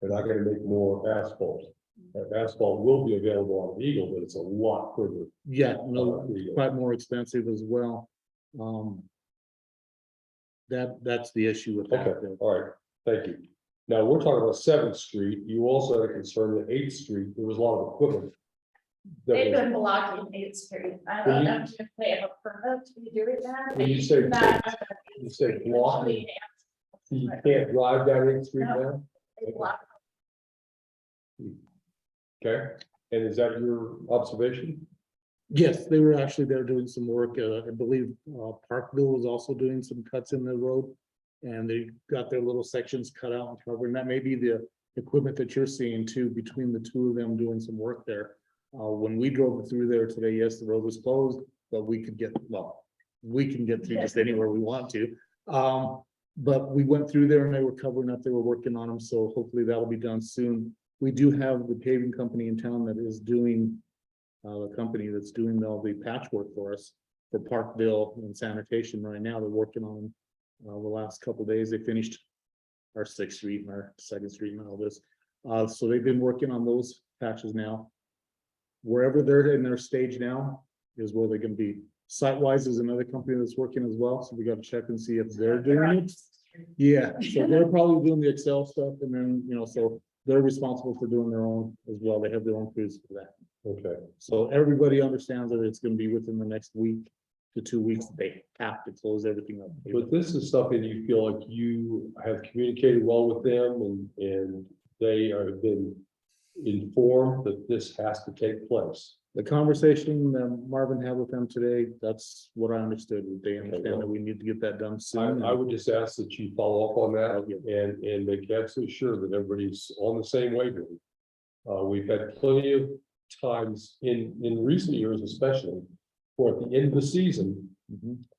They're not gonna make more asphalt. Asphalt will be available on Eagle, but it's a lot further. Yeah, no, quite more expensive as well. That's the issue with that. Okay, all right, thank you. Now, we're talking about 7th Street. You also had a concern that 8th Street, there was a lot of equipment. that They've was- been blocking 8th Street. I When don't you- know if they have a permit to be doing that. When you say- Not- You say blocking, you can't drive down 8th Street now? They block. Okay, and is that your observation? Yes, they were actually there doing some work. I believe Parkville was also doing some cuts in the road. And they got their little sections cut out and covered. And that may be the equipment that you're seeing too, between the two of them doing some work there. When we drove through there today, yes, the road was closed, but we can get through just anywhere we want to. But we went through there and they were covering up, they were working on them, so hopefully that'll be done soon. We do have the paving company in town that is doing, the company that's doing all the patchwork for us for Parkville and sanitation right now. They're working on the last couple of days. They finished our 6th Street and our 2nd Street and all this. So they've been working on those patches now. Wherever they're in their stage now is where they're gonna be. Sitewise is another company that's working as well, so we gotta check and see if they're doing it. Yeah, so they're probably doing the Excel stuff, and then, so they're responsible for doing their own as well. They have their own crews for that. Okay, So everybody understands that it's gonna be within the next week to 2 weeks. They have to close everything up. but this is something you feel like you have communicated well with them and they have been informed that this has to take place. The conversation Marvin had with them today, that's what I understood. They understand that we need to get that done soon. I would just ask that you follow up on that and make absolutely sure that everybody's on the same wavelength. We've had plenty of times in recent years especially, where at the end of the season,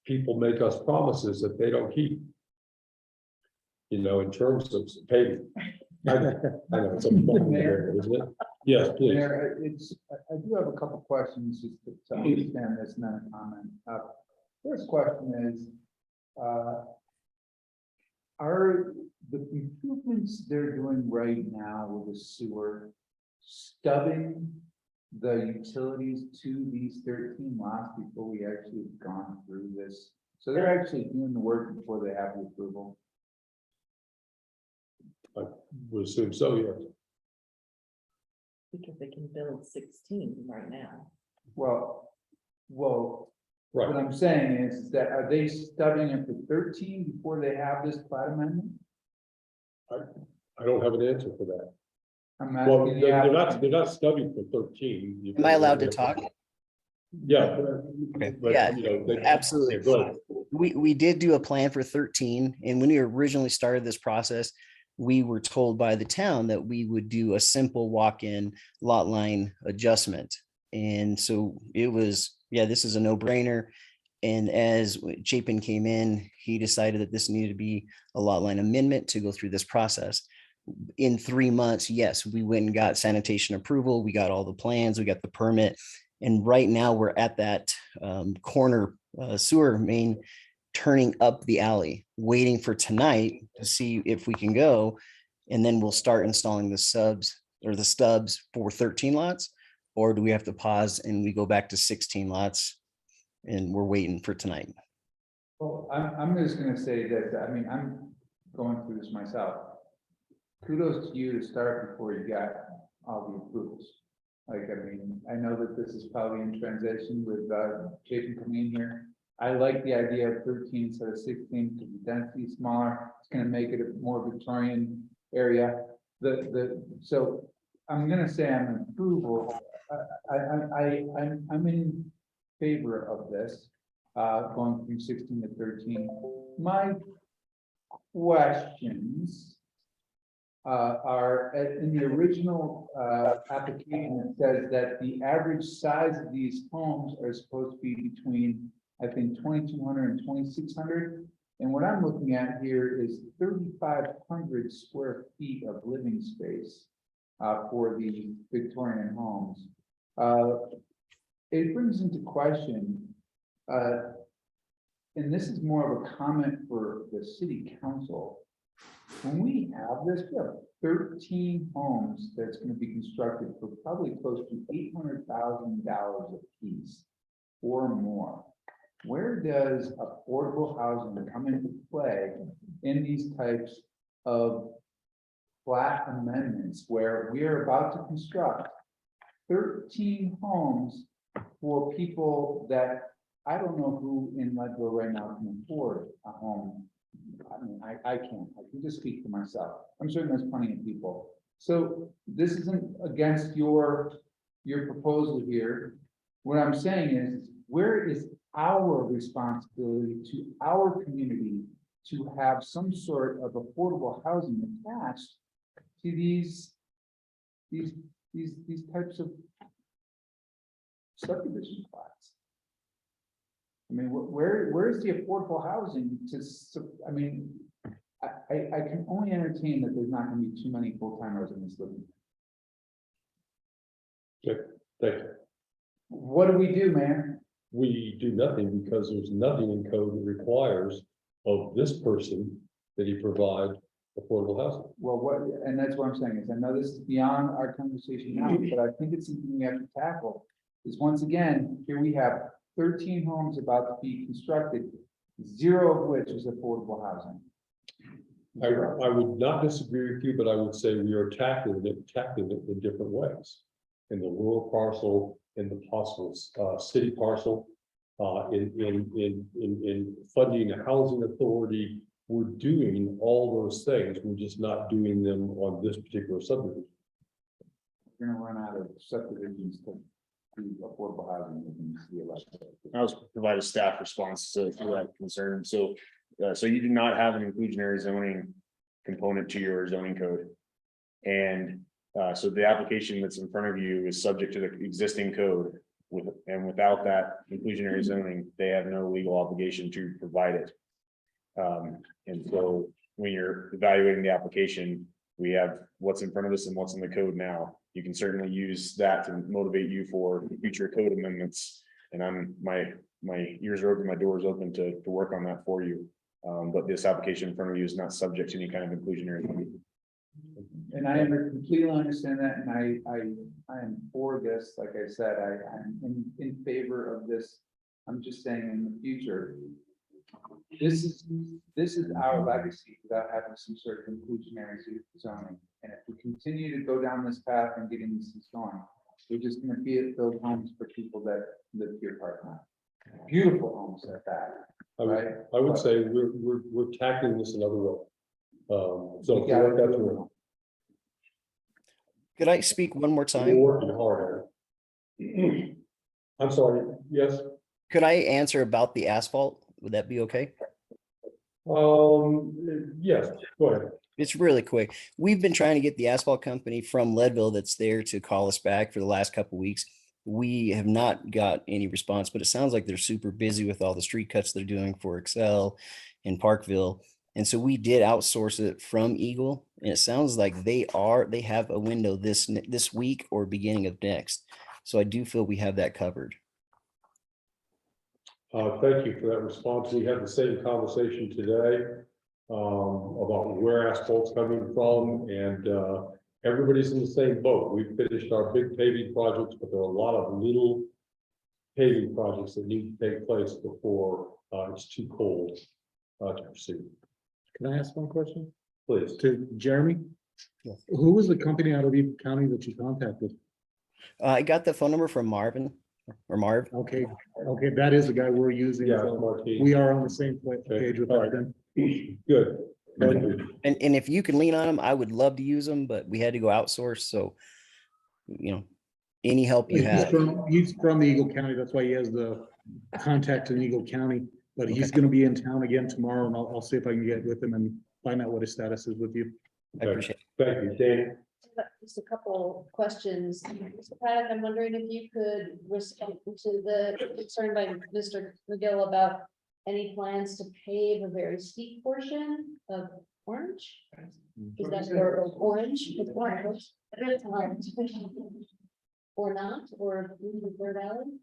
people make us promises that they don't keep. You know, in terms of payment. I know it's a fun area, isn't it? Yes, please. Mayor, I do have a couple questions just to understand this, and then a comment. First question is, are the improvements they're doing right now with the sewer stubbing the utilities to these 13 lots before we actually have gone through this? So they're actually doing the work before they have the approval. I would assume so, yes. Because they can build 16 right now. Well, what Right. I'm saying is that are they studying it for 13 before they have this plat amendment? I don't have an answer for that. I'm Well, asking. they're not studying for 13. Am I allowed to talk? Yeah. But, Yeah, you know, they- absolutely. yeah, go ahead. We did do a plan for 13, and when we originally started this process, we were told by the town that we would do a simple walk-in lot line adjustment. And so it was, yeah, this is a no-brainer. And as Chapin came in, he decided that this needed to be a lot line amendment to go through this process. In 3 months, yes, we went and got sanitation approval. We got all the plans, we got the permit. And right now we're at that corner sewer main turning up the alley, waiting for tonight to see if we can go. And then we'll start installing the subs or the stubs for 13 lots. Or do we have to pause and we go back to 16 lots? And we're waiting for tonight. Well, I'm just gonna say that, I mean, I'm going through this myself. Kudos to you to start before you got all the approvals. Like, I mean, I know that this is probably in transition with Chapin coming in here. I like the idea of 13 instead of 16 because the density is smaller. It's gonna make it a more Victorian area. So I'm gonna say I'm in approval. I'm in favor of this, going from 16 to 13. My questions are in the original application, it says that the average size of these homes are supposed to be between, I think, 2,200 and 2,600. And what I'm looking at here is 3,500 square feet of living space for the Victorian homes. It brings into question, and this is more of a comment for the city council. When we have this, we have 13 homes that's going to be constructed for probably close to $800,000 a piece or more. Where does affordable housing come into play in these types of flat amendments where we are about to construct 13 homes for people that I don't know who in Leadville right now can afford a home. I mean, I can't. I can just speak for myself. I'm sure there's plenty of people. So this isn't against your proposal here. What I'm saying is, where is our responsibility to our community to have some sort of affordable housing attached to these types of subdivision plots? I mean, where's the affordable housing I mean, I can only entertain that there's not gonna be too many full-time residents living. Okay, thank you. What do we do, man? We do nothing because there's nothing in code that requires of this person that he provide affordable housing. Well, and that's what I'm saying is, I know this is beyond our conversation now, but I think it's something we have to tackle. Is once again, here we have 13 homes about to be constructed, 0 of which is affordable housing. I would not disagree with you, but I would say we are tackling it in different ways. In the rural parcel, in the possible city parcel, in funding a housing authority. We're doing all those things. We're just not doing them on this particular subdivision. we're gonna run out of subdivisions to do affordable housing. I was provide a staff response to that concern. So, so you do not have an inclusionary zoning component to your zoning code. And, so the application that's in front of you is subject to the existing code. And without that inclusionary zoning, they have no legal obligation to provide it. And so when you're evaluating the application, we have what's in front of us and what's in the code now. You can certainly use that to motivate you for future code amendments. And my ears are open, my door is open to work on that for you. But this application in front of you is not subject to any kind of inclusionary. And I completely understand that, and I am for this, like I said, I'm in favor of this. I'm just saying in the future. This is our legacy without having some sort of inclusionary zoning. And if we continue to go down this path and getting this going, we're just gonna build homes for people that live here part-time. Beautiful homes at that. I would say we're tackling this another way. So We gotta work that do it. through. Could I speak one more We're time? working hard at it. I'm sorry, yes, Could I answer about the asphalt? Would that be okay? yes, go ahead. It's really quick. We've been trying to get the asphalt company from Leadville that's there to call us back for the last couple weeks. We have not got any response, but it sounds like they're super busy with all the street cuts they're doing for Excel and Parkville. And so we did outsource it from Eagle, and it sounds like they have a window this week or beginning of next. So I do feel we have that covered. Thank you for that response. We had the same conversation today about where asphalt's coming from, and everybody's in the same boat. We've finished our big paving projects, but there are a lot of little paving projects that need to take place before it's too cold to proceed. Can I ask one question Please. to Jeremy? Yes. Who was the company out of Eagle County that you contacted? I got the phone number from Marvin or Marv. Okay, that is the guy we're using. Yeah, so Martine. we are on the same page with All that right. then. Good. Thank you. And if you can lean on them, I would love to use them, but we had to go outsource. So, any help you have. He's from Eagle County. That's why he has the contact in Eagle County. But he's gonna be in town again tomorrow, and I'll see if I can get with him and find out what his status is with you. I appreciate it. Thank you, Danny. Just a couple questions. Mr. Pratt, I'm wondering if you could respond to the concern by Mr. McGill about any plans to pave a very steep portion of Orange? Is that or Orange? It's Orange. It is Orange. Or not, or Bird Alley?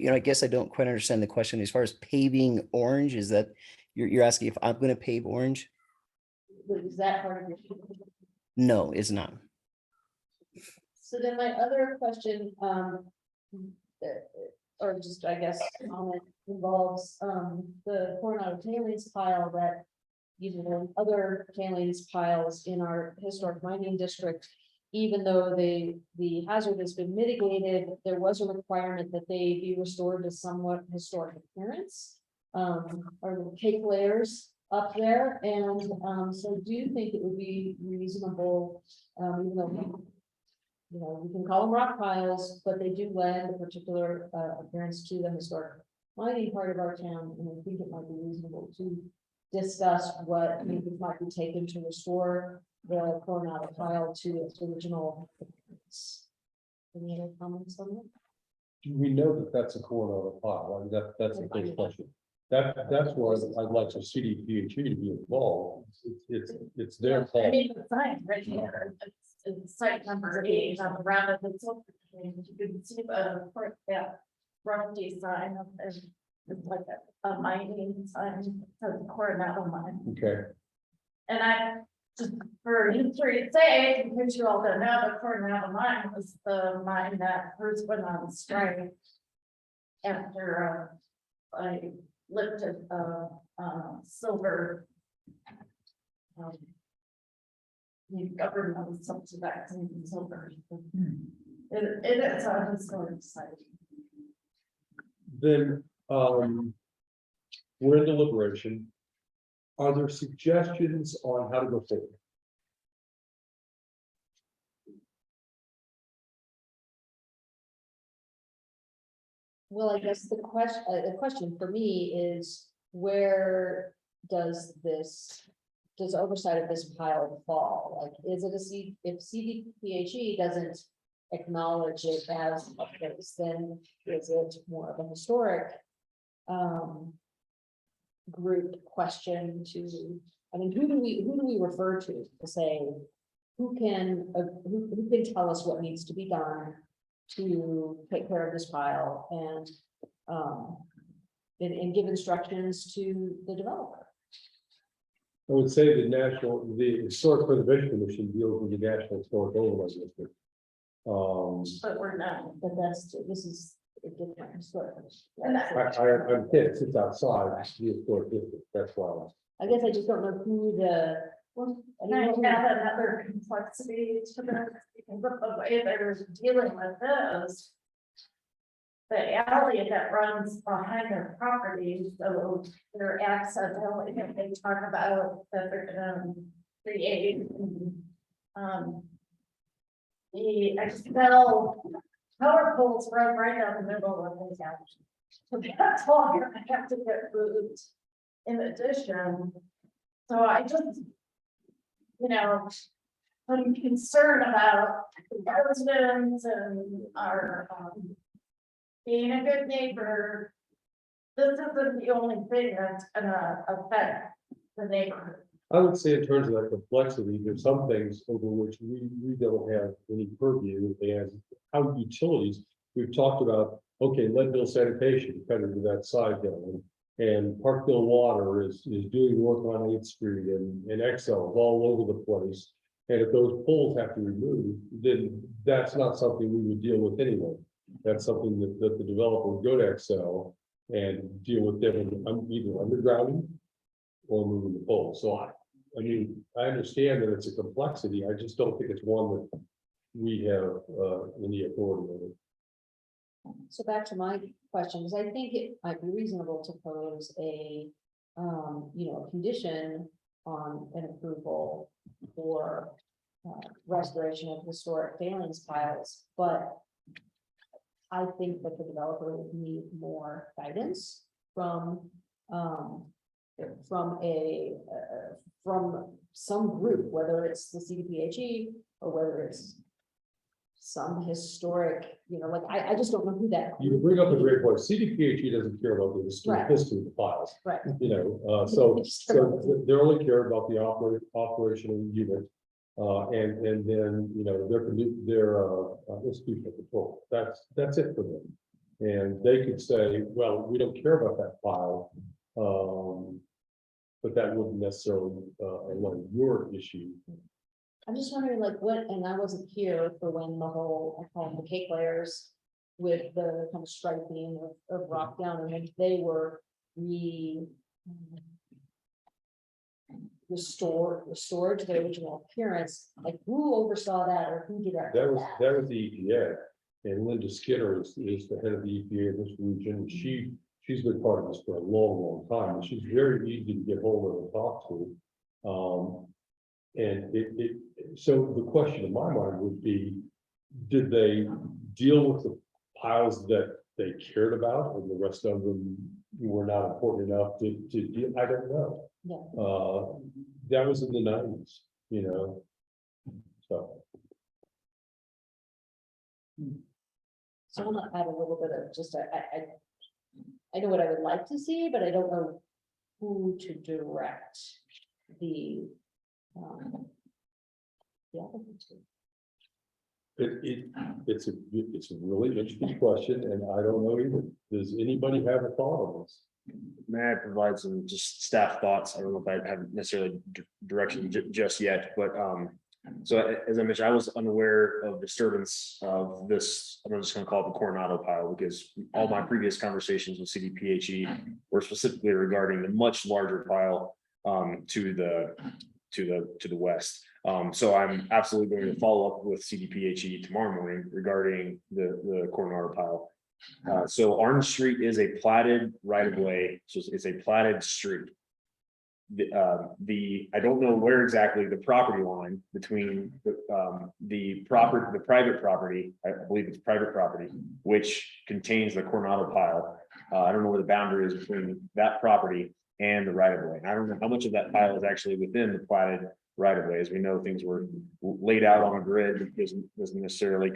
I guess I don't quite understand the question. As far as paving Orange, is that you're asking if I'm going to pave Orange? Is that part of your? No, it's not. So then my other question, or just, I guess, comment involves, the Coronado tailings pile that, other tailings piles in our historic mining district. Even though the hazard has been mitigated, there was a requirement that they be restored to somewhat historic appearance. Or the cake layers up there, and so do you think it would be reasonable, even though we can call them rock piles, but they do lend a particular appearance to the historic mining part of our town, and I think it might be reasonable to discuss what maybe might be taken to restore the Coronado pile to its original appearance. Any other comments on that? We know that that's a Coronado pile, right? That's a big question. That's where I'd like for CDPHE to be involved. It's their I call. mean, the sign right here, it's site number 8 on the round of the silver. You can see that rough sign of, it's like a mining sign, for the Coronado mine. Okay, And I, just for history's sake, in case you all don't know, the Coronado mine was the mine that first went on strike. After I lifted silver. The government was subsidizing silver. It is a historic site. then we're in deliberation. Are there suggestions on how to go forward? Well, I guess the question for me is, where does oversight of this pile fall? Like, is it if CDPHE doesn't acknowledge it as a place, then is it more of a historic group question to, I mean, who do we refer to say, who can tell us what needs to be done to take care of this pile and give instructions to the developer? I would say the Historic Preservation Commission deals with the National Historic Overlay District. But we're not. But this is a different historic. And I'm kidding, it sits outside the historic district, that's why. I guess I just don't know who the. And I have another complexity to this, because of the way they're dealing with this. The alley that runs behind their property, so their access, only if they talk about that they're gonna create. The Excel power poles run right down the middle of the town. So that's all you're gonna have to get moved in addition. So I just, I'm concerned about the residents and our, being a good neighbor. This isn't the only thing that's gonna affect the neighborhood. I would say in terms of that complexity, there's some things over which we don't have any purview, and how utilities, we've talked about, okay, Leadville sanitation, kind of to that side down. And Parkville Water is doing work on 8th Street and Excel is all over the place. And if those poles have to be removed, then that's not something we would deal with anyway. That's something that the developer would go to Excel and deal with them either undergrounding or moving the poles. So I mean, I understand that it's a complexity. I just don't think it's one that we have any authority over. So back to my question, because I think it might be reasonable to pose a, condition on an approval for restoration of historic failings piles, but I think that the developer would need more guidance from some group, whether it's the CDPHE or whether it's some historic, I just don't know who that. You bring up a great point. CDPHE doesn't care about the Right. history of the files. Right. So they only care about the operational unit. And then, their institutional control. That's it for them. And they could say, well, we don't care about that file. But that wouldn't necessarily, your issue. I'm just wondering and I wasn't here for when the whole, I call them the cake layers with the kind of striping of rock down, and then they were restored to their original appearance, like who oversaw that or who did that? That was the EPA. And Linda Skinner is the head of the EPA in this region. She's been part of this for a long time, and she's very easy to get hold of and talk to. And so the question in my mind would be, did they deal with the piles that they cared about and the rest of them were not important enough to deal? I don't know. Yeah. That was in the 90s, so. So I'm gonna add a little bit of just, I know what I would like to see, but I don't know who to direct the applicant to. It's a really interesting question, and I don't know either. Does anybody have a thought on this? May I provide some just staff thoughts? I don't know if I have necessarily direction just yet, but so as I mentioned, I was unaware of disturbance of this. I'm just going to call it the Coronado pile, because all my previous conversations with CDPHE were specifically regarding the much larger pile to the west. So I'm absolutely going to follow up with CDPHE tomorrow morning regarding the Coronado pile. So Orange Street is a platted right of way, so it's a platted street. I don't know where exactly the property line between the private property, I believe it's private property, which contains the Coronado pile. I don't know where the boundary is between that property and the right of way. And I don't know how much of that pile is actually within the platted right of way. As we know, things were laid out on a grid that doesn't necessarily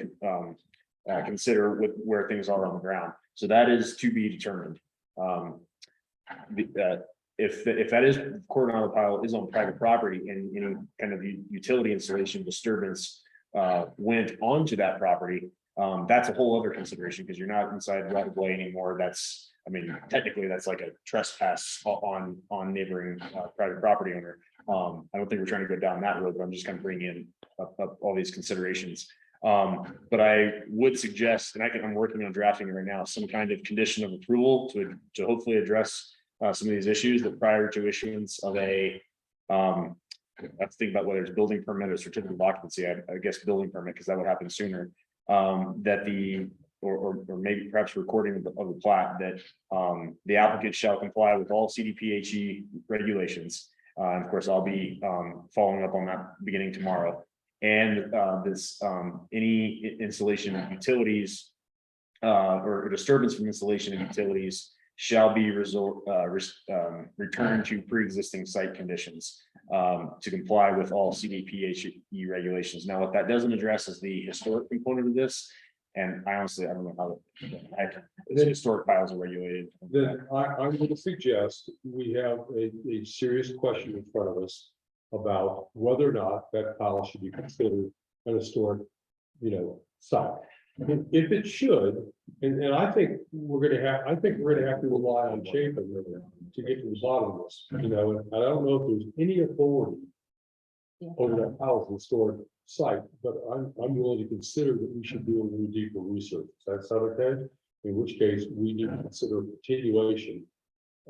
consider where things are on the ground. So that is to be determined. If that is Coronado pile is on private property and any kind of utility installation disturbance went onto that property, that's a whole other consideration because you're not inside right of way anymore. That's, I mean, technically that's like a trespass on neighboring private property owner. I don't think we're trying to go down that road, but I'm just kind of bringing in up all these considerations. But I would suggest, and I'm working on drafting it right now, some kind of condition of approval to hopefully address some of these issues that prior to issuance of I have to think about whether it's building permit or certificate of occupancy, I guess building permit, because that would happen sooner. That or maybe perhaps recording of the plat that the applicant shall comply with all CDPHE regulations. And of course, I'll be following up on that beginning tomorrow. And any installation of utilities or disturbance from installation of utilities shall be returned to pre-existing site conditions to comply with all CDPHE regulations. Now, what that doesn't address is the historic component of this. And I honestly, I don't know how the historic piles are regulated. Then I'm going to suggest we have a serious question in front of us about whether or not that pile should be considered an historic, site. If it should, and I think we're gonna have to rely on Chapin to get to the bottom of this, and I don't know if there's any authority over that pile as a historic site, but I'm willing to consider that we should do a little deeper research. Does that sound okay? In which case, we need to consider a continuation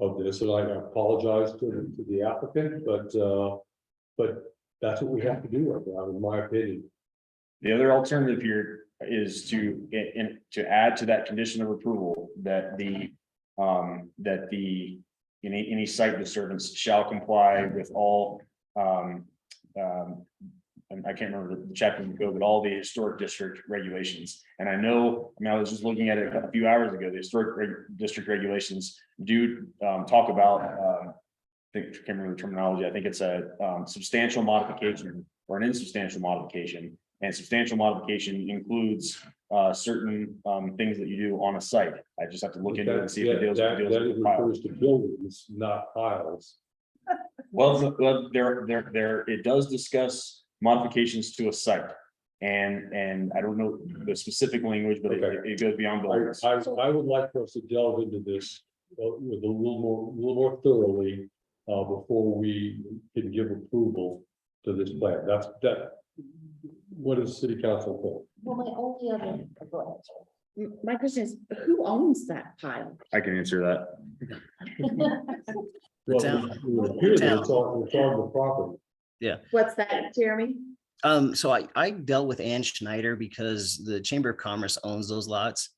of this, and I apologize to the applicant, but that's what we have to do right now, in my opinion. The other alternative here is to add to that condition of approval that any site disturbance shall comply with all and I can't remember the chapter in the code, but all the historic district regulations. And I was just looking at it a few hours ago, the historic district regulations do talk about, I can't remember the terminology, I think it's a substantial modification or an insubstantial modification. And substantial modification includes certain things that you do on a site. I just have to look into it and see if it deals with the pile. Refers to buildings, not piles. Well, it does discuss modifications to a site. And I don't know the specific language, but it goes beyond buildings. I would like for us to delve into this with a little more thoroughly before we can give approval to this plan. What does city council think? Well, my only other, go ahead, sorry. My question is, who owns that pile? I can answer that. Well, town. it would appear that it's on the property. What's that, Jeremy? So I dealt with Ann Schneider because the Chamber of Commerce owns those lots.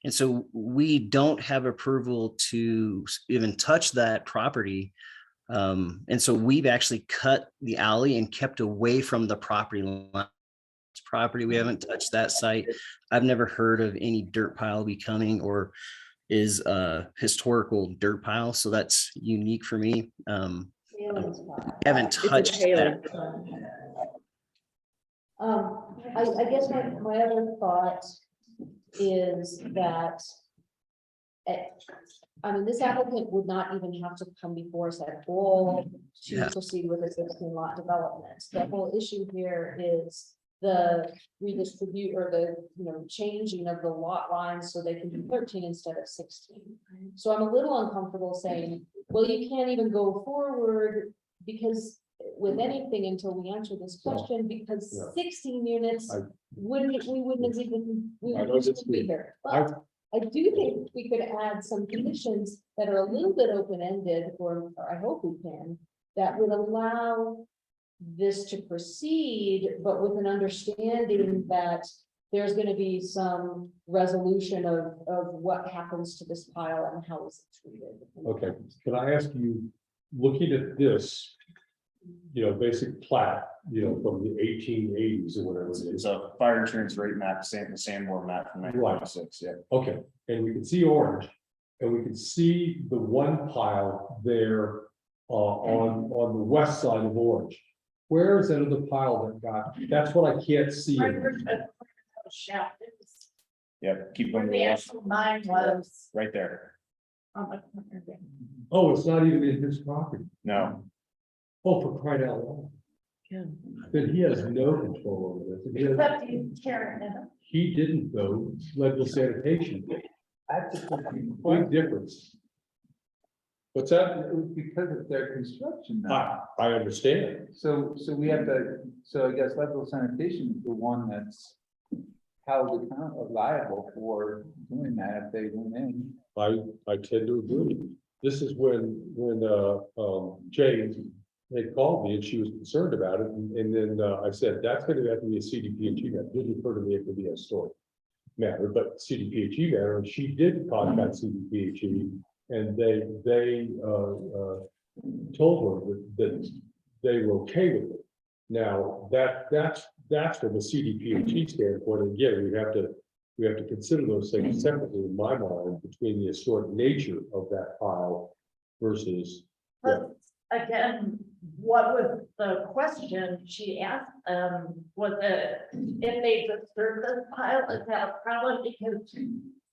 And so we don't have approval to even touch that property. And so we've actually cut the alley and kept away from the property line. Property, we haven't touched that site. I've never heard of any dirt pile becoming or is a historical dirt pile, so that's unique for me. Haven't touched that. I guess my other thought is that this applicant would not even have to come before us at all to proceed with a 16-lot development. The whole issue here is the redistribute or the changing of the lot lines so they can do 13 instead of 16. So I'm a little uncomfortable saying, well, you can't even go forward because with anything until we answer this question, because 16 units we wouldn't even be here. But I do think we could add some conditions that are a little bit open-ended, or I hope we can, that would allow this to proceed, but with an understanding that there's going to be some resolution of what happens to this pile and how is it treated. Okay, can I ask you looking at this, basic plat, from the 1880s or whatever it It's is. a fire insurance rate map, the Sanborn map from 1996, yeah. Okay, and we can see orange, and we can see the one pile there on the west side of Orange. Where is that other pile that got, that's what I can't see. Right where the shaft is, Yeah, keep where going the actual mine was. right there. on the corner there. Oh, it's not even in his property. No, Oh, for crying out loud. Yeah. Then he has no control over this. And he has- Except he's tearing it up. He didn't though, Leadville sanitation. That's a Big difference. What's that? It was because of their construction now. I understand. So we have to, so I guess Leadville sanitation is the one that's held accountable liable for doing that if they went in. I tend to agree. This is when Jane had called me and she was concerned about it. And then I said, that's gonna have to be a CDPHE matter. Didn't refer to me it could be a story matter, but CDPHE matter. And she did contact CDPHE and they told her that they were okay with it. Now, that's from a CDPHE standpoint. Again, we have to consider those things separately in my mind between the historic nature of that pile versus. But again, what was the question she asked, was it if they disturbed this pile, is that a problem? Because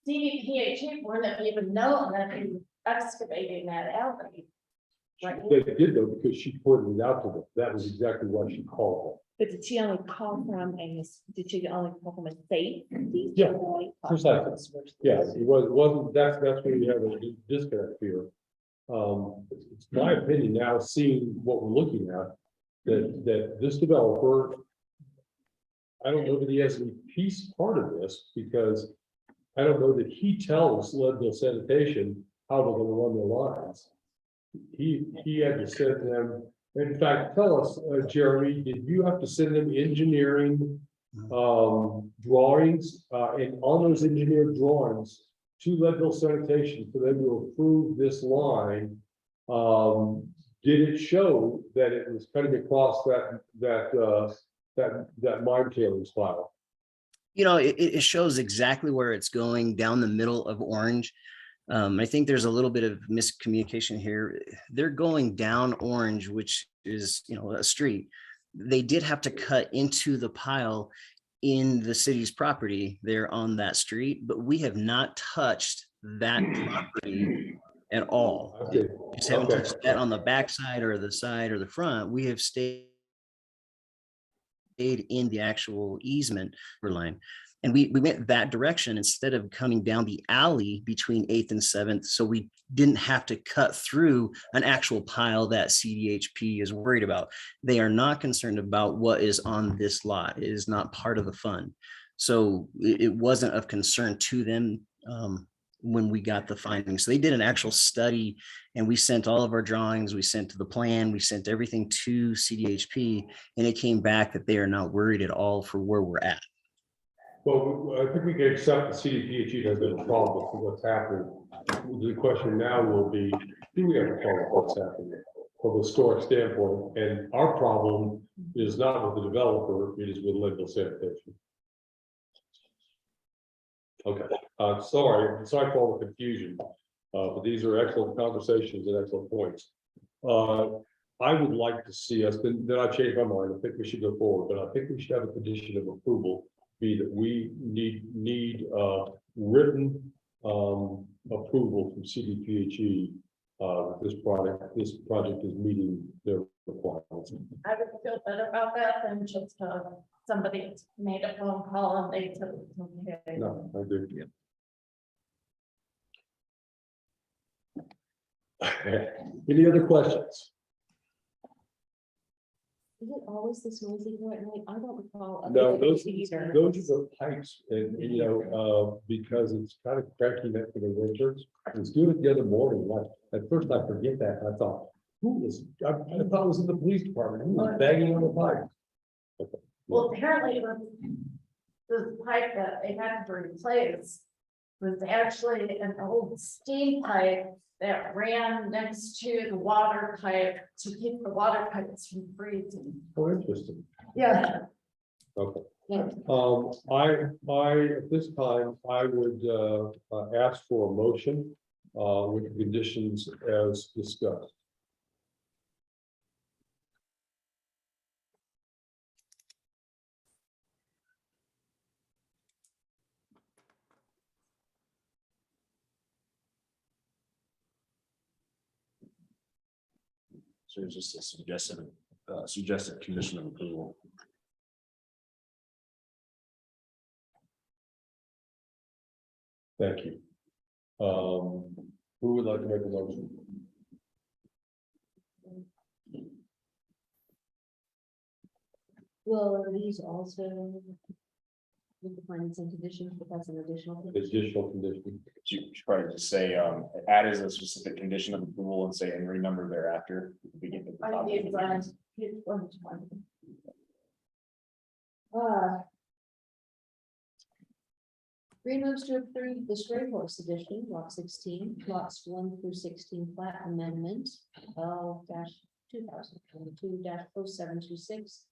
CDPHE wouldn't even know that he was excavating that alley. Right? They did though, because she pointed it out to them. That was exactly why she called But did she only call from did she only call from a safe? Yeah, precisely. them. Yeah, it wasn't, that's where you have a disconnect here. It's my opinion now, seeing what we're looking at, that this developer, I don't know that he has any piece part of this, because I don't know that he tells Leadville sanitation how they're gonna run their lines. He had to send them, in fact, tell us, Jeremy, did you have to send them engineering drawings, and on those engineered drawings to Leadville sanitation for them to approve this line? Did it show that it was cutting across that mine tailings file? It shows exactly where it's going down the middle of Orange. I think there's a little bit of miscommunication here. They're going down Orange, which is, a street. They did have to cut into the pile in the city's property there on that street, but we have not touched that property at all. Okay. Just haven't Okay. touched that on the backside or the side or the front. We have stayed in the actual easement line. And we went that direction instead of coming down the alley between 8th and 7th. So we didn't have to cut through an actual pile that CDHP is worried about. They are not concerned about what is on this lot. It is not part of the fund. So it wasn't of concern to them when we got the findings. So they did an actual study and we sent all of our drawings, we sent to the plan, we sent everything to CDHP, and it came back that they are not worried at all for where we're at. Well, I think we can accept the CDPHE has been a problem with what's happening. The question now will be, do we have a problem with what's happening from a historic standpoint? And our problem is not with the developer, it is with Leadville sanitation. Okay, sorry for all the confusion, but these are excellent conversations and excellent points. I would like to see us, then I changed my mind, I think we should go forward, but I think we should have a condition of approval be that we need written approval from CDPHE. This project is meeting their requirements. I would feel better about that than just somebody made a phone call and they took it. Okay. No, I agree. Any other questions? Is it always this noisy here at night? I don't recall. No, those either. are the pipes and because it's kind of cracking up for the winters. I was doing it the other morning. At first I forget that. I thought, I thought it was in the police department. Who was banging on the pipe? Well, apparently this pipe that they had to replace was actually an old steam pipe that ran next to the water pipe to keep the water pipes from freezing. Oh, interesting. Yeah. Okay. Yeah. At this time, I would, ask for a motion, with the conditions as discussed. So it's just a suggested condition of approval. Thank you. Who would like to make a motion? Well, are these also with the findings and conditions, but that's an additional. condition? Additional condition. You should probably just say, add as a specific condition of approval and say and renumber thereafter. Begin at the top. Page 120. Green moves to approve the Stray Horse Edition, lot 16, lots 1 through 16 plat amendment, L-2022-0726,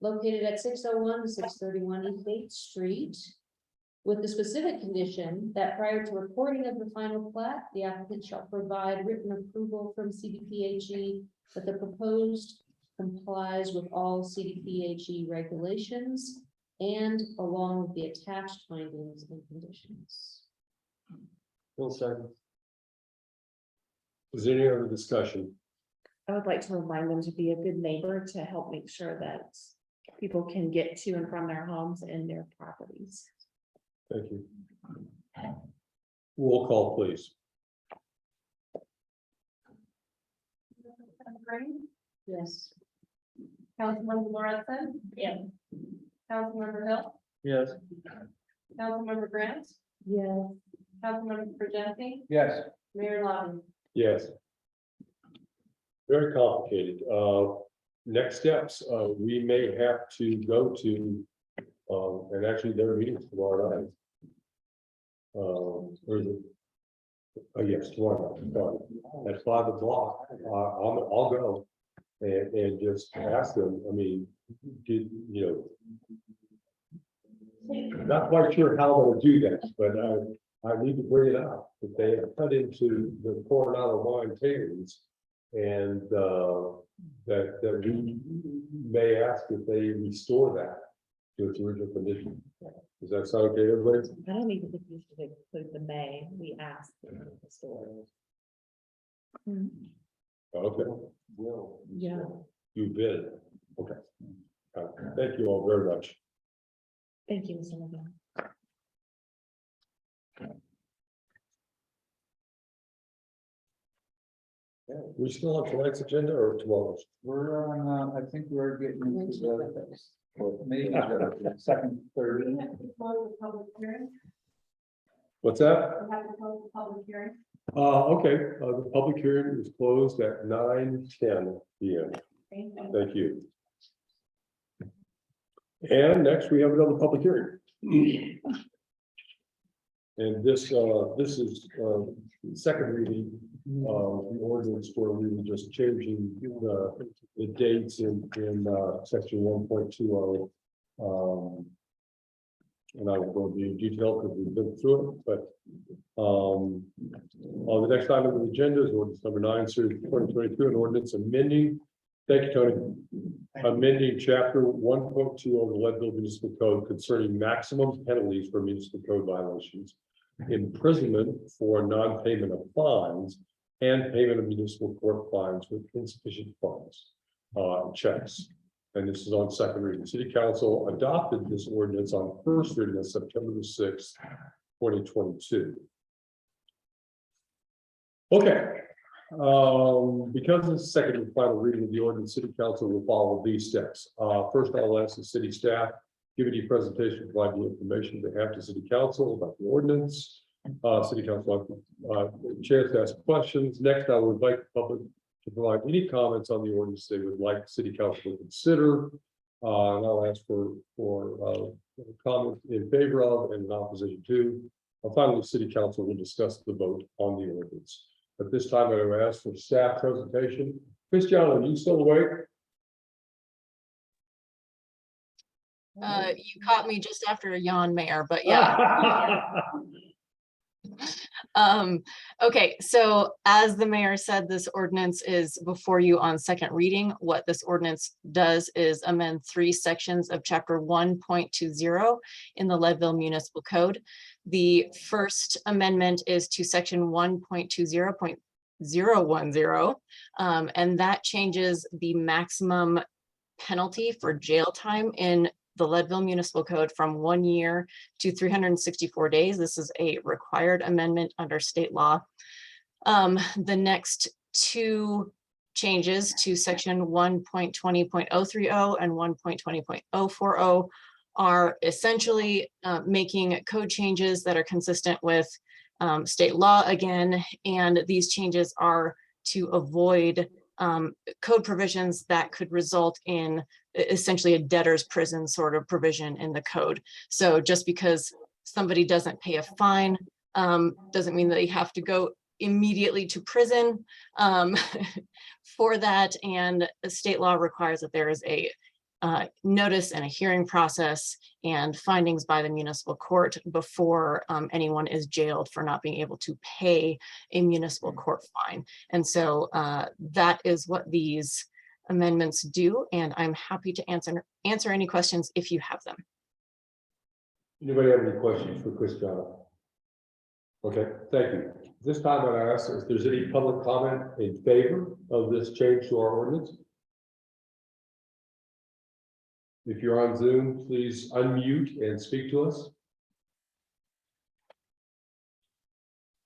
located at 601 to 631 East 8th Street, with the specific condition that prior to recording of the final plat, the applicant shall provide written approval from CDPHE that the proposed complies with all CDPHE regulations and along with the attached findings and conditions. Bill second. Is there any other discussion? I would like to remind them to be a good neighbor to help make sure that people can get to and from their homes and their properties. Thank you. Roll call, please. Yes. Councilmember Morrison? Yeah. Councilmember Hill? Yes. Councilmember Grant? Yeah. Councilmember Pagente? Yes. Mayor Lobby? Yes. Very complicated. Next steps, we may have to go to, and actually there are meetings tomorrow night. Or is it? Yes, tomorrow night, sorry. At 5 o'clock, I'll go and just ask them, I mean, not quite sure how they'll do that, but I need to bring it up, that they have cut into the Coronado mine tailings. And that we may ask if they restore that to its original condition. Does that sound okay, everybody? I don't even think you should include the May, we asked for the story. Okay, Yeah. you bid. Okay. Thank you all very much. Thank you, Mr. Levin. We still on tonight's agenda or tomorrow's? We're on, I think we're getting into the, maybe the second, third. We have to close the public hearing. What's that? We have to close the public hearing. Okay, the public hearing is closed at 9:10 p.m. Thank you. Thank you. And next, we have another public hearing. And this is second reading of the ordinance where we were just changing the dates in section 1.20. And I will go into detail because we've been through it, but on the next item on the agenda is ordinance number 9, series 2022, an ordinance amending. Thank you, Tony. Amending chapter 1.2 of the Leadville Municipal Code concerning maximum penalties for municipal code violations, imprisonment for non-payment of fines, and payment of municipal court fines with insufficient funds, checks. And this is on second reading. City Council adopted this ordinance on first reading on September the 6th, 2022. Okay. Because it's second and final reading of the ordinance, City Council will follow these steps. First, I'll ask the city staff, give any presentation, provide the information they have to City Council about the ordinance. City Council will have a chance to ask questions. Next, I would invite the public to provide any comments on the ordinance they would like City Council to consider. And I'll ask for comments in favor of and in opposition to. Finally, city council will discuss the vote on the ordinance. At this time, I would ask for staff presentation. Christiane, are you still awake? You caught me just after a yawn, Mayor, but yeah. Okay, so as the mayor said, this ordinance is before you on second reading. What this ordinance does is amend 3 sections of chapter 1.20 in the Leadville Municipal Code. The first amendment is to section 1.20.010, and that changes the maximum penalty for jail time in the Leadville Municipal Code from 1 year to 364 days. This is a required amendment under state law. The next 2 changes to section 1.20.030 and 1.20.040 are essentially making code changes that are consistent with state law again, and these changes are to avoid code provisions that could result in essentially a debtor's prison sort of provision in the code. So just because somebody doesn't pay a fine doesn't mean that they have to go immediately to prison for that. And the state law requires that there is a notice and a hearing process and findings by the municipal court before anyone is jailed for not being able to pay a municipal court fine. And so that is what these amendments do, and I'm happy to answer any questions if you have them. Anybody have any questions for Christiane? Okay, thank you. This time I ask if there's any public comment in favor of this change to our ordinance. If you're on Zoom, please unmute and speak to us.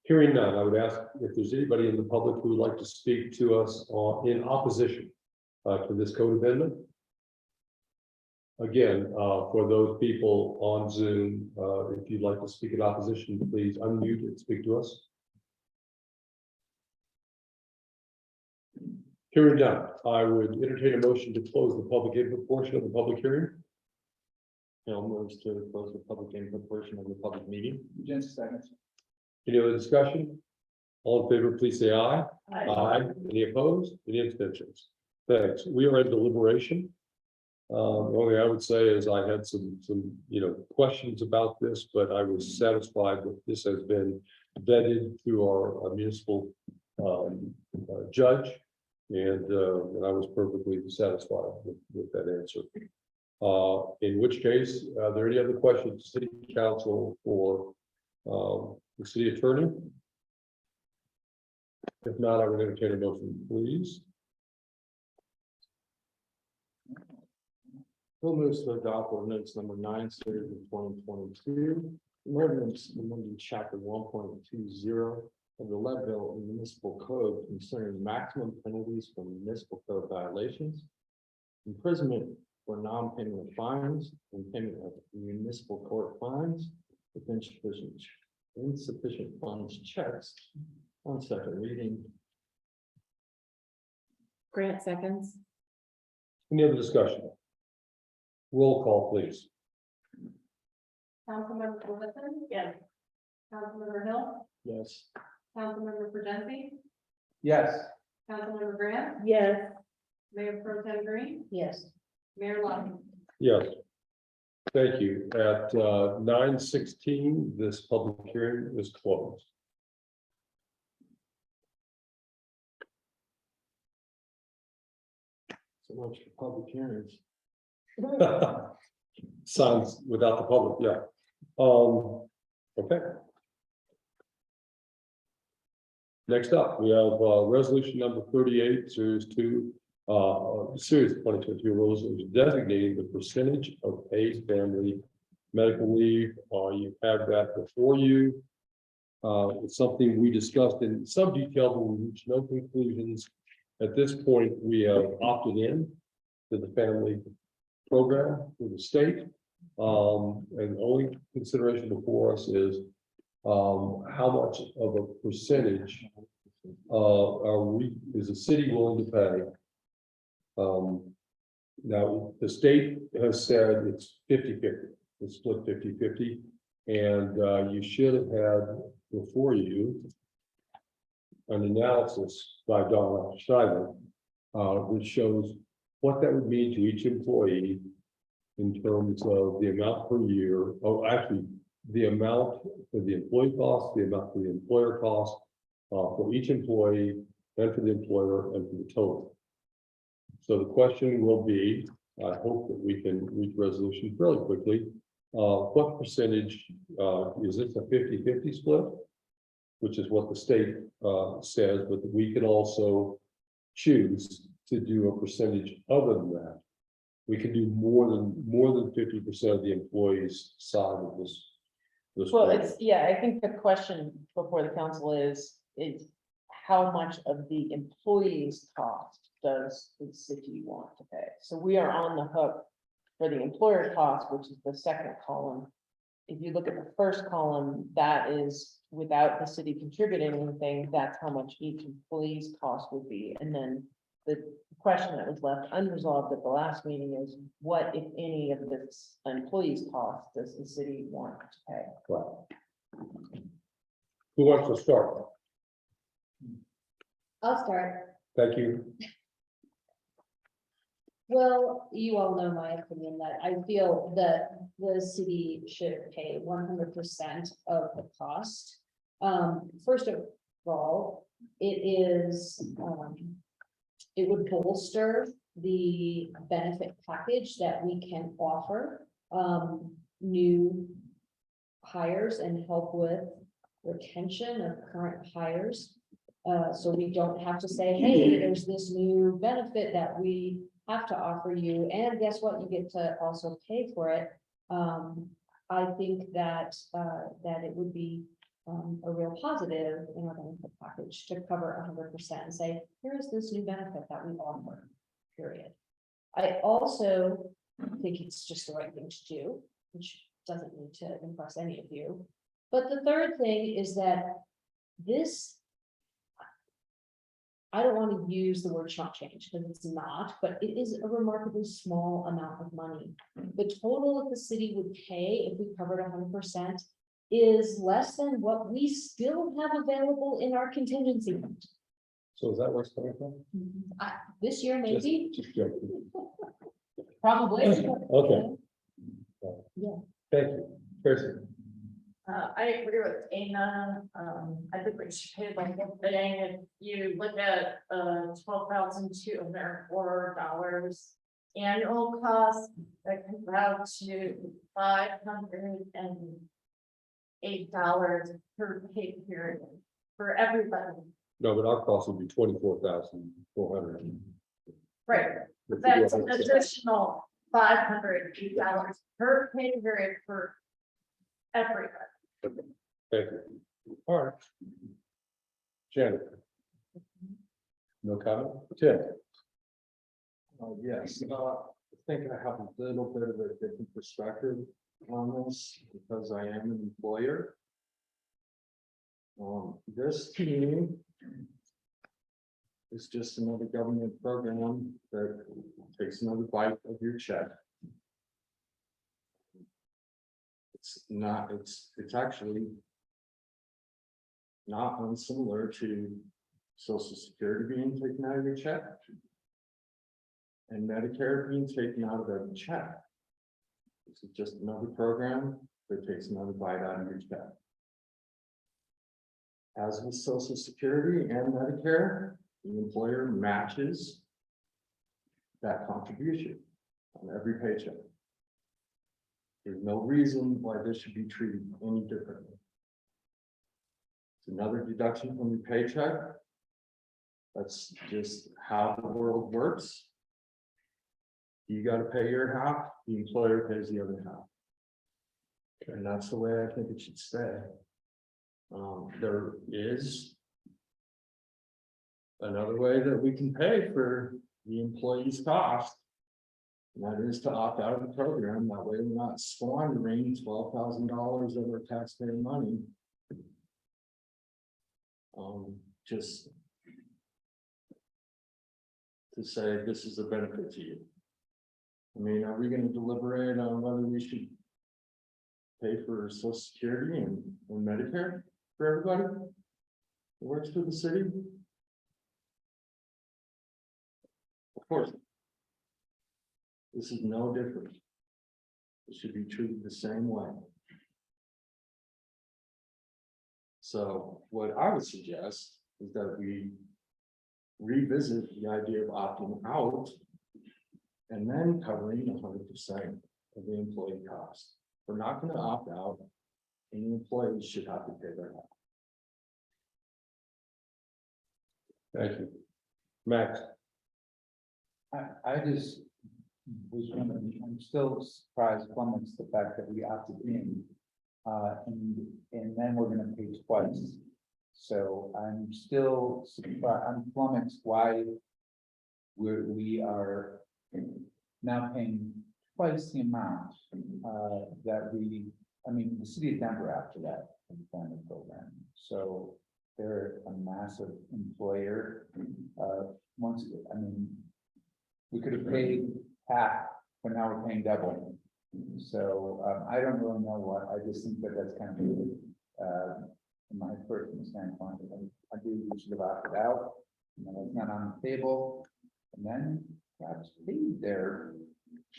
Hearing none, I would ask if there's anybody in the public who would like to speak to us in opposition to this code amendment. Again, for those people on Zoom, if you'd like to speak in opposition, please unmute and speak to us. Hearing none, I would entertain a motion to close the public input portion of the public hearing. Bill moves to close the public input portion of the public meeting. Just a second. Any other discussion? All in favor, please say aye. Aye. Any opposed? Any abstentions? Thanks. We are in deliberation. The only I would say is I had some questions about this, but I was satisfied that this has been vetted through our municipal judge. And I was perfectly satisfied with that answer. In which case, are there any other questions, city council or the city attorney? If not, I would entertain a motion, please. Bill moves to adopt ordinance number 9, series of 2022. Ordinance amending chapter 1.20 of the Leadville Municipal Code concerning maximum penalties for municipal code violations, imprisonment for non-payment of fines, and payment of municipal court fines with insufficient funds checks on second reading. Grant seconds. Any other discussion? Roll call, please. Councilmember Corbison, Yes. Councilmember Hill, Yes. Councilmember Progeny, Yes. Councilmember Grant, Yes. Mayor Pro Tem Green, Yes. Mayor Lovett. Yes. Thank you. At 9:16, this public hearing is closed. So much for public hearings. Signs without the public, yeah. Okay. Next up, we have resolution number 38, series 2, series 2022 rules designating the percentage of paid family medical leave. You have that before you. It's something we discussed in some detail, but we reached no conclusions. At this point, we have opted in to the family program with the state. And the only consideration before us is how much of a percentage is the city willing to pay? Now, the state has said it's 50-50, it's split 50-50. And you should have had before you an analysis by Donna Schreiber, which shows what that would mean to each employee in terms of the amount per year, actually, the amount for the employee cost, the amount for the employer cost, for each employee, and for the employer, and for the total. So the question will be, I hope that we can reach resolution fairly quickly. What percentage, is this a 50-50 split? Which is what the state says, but we can also choose to do a percentage other than that. We can do more than 50% of the employees' side of this. Well, it's, yeah, I think the question before the council is how much of the employee's cost does the city want to pay? So we are on the hook for the employer cost, which is the second column. If you look at the first column, that is without the city contributing anything, that's how much each employee's cost would be. And then the question that was left unresolved at the last meeting is what, if any, of this employee's cost does the city want to pay? Right. Who wants to start? I'll start. Thank you. Well, you all know my opinion that I feel that the city should pay 100% of the cost. First of all, it would bolster the benefit package that we can offer new hires and help with retention of current hires. So we don't have to say, hey, there's this new benefit that we have to offer you, and guess what, you get to also pay for it. I think that it would be a real positive in our benefit package to cover 100% and say, here is this new benefit that we offer, period. I also think it's just the right thing to do, which doesn't need to impress any of you. But the third thing is that this, I don't want to use the word chump change because it's not, but it is a remarkably small amount of money. The total that the city would pay if we covered 100% is less than what we still have available in our contingency fund. So is that where it's coming from? This year, maybe, Just joking. probably. Okay. Yeah. Thank you. Tracy. I agree with Dana. I think we should pay the whole thing. If you look at $12,204 annual cost, that comes out to $508 per pay period for everybody. No, but our cost would be 24,400. Right, but that's an additional $508 per pay period for everybody. Thank you. All right. Janet. No comment? Tim? Yes, I think I have a little bit of a different perspective on this because I am an employer. This team is just another government program that takes another bite of your check. It's actually not unsimilar to Social Security being taken out of your check and Medicare being taken out of their check. This is just another program that takes another bite out of your check. As with Social Security and Medicare, the employer matches that contribution on every paycheck. There's no reason why this should be treated any differently. It's another deduction from your paycheck. That's just how the world works. You got to pay your half, the employer pays the other half. And that's the way I think it should stay. There is another way that we can pay for the employee's cost. And that is to opt out of the program. That way we're not squandering $12,000 of our taxpayer money. Just to say this is a benefit to you. I mean, are we going to deliberate on whether we should pay for social security and Medicare for everybody who works for the city. Of course. This is no different. It should be treated the same way. So what I would suggest is that we revisit the idea of opting out and then covering 100% of the employee cost. We're not going to opt out, and the employees should have to pay their half. Thank you. Max, I just was wondering, I'm still surprised, Clemens, the fact that we opted in. And then we're gonna pay twice. So I'm still surprised, I'm flummoxed why we are now paying twice the amount that I mean, the city of Denver after that for the family program. So they're a massive employer. I mean, we could have paid half, but now we're paying double. So I don't really know what, I just think that that's kind of from my personal standpoint, I do we should have opted out. You know, it's not on the table, and then perhaps pay their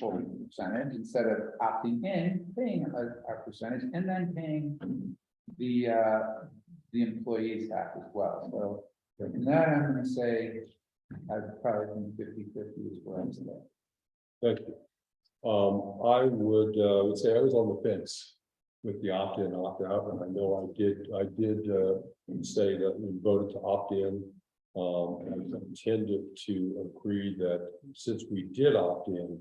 full percentage instead of opting in, paying a percentage, and then paying the employees half as well. So in that, I'm gonna say I'd probably think 50-50 is where I'm saying. thank you. I would say I was on the fence with the opt-in, opt-out, and I know I did say that we voted to opt in. And I tended to agree that since we did opt in,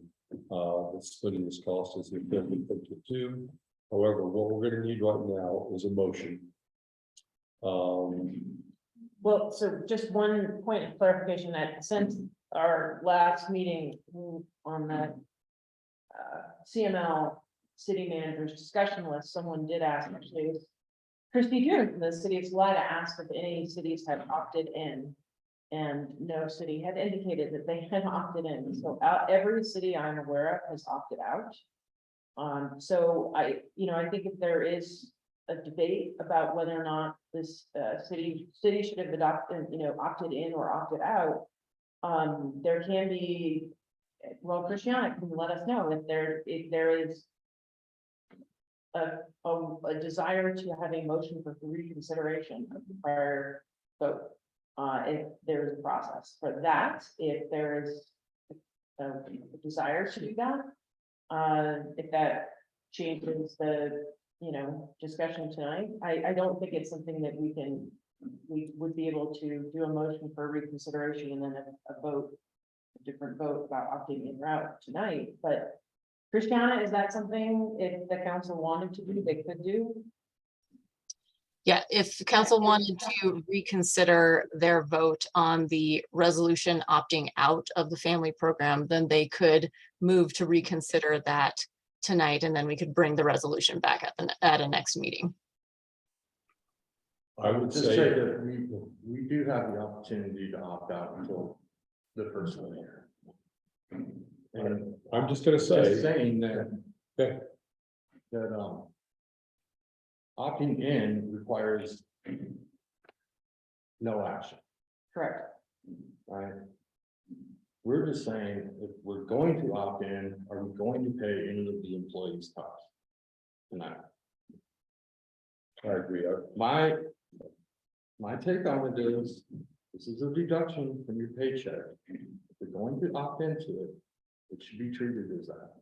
the splitting this cost is the thing to do. However, what we're gonna need right now is a motion. Well, so just one point of clarification that since our last meeting on the CML city manager's discussion list, someone did ask, actually, it was Christy June from the city of Salida asked if any cities had opted in. And no city had indicated that they had opted in. So every city I'm aware of has opted out. So I think if there is a debate about whether or not this city should have adopted, opted in or opted out. There can be, well, Christiana can let us know if there is a desire to have a motion for reconsideration of the prior vote. If there is a process for that, if there is a desire to do that, if that changes the, discussion tonight, I don't think it's something that we would be able to do a motion for reconsideration and then a different vote about opting in or out tonight, but Christiana, is that something if the council wanted to do, they could do? Yeah, if the council wanted to reconsider their vote on the resolution opting out of the family program, then they could move to reconsider that tonight, and then we could bring the resolution back at a next meeting. I would Just say, that we do have the opportunity to opt out until the first of the year. And I'm just gonna just say, saying that, okay, opting in requires no action, Correct. right? We're just saying, if we're going to opt in, are we going to pay any of the employees' costs tonight? I agree. My take on it is, this is a deduction from your paycheck. If you're going to opt into it, it should be treated as that.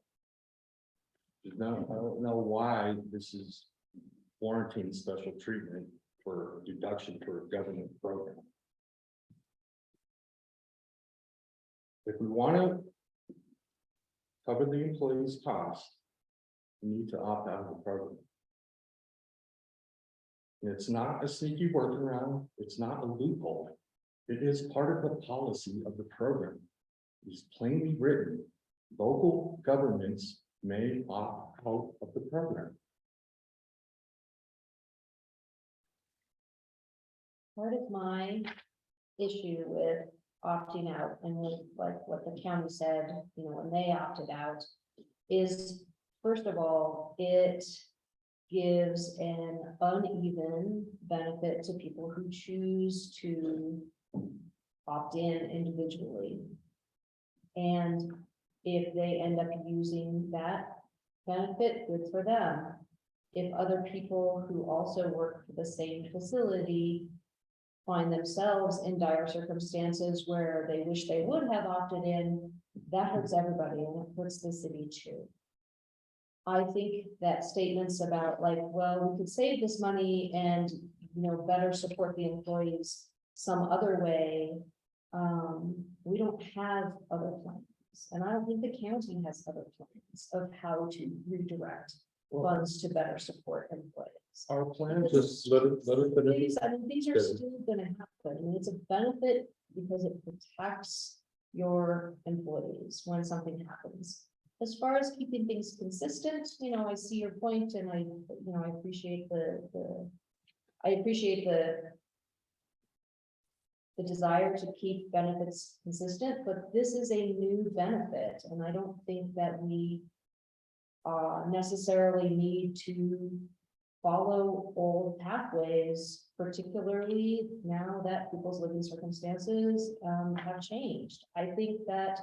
I don't know why this is warranting special treatment for deduction for a government program. If we want to cover the employees' costs, we need to opt out of the program. And it's not a sneaky workaround, it's not a loophole. It is part of the policy of the program. It's plainly written, local governments may opt out of the program. Part of my issue with opting out and with like what the county said, when they opted out is, first of all, it gives an uneven benefit to people who choose to opt in individually. And if they end up using that benefit, good for them. If other people who also work for the same facility find themselves in dire circumstances where they wish they would have opted in, that hurts everybody and it hurts the city too. I think that statements about like, well, we could save this money and, better support the employees some other way. We don't have other plans. And I don't think the county has other plans of how to redirect funds to better support employees. Our plan, just let it finish. These, I mean, these are still gonna happen, and it's a benefit because it protects your employees when something happens. As far as keeping things consistent, I see your point, and I appreciate the desire to keep benefits consistent, but this is a new benefit, and I don't think that we necessarily need to follow old pathways, particularly now that people's living circumstances have changed. I think that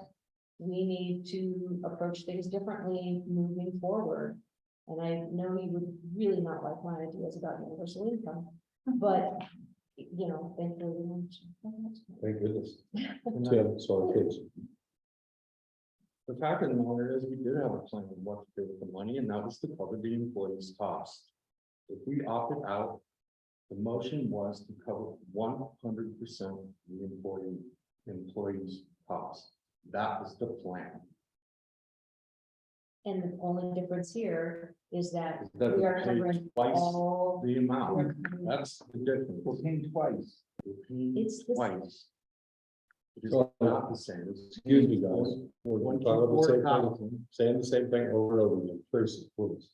we need to approach things differently moving forward. And I know you would really not like my ideas about universal income, but thank you very much. Thank goodness. Tim, sorry, please. The fact of the matter is, we did have a plan of what to do with the money, and that was to cover the employees' costs. If we opted out, the motion was to cover 100% the employees' costs. That was the plan. And the only difference here is that That we are we paid covering twice all. the amount. That's the difference. We're paying twice. We're paying It's the- twice. It is So, not the same. Excuse me, guys. We're talking about the same thing, saying the same thing over and over again. Tracy, please.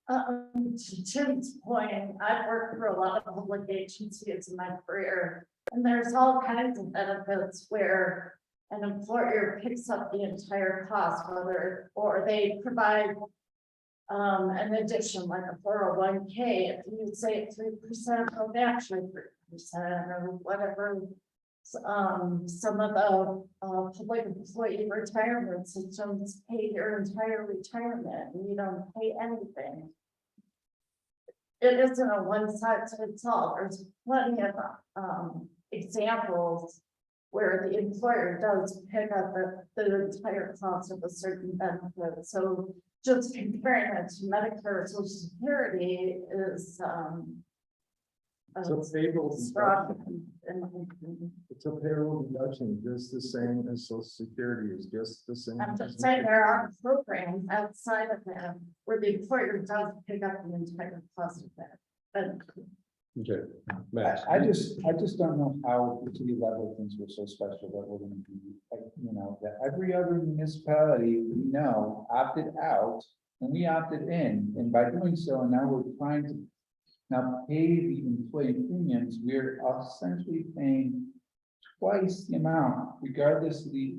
To Tim's point, I've worked for a lot of public agencies in my career, and there's all kinds of benefits where an employer picks up the entire cost, or they provide an addition like a 401k, if you say 3% of actually 3% or whatever. Some of the public employee retirement systems pay your entire retirement and you don't pay anything. It isn't a one size fits all. There's plenty of examples where the employer does pick up the entire cost of a certain benefit. So just comparing it to Medicare or Social Security is It's a payroll strong. deduction. It's a payroll deduction, just the same as Social Security is just the same. I'm just saying there are programs outside of that where the employer does pick up the entire cost of that. But Okay, Max. I just don't know how the city level things were so special that we're gonna be, like, that every other municipality we know opted out and we opted in, and by doing so, now we're trying to now pay the employee premiums, we're essentially paying twice the amount regardless of the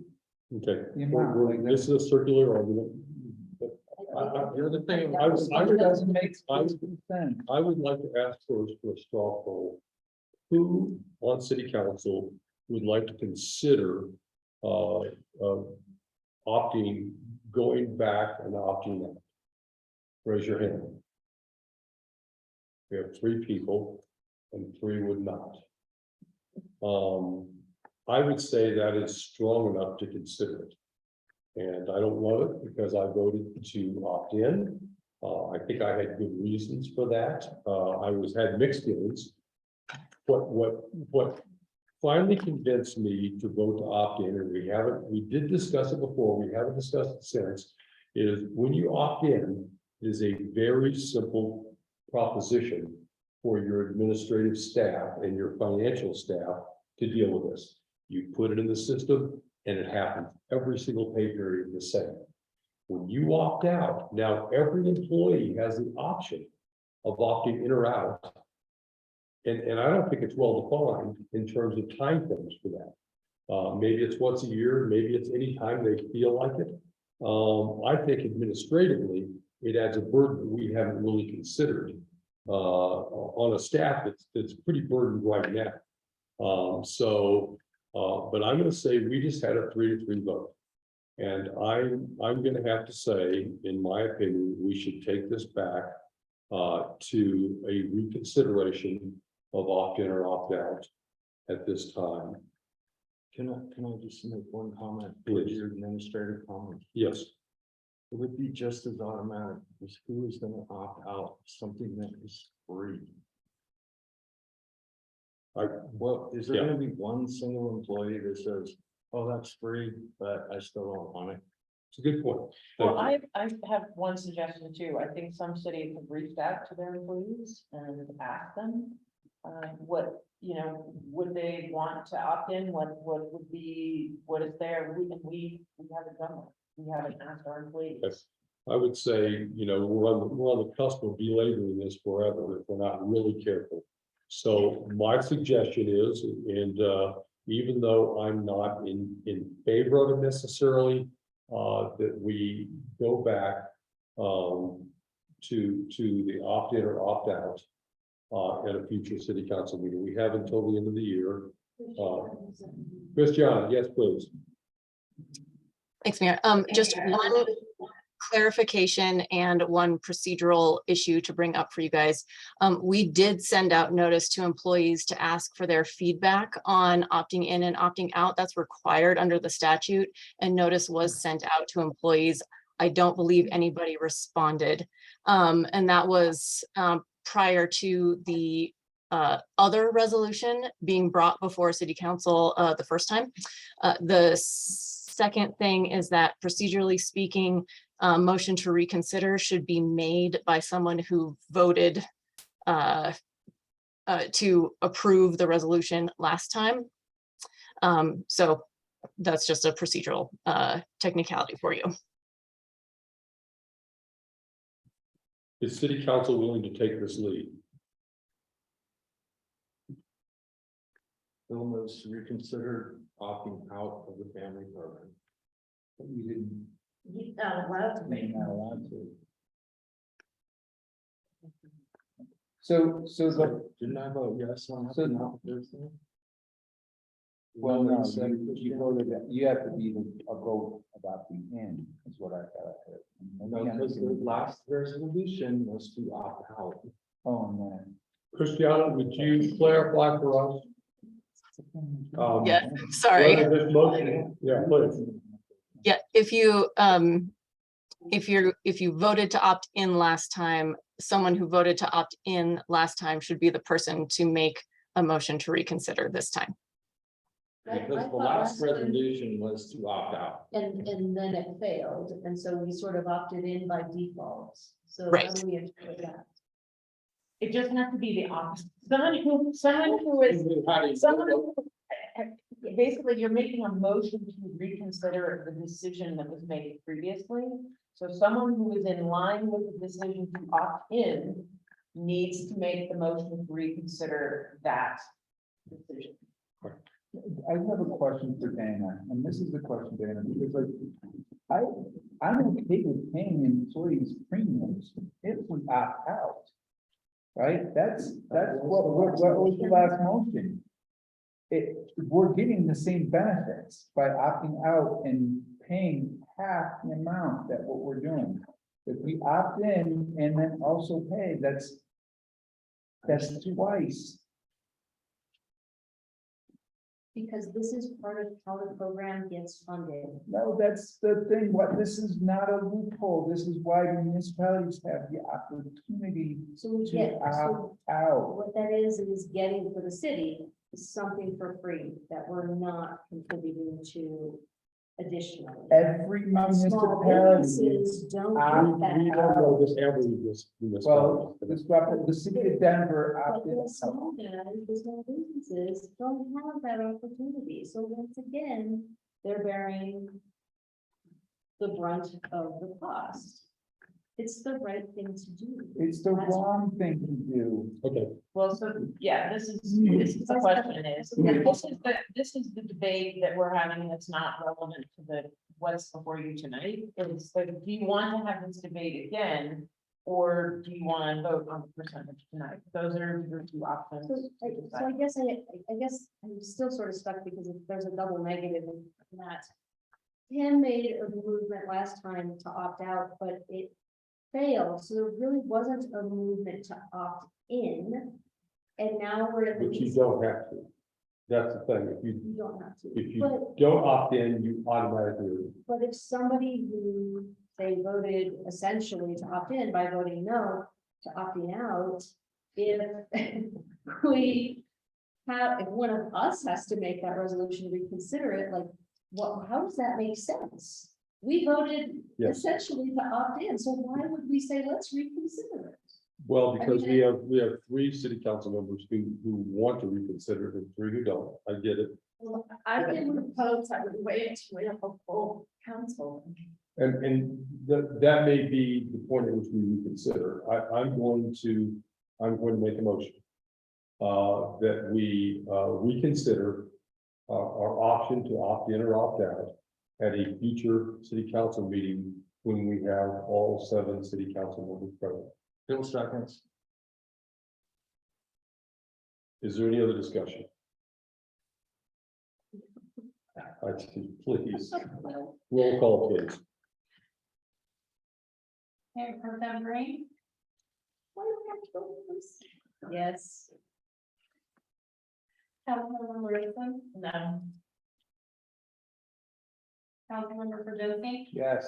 Okay, amount. Like, this is a circular argument. But The other thing, it doesn't make sense. I would like to ask first for a straw poll. Who on city council would like to consider opting, going back and opting out? Raise your hand. We have 3 people and 3 would not. I would say that is strong enough to consider it. And I don't love it because I voted to opt in. I think I had good reasons for that. I had mixed feelings. What finally convinced me to vote to opt in, and we did discuss it before, we haven't discussed it since, is when you opt in, it is a very simple proposition for your administrative staff and your financial staff to deal with this. You put it in the system and it happens every single pay period the same. When you opt out, now every employee has the option of opting in or out. And I don't think it's well defined in terms of time frames for that. Maybe it's once a year, maybe it's any time they feel like it. I think administratively, it adds a burden that we haven't really considered on a staff that's pretty burdened right now. But I'm gonna say we just had a 3-3 vote. And I'm gonna have to say, in my opinion, we should take this back to a reconsideration of opt-in or opt-out at this time. Can I just make one comment? Please. Your administrative comment. Yes, It would be just as automatic as who is gonna opt out of something that is free. Well, is there Yeah. gonna be one single employee that says, oh, that's free, but I still don't want it? it's a good point. Thank Well, you. I have one suggestion too. I think some cities have reached out to their employees and asked them. What, would they want to opt in? What would be, what is there? We haven't done that. We haven't asked our employees. Yes, I would say, we're on the cusp of belaboring this forever if we're not really careful. So my suggestion is, and even though I'm not in favor of it necessarily, that we go back to the opt-in or opt-out at a future city council meeting. We have until the end of the year. Christiana, yes, please. Thanks, Mayor. Just one clarification and one procedural issue to bring up for you guys. We did send out notice to employees to ask for their feedback on opting in and opting out. That's required under the statute, and notice was sent out to employees. I don't believe anybody responded. And that was prior to the other resolution being brought before City Council the first time. The second thing is that procedurally speaking, motion to reconsider should be made by someone who voted to approve the resolution last time. So that's just a procedural technicality for you. Is city council willing to take this lead? Bill moves to reconsider opting out of the family program. You didn't, He's not allowed to make. you're not allowed to. So the, Didn't I vote yes on So- opting out Thursday? well, no, you voted, you have to be a vote about the end, is what I thought I heard. No, because the last resolution was to opt out. Oh, man. Christiana, would you clarify for us? Yeah, sorry. whether this motion- Yeah, please. Yeah, if you voted to opt in last time, someone who voted to opt in last time should be the person to make a motion to reconsider this time. Because the last resolution was to opt out. And then it failed, and so we sort of opted in by default. So how Right. do we interpret that? It doesn't have to be the opposite. Someone who basically, you're making a motion to reconsider the decision that was made previously. So someone who is in line with the decision to opt in needs to make the motion to reconsider that decision. I have a question for Dana, and this is the question, Dana, because I'm okay with paying employees premiums if we opt out. Right, that's what was the last motion? We're getting the same benefits by opting out and paying half the amount that what we're doing. If we opt in and then also pay, that's twice. Because this is part of how the program gets funded. No, that's the thing, this is not a loophole, this is why municipalities have the opportunity So we to get, so opt out. what that is getting for the city is something for free that we're not contributing to additionally. Every And small municipality. businesses don't opt get We that. don't know this ever, Well, the city of Denver But opted the out. small guys, the small businesses don't have that opportunity. So once again, they're bearing the brunt of the cost. It's the right thing to do. It's the wrong thing to do. Okay, Well, so, yeah, this is the question is, this is the debate that we're having that's not relevant to the what's before you tonight, is like, do you want to have this debate again? Or do you want to vote on the percentage tonight? Those are your two options. So I guess I'm still sort of stuck because there's a double negative in that. Ken made a movement last time to opt out, but it failed, so there really wasn't a movement to opt in. And now we're at the. But you don't have to. That's the thing. You don't have to. If you But, don't opt in, you automatically. but if somebody who, they voted essentially to opt in by voting no to opting out, if we have, if one of us has to make that resolution to reconsider it, like, what, how does that make sense? We voted Yes. essentially to opt in, so why would we say, let's reconsider it? Well, because we have 3 city council members who want to reconsider it and 3 who don't. I get it. Well, I didn't propose, I would wait until we have a full council. And that may be the point at which we reconsider. I'm going to make a motion. That we reconsider our option to opt in or opt out at a future city council meeting when we have all 7 city council members present. Bill seconds. Is there any other discussion? I see, please. Roll call, please. Mayor Pro Tem Green, Yes. Councilmember Marissa, No. Councilmember Frederick, Yes.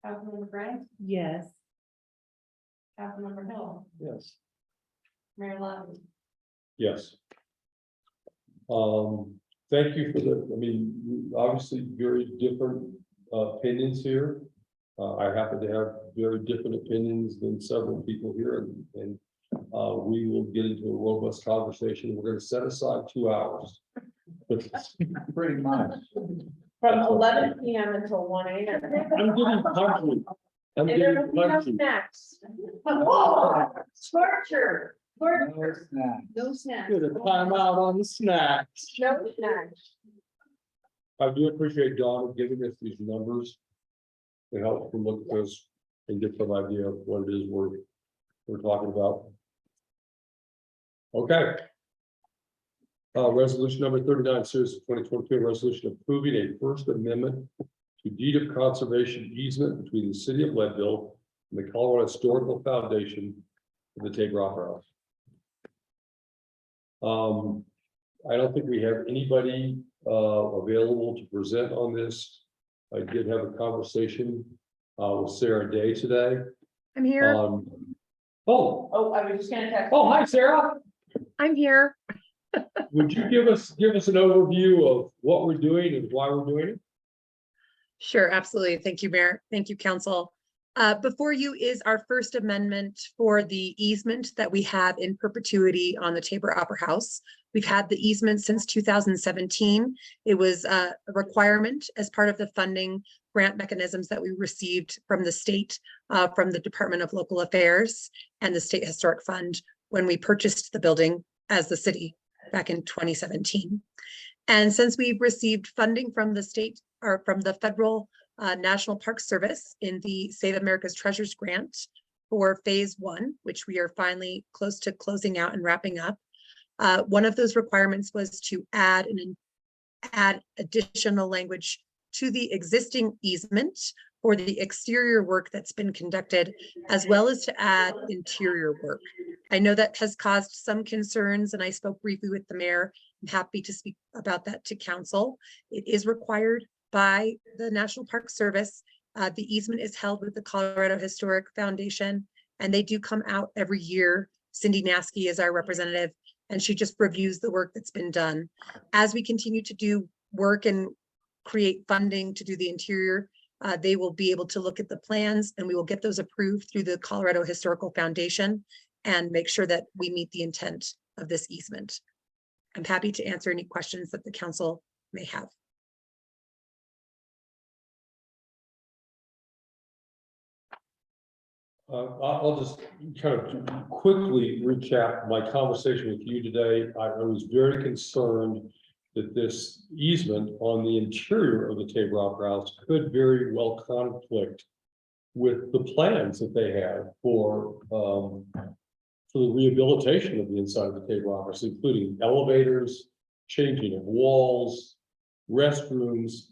Councilmember Grant, Yes. Councilmember Hill, Yes. Mayor Levy. Yes. Thank you for obviously very different opinions here. I happen to have very different opinions than several people here, and we will get into a robust conversation. We're going to set aside 2 hours. Pretty much. From 11 p.m. until 1 a.m. I'm getting punchy. I'm And getting there will be no punchy. snacks. Whoa, torture, torture, No snack. no snacks, Get a timeout on the snacks. no snacks. I do appreciate Donna giving us these numbers. It helps to look at this and get some idea of what it is we're talking about. Okay. Resolution number 39, series of 2022, resolution approving a First Amendment to deed of conservation easement between the city of Leadville and the Colorado Historical Foundation for the Tabor Opera House. I don't think we have anybody available to present on this. I did have a conversation with Sarah Day today. I'm here. Oh, Oh, I was just gonna text. oh, hi, Sarah. I'm here. Would you give us an overview of what we're doing and why we're doing it? Sure, absolutely. Thank you, Mayor. Thank you, Council. Before you is our First Amendment for the easement that we have in perpetuity on the Tabor Opera House. We've had the easement since 2017. It was a requirement as part of the funding grant mechanisms that we received from the state, from the Department of Local Affairs and the State Historic Fund when we purchased the building as the city back in 2017. And since we've received funding from the state or from the federal National Park Service in the Save America's Treasures grant for phase 1, which we are finally close to closing out and wrapping up. One of those requirements was to add additional language to the existing easement for the exterior work that's been conducted, as well as to add interior work. I know that has caused some concerns, and I spoke briefly with the mayor. I'm happy to speak about that to council. It is required by the National Park Service. The easement is held with the Colorado Historic Foundation, and they do come out every year. Cindy Naskey is our representative, and she just reviews the work that's been done. As we continue to do work and create funding to do the interior, they will be able to look at the plans, and we will get those approved through the Colorado Historical Foundation and make sure that we meet the intent of this easement. I'm happy to answer any questions that the council may have. I'll just kind of quickly recap my conversation with you today. I was very concerned that this easement on the interior of the Tabor Opera House could very well conflict with the plans that they have for the rehabilitation of the inside of the Tabor Opera House, including elevators, changing of walls, restrooms,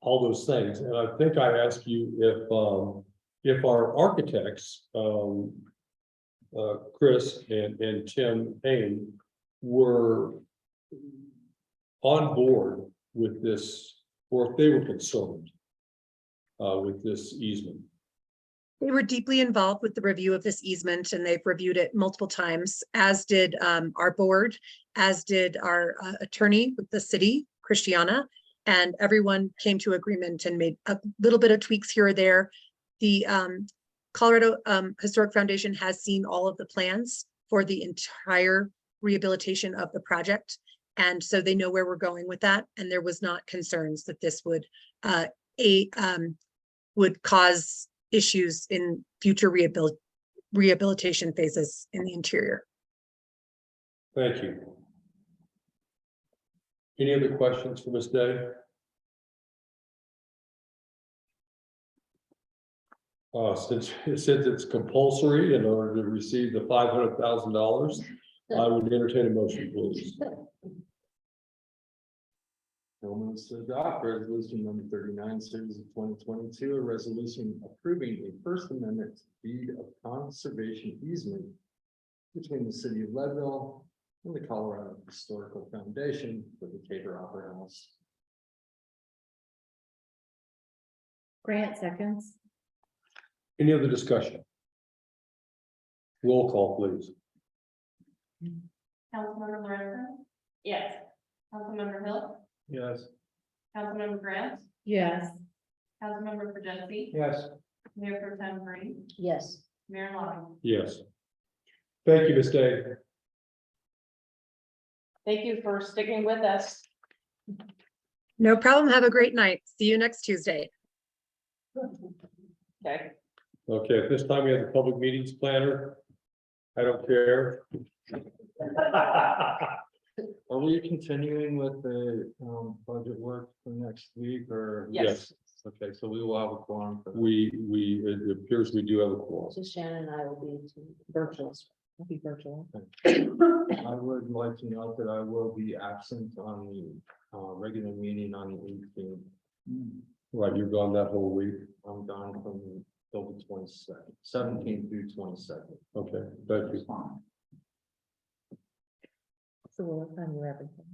all those things. And I think I asked you if our architects, Chris and Tim Payne, were on board with this, or if they were concerned with this easement. They were deeply involved with the review of this easement, and they've reviewed it multiple times, as did our board, as did our attorney with the city, Christiana, and everyone came to agreement and made a little bit of tweaks here or there. The Colorado Historic Foundation has seen all of the plans for the entire rehabilitation of the project, and so they know where we're going with that, and there was not concerns that this would cause issues in future rehabilitation phases in the interior. Thank you. Any other questions for Ms. Day? Since it's compulsory in order to receive the $500,000, I would entertain a motion, please. No moves to adopt resolution number 39, series of 2022, a resolution approving a First Amendment deed of conservation easement between the city of Leadville and the Colorado Historical Foundation for the Tabor Opera House. Grant seconds. Any other discussion? Roll call, please. Councilmember Lorenzo? Yes. Councilmember Hill? Yes. Councilmember Grant? Yes. Councilmember Fergusi? Yes. Mayor Pro Tem Green? Yes. Mayor Long? Yes. Thank you, Ms. Day. Thank you for sticking with us. No problem. Have a great night. See you next Tuesday. Okay. Okay, at this time, we have the public meetings planner. I don't care. Are we continuing with the budget work for next week or? Yes. Okay, so we will have a quorum for that. It appears we do have a quorum. So Shannon and I will be virtual. We'll be virtual. I would like to note that I will be absent on the regular meeting on the 18th. Right, you're gone that whole week. I'm gone from till the 22nd, 17th through 22nd. Okay, thank you. So we'll assign you everything.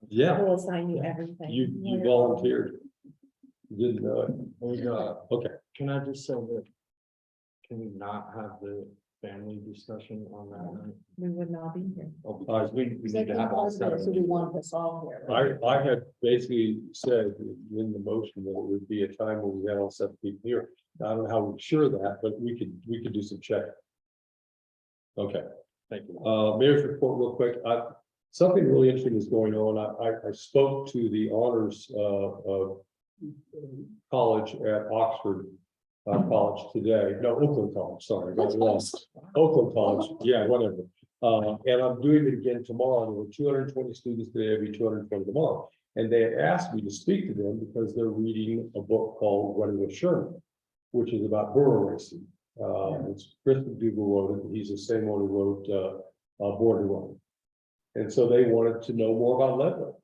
Yeah, We'll assign you everything. you volunteered. You didn't know it. And, Okay, can I just say that? Can we not have the family discussion on that night? We would not be here. Oh, because we need to have all So we seven. want this all here. I had basically said in the motion that it would be a time when we had all 7 people here. I don't know how we're sure of that, but we could do some checking. Okay. Thank you. Mayor's report real quick. Something really interesting is going on. I spoke to the honors college at Oxford College today. No, Oakland College, sorry. got it wrong. Oakland College, yeah, whatever. And I'm doing it again tomorrow. There were 220 students today, there'll be 220 tomorrow. And they had asked me to speak to them because they're reading a book called Running with Sherman, which is about burro racing. It's Chris McDougal wrote it. He's the same one who wrote Border Run. And so they wanted to know more about Leadville,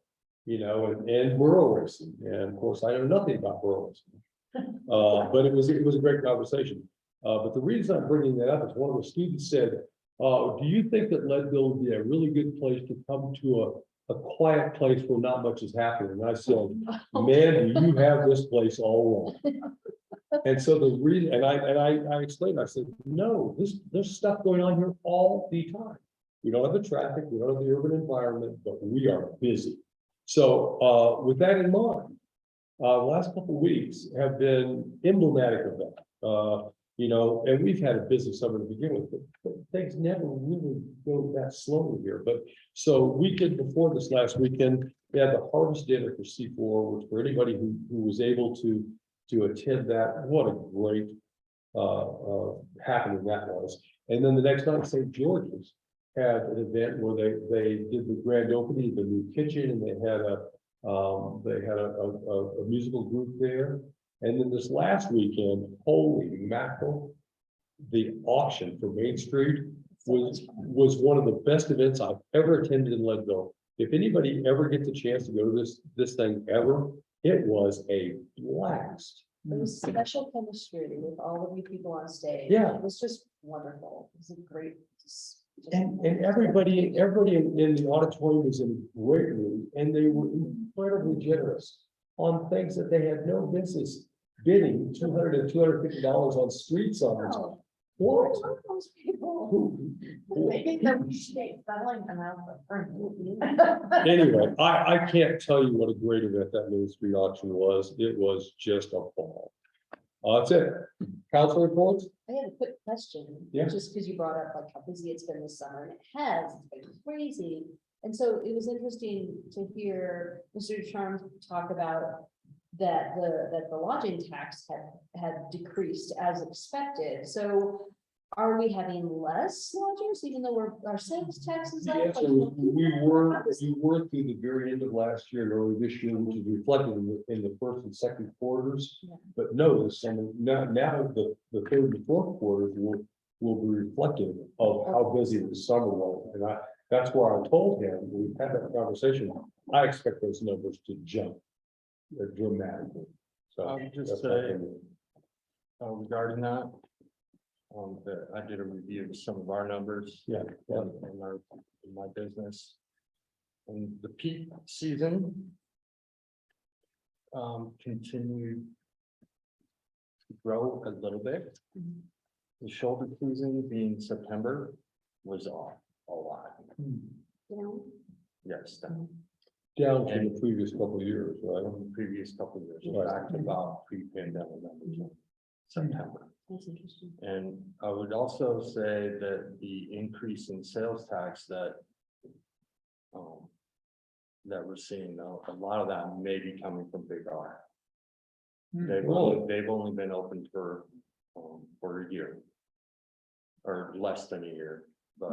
and burro racing. And of course, I know nothing about burro racing. But it was a great conversation. But the reason I'm bringing that up is one of the students said, do you think that Leadville would be a really good place to come to a quiet place where not much is happening? And I said, man, do you have this place all wrong. And so the reason, and I explained, I said, no, there's stuff going on here all the time. We don't have the traffic, we don't have the urban environment, but we are busy. So with that in mind, the last couple of weeks have been emblematic of that. And we've had a busy summer to begin with, but things never really go that slowly here. But so weekend before this last weekend, we had the harvest dinner for C4, which for anybody who was able to attend that, what a great happening that was. And then the next night, St. George's. had an event where they did the grand opening, of the new kitchen, and they had a musical group there. And then this last weekend, holy mackerel, the auction for Main Street was one of the best events I've ever attended in Leadville. If anybody ever gets a chance to go to this thing ever, it was a blast. It was special chemistry with all of you people on stage. Yeah. It was just wonderful. It was a great. And everybody in the auditorium was in a great mood, and they were incredibly generous on things that they had no business bidding $200 and $250 on street signs. Oh, What? I love those people. They think that we should be selling them out for free. Anyway, I can't tell you what a great event that Main Street auction was. It was just a ball. That's it. Council reports? I had a quick question. Yeah. Just because you brought up like how busy it's been this summer, and it has, it's been crazy. And so it was interesting to hear Mr. Charms talk about that the lodging tax had decreased as expected. So are we having less lodgers even though our sales tax is up? Yes, we were through the very end of last year and early this year, which is reflected in the first and second quarters. Yeah. But notice, and now the third and fourth quarters will be reflective of how busy the summer was. And that's where I told him, we had that conversation, I expect those numbers to jump dramatically. So I would just that's say, my opinion. regarding that. That I did a review of some of our numbers. Yeah. In my business. And the peak season. Continued. To grow a little bit. The shoulder season being September was off a lot. Yes. Down to the previous couple of years, right? From the previous couple of years, Right. back to about pre-pandemic numbers in September. That's interesting. And I would also say that the increase in sales tax that. That we're seeing, a lot of that may be coming from Big R. They've only been open for a year. Or less than a year, but.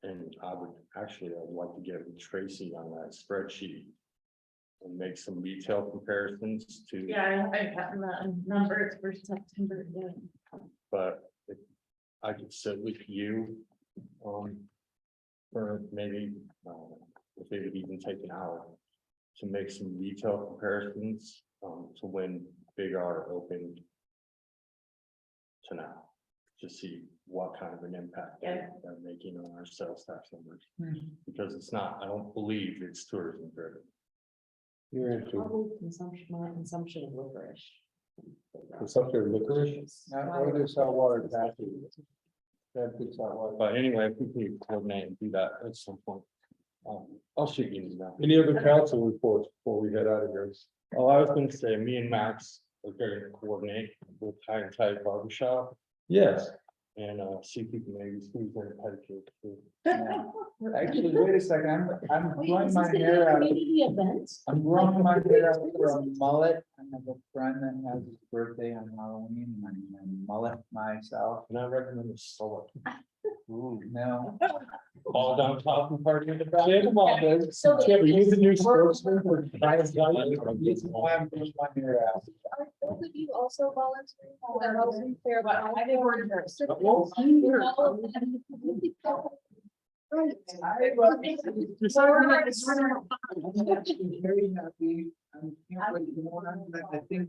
And I'd like to get with Tracy on that spreadsheet. And make some retail comparisons to. Yeah, I've gotten the numbers for September. But if I could sit with you, for maybe, if they would even take an hour. To make some retail comparisons, to when Big R opened. To now, to see what kind of an impact they're making on our sales tax numbers. Because it's not, I don't believe it's tourism driven. You're into Probably my consumption of licorice. consumption of licorice. What is saltwater taxi? That big saltwater. But anyway, if we could coordinate and do that at some point. I'll shoot you an email. Any other council reports before we head out of here? Oh, I was gonna say, me and Max are going to coordinate with High and Tight Barber Shop Yes. and see if we can maybe squeeze in a pedicure too. Actually, wait a second, I'm Wait, growing is my this gonna be hair a out. community event? I'm growing my hair out for a mullet. I have a friend that has his birthday on Halloween and I'm mullet myself. And I recommend a solo. No. All down top and party in the back. Come on, dude. So the- Are you the new spokesman for Brian's This is why I'm growing my hair out. Are both of you also volunteering for the housing fair? But I think we're. Very happy. I think